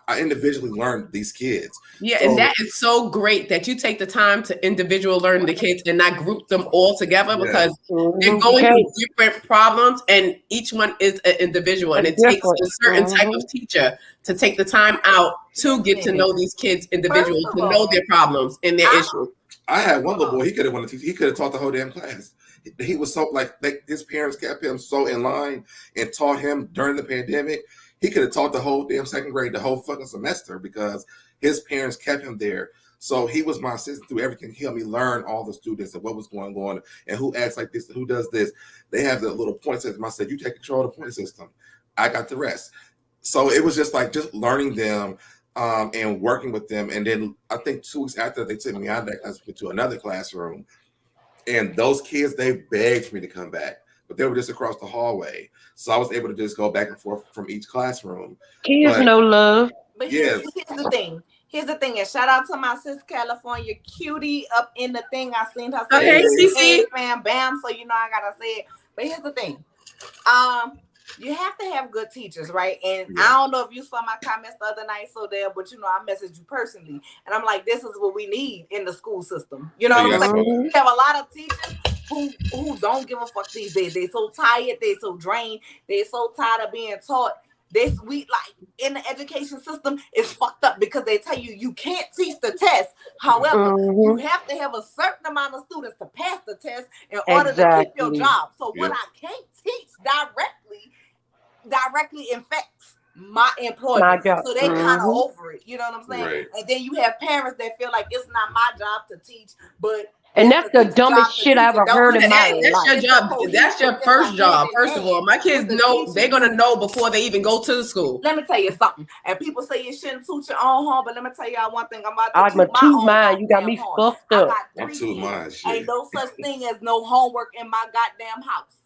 I individually learned these kids. Yeah, and that is so great that you take the time to individual learn the kids and not group them all together, because they're going through different problems, and each one is an individual, and it takes a certain type of teacher to take the time out to get to know these kids individually, to know their problems and their issues. I had one little boy, he could have wanted to teach. He could have taught the whole damn class. He was so his parents kept him so in line and taught him during the pandemic. He could have taught the whole damn second grade, the whole fucking semester, because his parents kept him there. So he was my assistant through everything. He helped me learn all the students and what was going on and who acts like this and who does this. They have the little point system. I said, you take control of the point system. I got the rest. So it was just learning them and working with them. And then I think 2 weeks after, they took me out of that class to another classroom. And those kids, they begged for me to come back, but they were just across the hallway. So I was able to just go back and forth from each classroom. Kids know love. But here's the thing. Here's the thing, and shout out to my sis California cutie up in the thing. I seen her say, CC. Bam, bam. So I gotta say it. But here's the thing. You have to have good teachers, right? And I don't know if you saw my comments the other night, but I messaged you personally, and I'm like, this is what we need in the school system. You know what I'm saying? We have a lot of teachers who don't give a fuck these days. They're so tired, they're so drained, they're so tired of being taught. In the education system, it's fucked up because they tell you can't teach the test. However, you have to have a certain amount of students to pass the test in order to keep your job. So what I can't teach directly infects my employment. So they kind of over it. You know what I'm saying? Right. And then you have parents that feel like it's not my job to teach, but and that's the dumbest shit I ever heard in my life. That's your job. That's your first job. First of all, my kids know they're gonna know before they even go to the school. Let me tell you something. And people say you shouldn't toot your own home, but let me tell y'all one thing. I'm about to toot mine. You got me fucked up. I got 3 kids. Ain't no such thing as no homework in my goddamn house.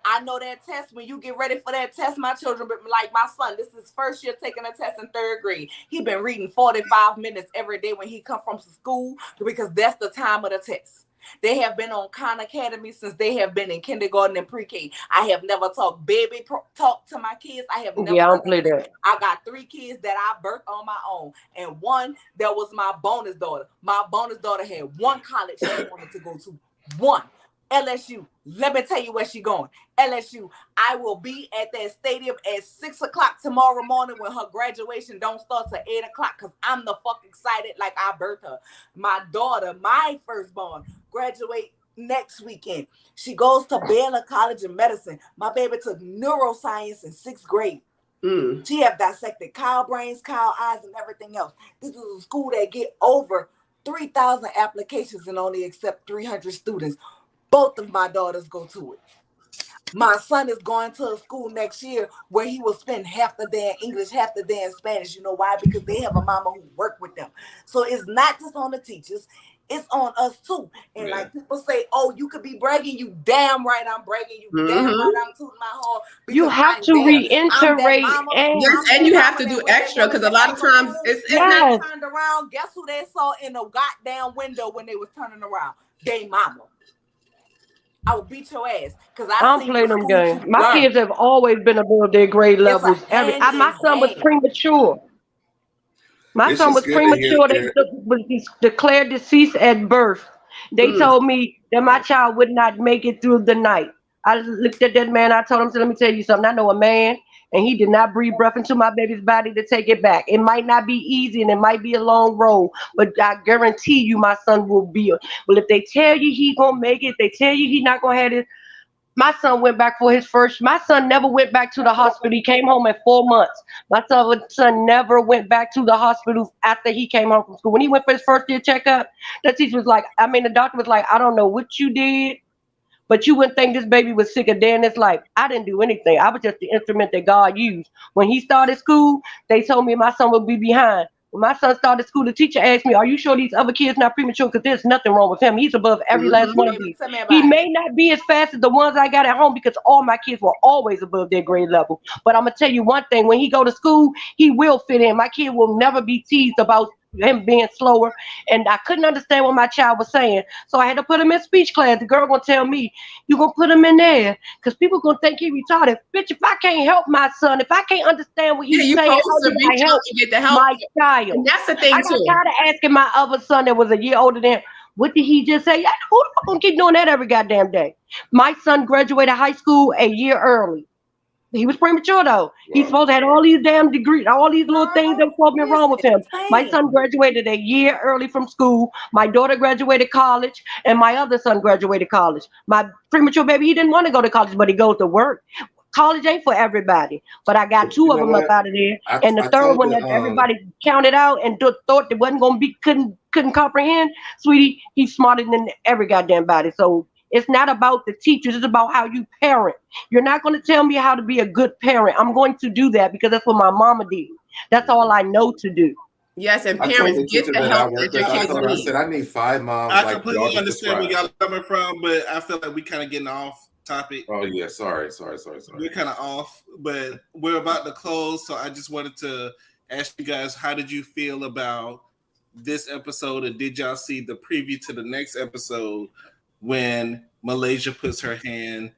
I know that test. When you get ready for that test, my children, like my son, this is first year taking a test in 3rd grade. He been reading 45 minutes every day when he come from school, because that's the time of the test. They have been on Khan Academy since they have been in kindergarten and pre-K. I have never talked baby talk to my kids. I have never. I don't play that. I got 3 kids that I birthed on my own, and one that was my bonus daughter. My bonus daughter had one college she wanted to go to. One. LSU. Let me tell you where she going. LSU. I will be at that stadium at 6:00 tomorrow morning when her graduation don't start till 8:00, because I'm the fuck excited like I birthed her. My daughter, my firstborn, graduate next weekend. She goes to Baylor College of Medicine. My baby took neuroscience in 6th grade. She have dissected cow brains, cow eyes, and everything else. This is a school that get over 3,000 applications and only accept 300 students. Both of my daughters go to it. My son is going to a school next year where he will spend half the day in English, half the day in Spanish. You know why? Because they have a mama who work with them. So it's not just on the teachers. It's on us too. And like people say, oh, you could be bragging. You damn right I'm bragging. You damn right I'm tooting my horn. You have to reiterate. And you have to do extra, because a lot of times it's not turned around. Guess who they saw in the goddamn window when they was turning around? They mama. I will beat your ass because I don't play them games. My kids have always been above their grade levels. My son was premature. My son was premature. They was declared deceased at birth. They told me that my child would not make it through the night. I looked at that man. I told him, "Let me tell you something. I know a man, and he did not breathe breath into my baby's body to take it back. It might not be easy, and it might be a long road, but I guarantee you, my son will be. Well, if they tell you he gonna make it, they tell you he not gonna have it." My son went back for his first. My son never went back to the hospital. He came home at 4 months. My son never went back to the hospital after he came home from school. When he went for his first year checkup, the teacher was like, the doctor was like, "I don't know what you did, but you wouldn't think this baby was sick a day in his life." I didn't do anything. I was just the instrument that God used. When he started school, they told me my son would be behind. When my son started school, the teacher asked me, "Are you sure these other kids not premature? Because there's nothing wrong with him. He's above every last one of these. He may not be as fast as the ones I got at home because all my kids were always above their grade level. But I'm going to tell you one thing. When he go to school, he will fit in. My kid will never be teased about him being slower." And I couldn't understand what my child was saying. So I had to put him in speech class. The girl gonna tell me, "You gonna put him in there because people gonna think he retarded." Bitch, if I can't help my son, if I can't understand what he's saying, how do I help my child? And that's the thing I got tired of asking my other son that was a year older than him, "What did he just say?" Who the fuck gonna keep doing that every goddamn day? My son graduated high school a year early. He was premature though. Wow. He's supposed to have all these damn degrees, all these little things that supposed to be wrong with him. My son graduated a year early from school. My daughter graduated college, and my other son graduated college. My premature baby, he didn't want to go to college, but he goes to work. College ain't for everybody, but I got two of them up out of there, and the third one that everybody counted out and thought that wasn't gonna be couldn't comprehend. Sweetie, he's smarter than every goddamn body. So it's not about the teachers. It's about how you parent. You're not going to tell me how to be a good parent. I'm going to do that because that's what my mama did. That's all I know to do. Yes, and parents get the help that your kids need. I said I need 5 moms. I completely understand where y'all coming from, but I feel like we kind of getting off topic. Oh yeah, sorry. We're kind of off, but we're about to close, so I just wanted to ask you guys, how did you feel about this episode, and did y'all see the preview to the next episode when Malaysia puts her hand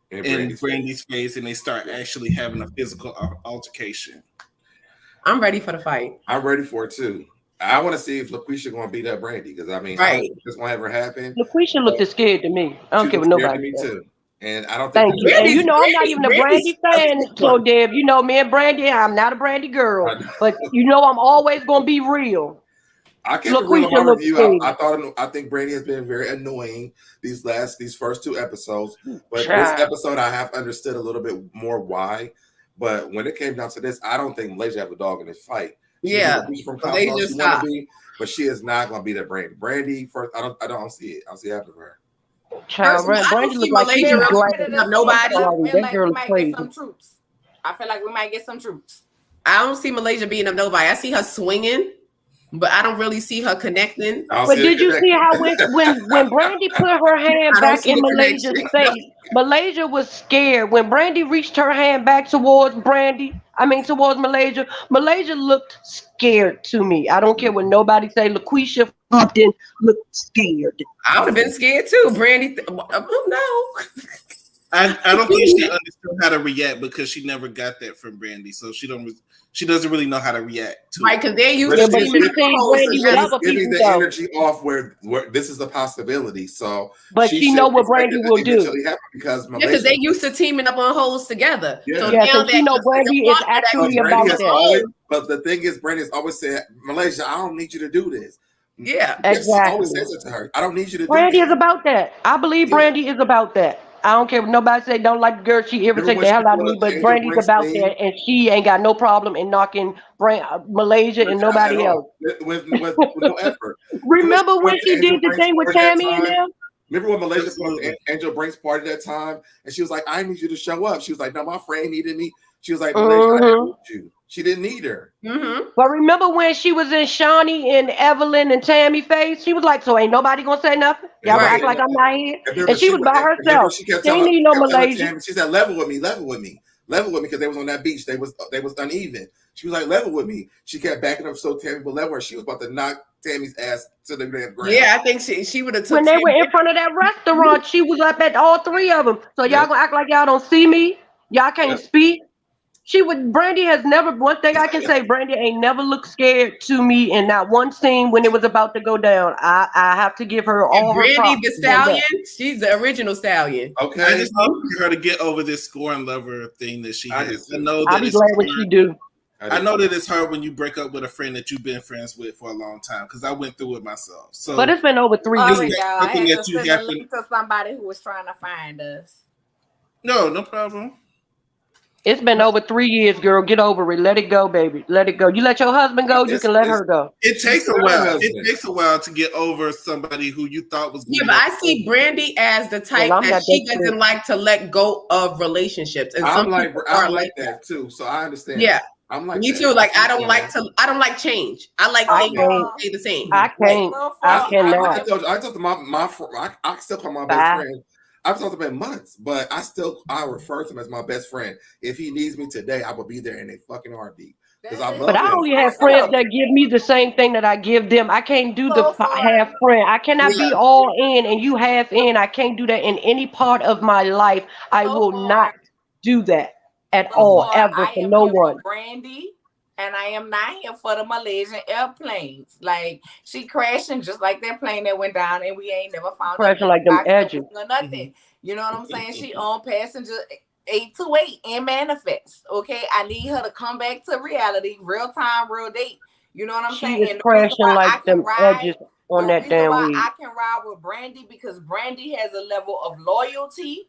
in Brandy's face and they start actually having a physical altercation? I'm ready for the fight. I'm ready for it too. I want to see if LaQuisha going to beat up Brandy because I mean, right, this won't ever happen. LaQuisha looked scared to me. I don't care what nobody says. Me too. And I don't think. Thank you. And you know, I'm not even a Brandy fan. So, Deb, you know me and Brandy. I'm not a Brandy girl, but you know, I'm always going to be real. I can't agree with my review. I think Brandy has been very annoying these first 2 episodes, but this episode I have understood a little bit more why. But when it came down to this, I don't think Malaysia have a dog in this fight. She's from Colorado, she want to be, but she is not going to be that Brandy. Brandy first, I don't see it. I don't see it happening for her. Brandy look like she's nobody. That girl is crazy. I feel like we might get some troops. I don't see Malaysia beating up nobody. I see her swinging, but I don't really see her connecting. But did you see how when Brandy put her hand back in Malaysia's face, Malaysia was scared. When Brandy reached her hand back towards Malaysia, Malaysia looked scared to me. I don't care what nobody say. LaQuisha Upton looked scared. I would have been scared too. Brandy, no. I don't think she understood how to react because she never got that from Brandy, so she doesn't really know how to react to right, because they used to giving the energy off where this is a possibility. So, but she know what Brandy will do because they used to teaming up on holes together. Yeah. So now she know Brandy is actually about that. But the thing is, Brandy's always said, "Malaysia, I don't need you to do this." Yeah, exactly. Always says it to her. I don't need you to. Brandy is about that. I believe Brandy is about that. I don't care what nobody say. Don't like the girl. She irritates the hell out of me. But Brandy's about that, and she ain't got no problem in knocking Malaysia and nobody else. With no effort. Remember when she did the thing with Tammy and them? Remember when Malaysia put on the Angel Brink's party that time, and she was like, "I need you to show up." She was like, "No, my friend needed me." She was like, "Malaysia, I need you." She didn't need her. Mm-hmm. But remember when she was in Shawnee and Evelyn and Tammy face? She was like, "So ain't nobody gonna say nothing? Y'all gonna act like I'm not here?" And she was by herself. She didn't need no Malaysia. She said, "Level with me, because they was on that beach. They was uneven." She was like, "Level with me." She kept backing up so Tammy would level her. She was about to knock Tammy's ass to the ground. Yeah, I think she would have. When they were in front of that restaurant, she was up at all 3 of them. So y'all gonna act like y'all don't see me? Y'all can't speak. Brandy has never, one thing I can say, Brandy ain't never looked scared to me in that one scene when it was about to go down. I have to give her all her Brandy props. the Stallion, she's the original Stallion. Okay. I just need her to get over this scorn lover thing that she has. I know that I'll be glad when she do. I know that it's hard when you break up with a friend that you've been friends with for a long time, because I went through it myself. So, but it's been over 3 years. I had to send a link to somebody who was trying to find us. No problem. It's been over 3 years, girl. Get over it. Let it go, baby. Let it go. You let your husband go, you can let her go. It takes a while. It takes a while to get over somebody who you thought was. Yeah, but I see Brandy as the type that she doesn't like to let go of relationships, and I'm like that too. So I understand. Yeah, I'm like me too. Like I don't like change. I like things to stay the same. I can't. I cannot. I told I still call my best friend. I've talked to him in months, but I refer to him as my best friend. If he needs me today, I will be there in a fucking heartbeat. But I only have friends that give me the same thing that I give them. I can't do the half friend. I cannot be all in and you half in. I can't do that in any part of my life. I will not do that at all, ever, for no one. Brandy. And I am not here for the Malaysian airplanes. Like, she crashing just like that plane that went down, and we ain't never found crashing like them edges or nothing. You know what I'm saying? She on passenger 828 and manifest. Okay, I need her to come back to reality, real time, real date. You know what I'm saying? She is crashing like them edges on that damn weed. I can ride with Brandy because Brandy has a level of loyalty.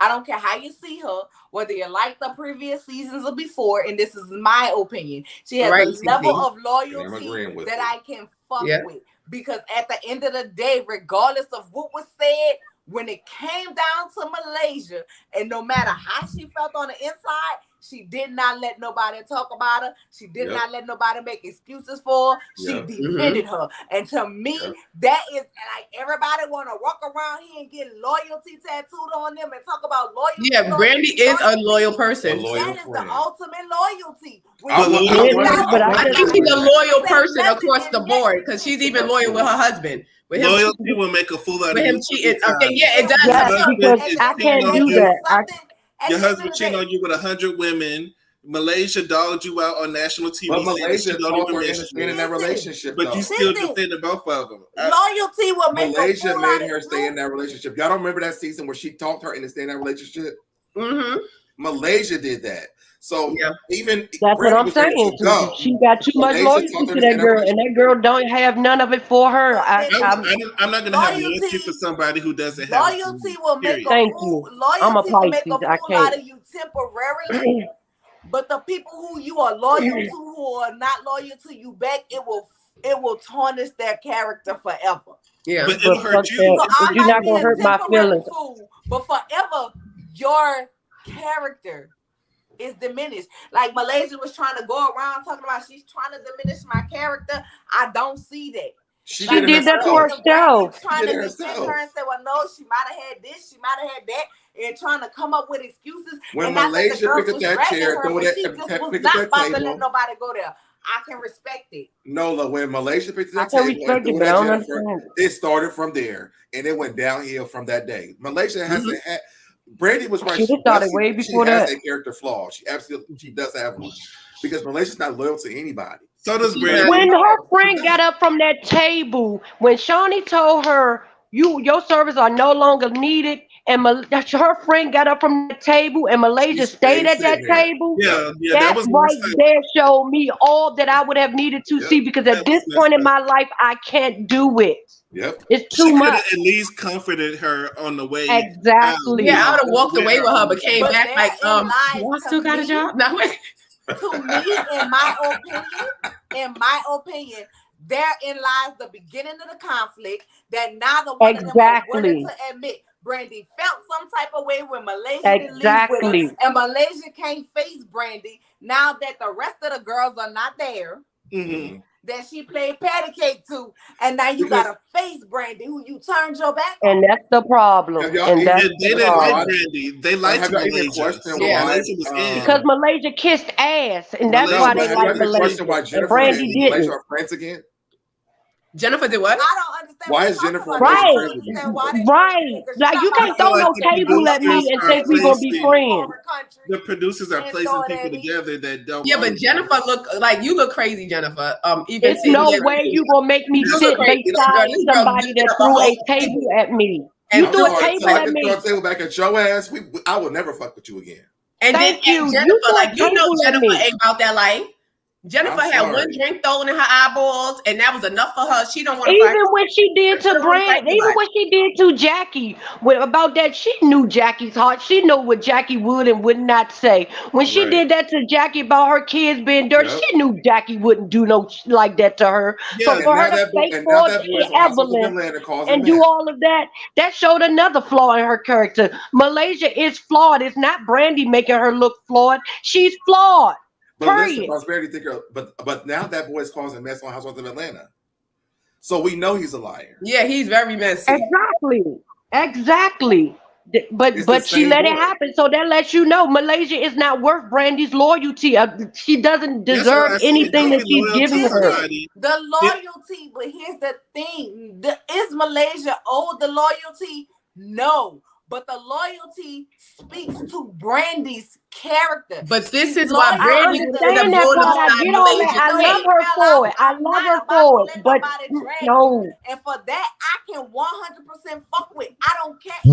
I don't care how you see her, whether you like the previous seasons or before, and this is my opinion. She has a level of loyalty that I can fuck with. Because at the end of the day, regardless of what was said, when it came down to Malaysia, and no matter how she felt on the inside, she did not let nobody talk about her. She did not let nobody make excuses for her. She defended her. And to me, that is like everybody want to walk around here and get loyalty tattooed on them and talk about loyalty. Yeah, Brandy is a loyal person. That is the ultimate loyalty. I think she's a loyal person across the board because she's even loyal with her husband. With him, loyalty will make a fool out of him cheating. Okay, yeah, it does. Yes, because I can't do that. Your husband cheating on you with 100 women. Malaysia dogged you out on national TV. But Malaysia don't even stay in that relationship. But you still defended both of them. Loyalty will make Malaysia made her stay in that relationship. Y'all don't remember that season where she talked her into staying in that relationship? Mm-hmm. Malaysia did that. So even that's what I'm saying. She got too much loyalty to that girl, and that girl don't have none of it for her. I'm not going to have loyalty for somebody who doesn't have loyalty. Will make Thank you. I'm a Pisces. I can't. Out of you temporarily, but the people who you are loyal to, who are not loyal to you back, it will tarnish their character forever. Yeah, but it'll hurt you. So you're not gonna hurt my feelings. But forever, your character is diminished. Like Malaysia was trying to go around talking about she's trying to diminish my character. I don't see that. She did that to herself. Trying to defend her and say, well, no, she might have had this, she might have had that, and trying to come up with excuses. When Malaysia picked up that chair, she just was not about to let nobody go there. I can respect it. No, look, when Malaysia picked up that table, it started from there, and it went downhill from that day. Malaysia hasn't had. Brandy was right. She started way before that. She has a character flaw. She does have one because Malaysia's not loyal to anybody. So does Brandy. When her friend got up from that table, when Shawnee told her your services are no longer needed, and her friend got up from the table, and Malaysia stayed at that table. Yeah, that was right there showed me all that I would have needed to see. Because at this point in my life, I can't do it. Yep, it's too much. At least comforted her on the way. Exactly. Yeah, I would have walked away with her, but came back like, I still got a job. No, wait. To me, in my opinion, therein lies the beginning of the conflict that neither one of them are willing to admit. Brandy felt some type of way when Malaysia didn't leave with her, and Malaysia can't face Brandy now that the rest of the girls are not there. Mm-hmm. That she played patty cake to, and now you gotta face Brandy, who you turned your back on. And that's the problem. And that's they didn't like Brandy. They liked Malaysia. Because Malaysia kissed ass, and that's why they like Malaysia. And Brandy didn't. Are friends again? Jennifer did what? I don't understand. Why is Jennifer right? Like you can't throw no table at me and think we're gonna be friends. The producers are placing people together that don't. Yeah, but Jennifer you look crazy, Jennifer. Even it's no way you gonna make me sit beside somebody that threw a table at me. You threw a table at me. Throw a table back at your ass. I will never fuck with you again. And Thank then you. Jennifer, Jennifer ain't about that life. Jennifer had one drink thrown in her eyeballs, and that was enough for her. She don't want to. Even when she did to Brand, even when she did to Jackie, about that, she knew Jackie's heart. She knew what Jackie would and would not say. When she did that to Jackie about her kids being dirty, she knew Jackie wouldn't do no like that to her. Yeah, so for her to fake Evelyn and do all of that, that showed another flaw in her character. Malaysia is flawed. It's not Brandy making her look flawed. She's flawed. But listen, prosperity thinker. But now that boy's causing mess on Housewives of Atlanta, so we know he's a liar. Yeah, he's very messy. Exactly. But she let it happen, so that lets you know Malaysia is not worth Brandy's loyalty. She doesn't deserve anything that she's giving her. The loyalty, but here's the thing: is Malaysia owed the loyalty? No. But the loyalty speaks to Brandy's character. But this is why Brandy understand that part. I get all that. I love her for it. I love her for it. But no. And for that, I can 100% fuck with. I don't care if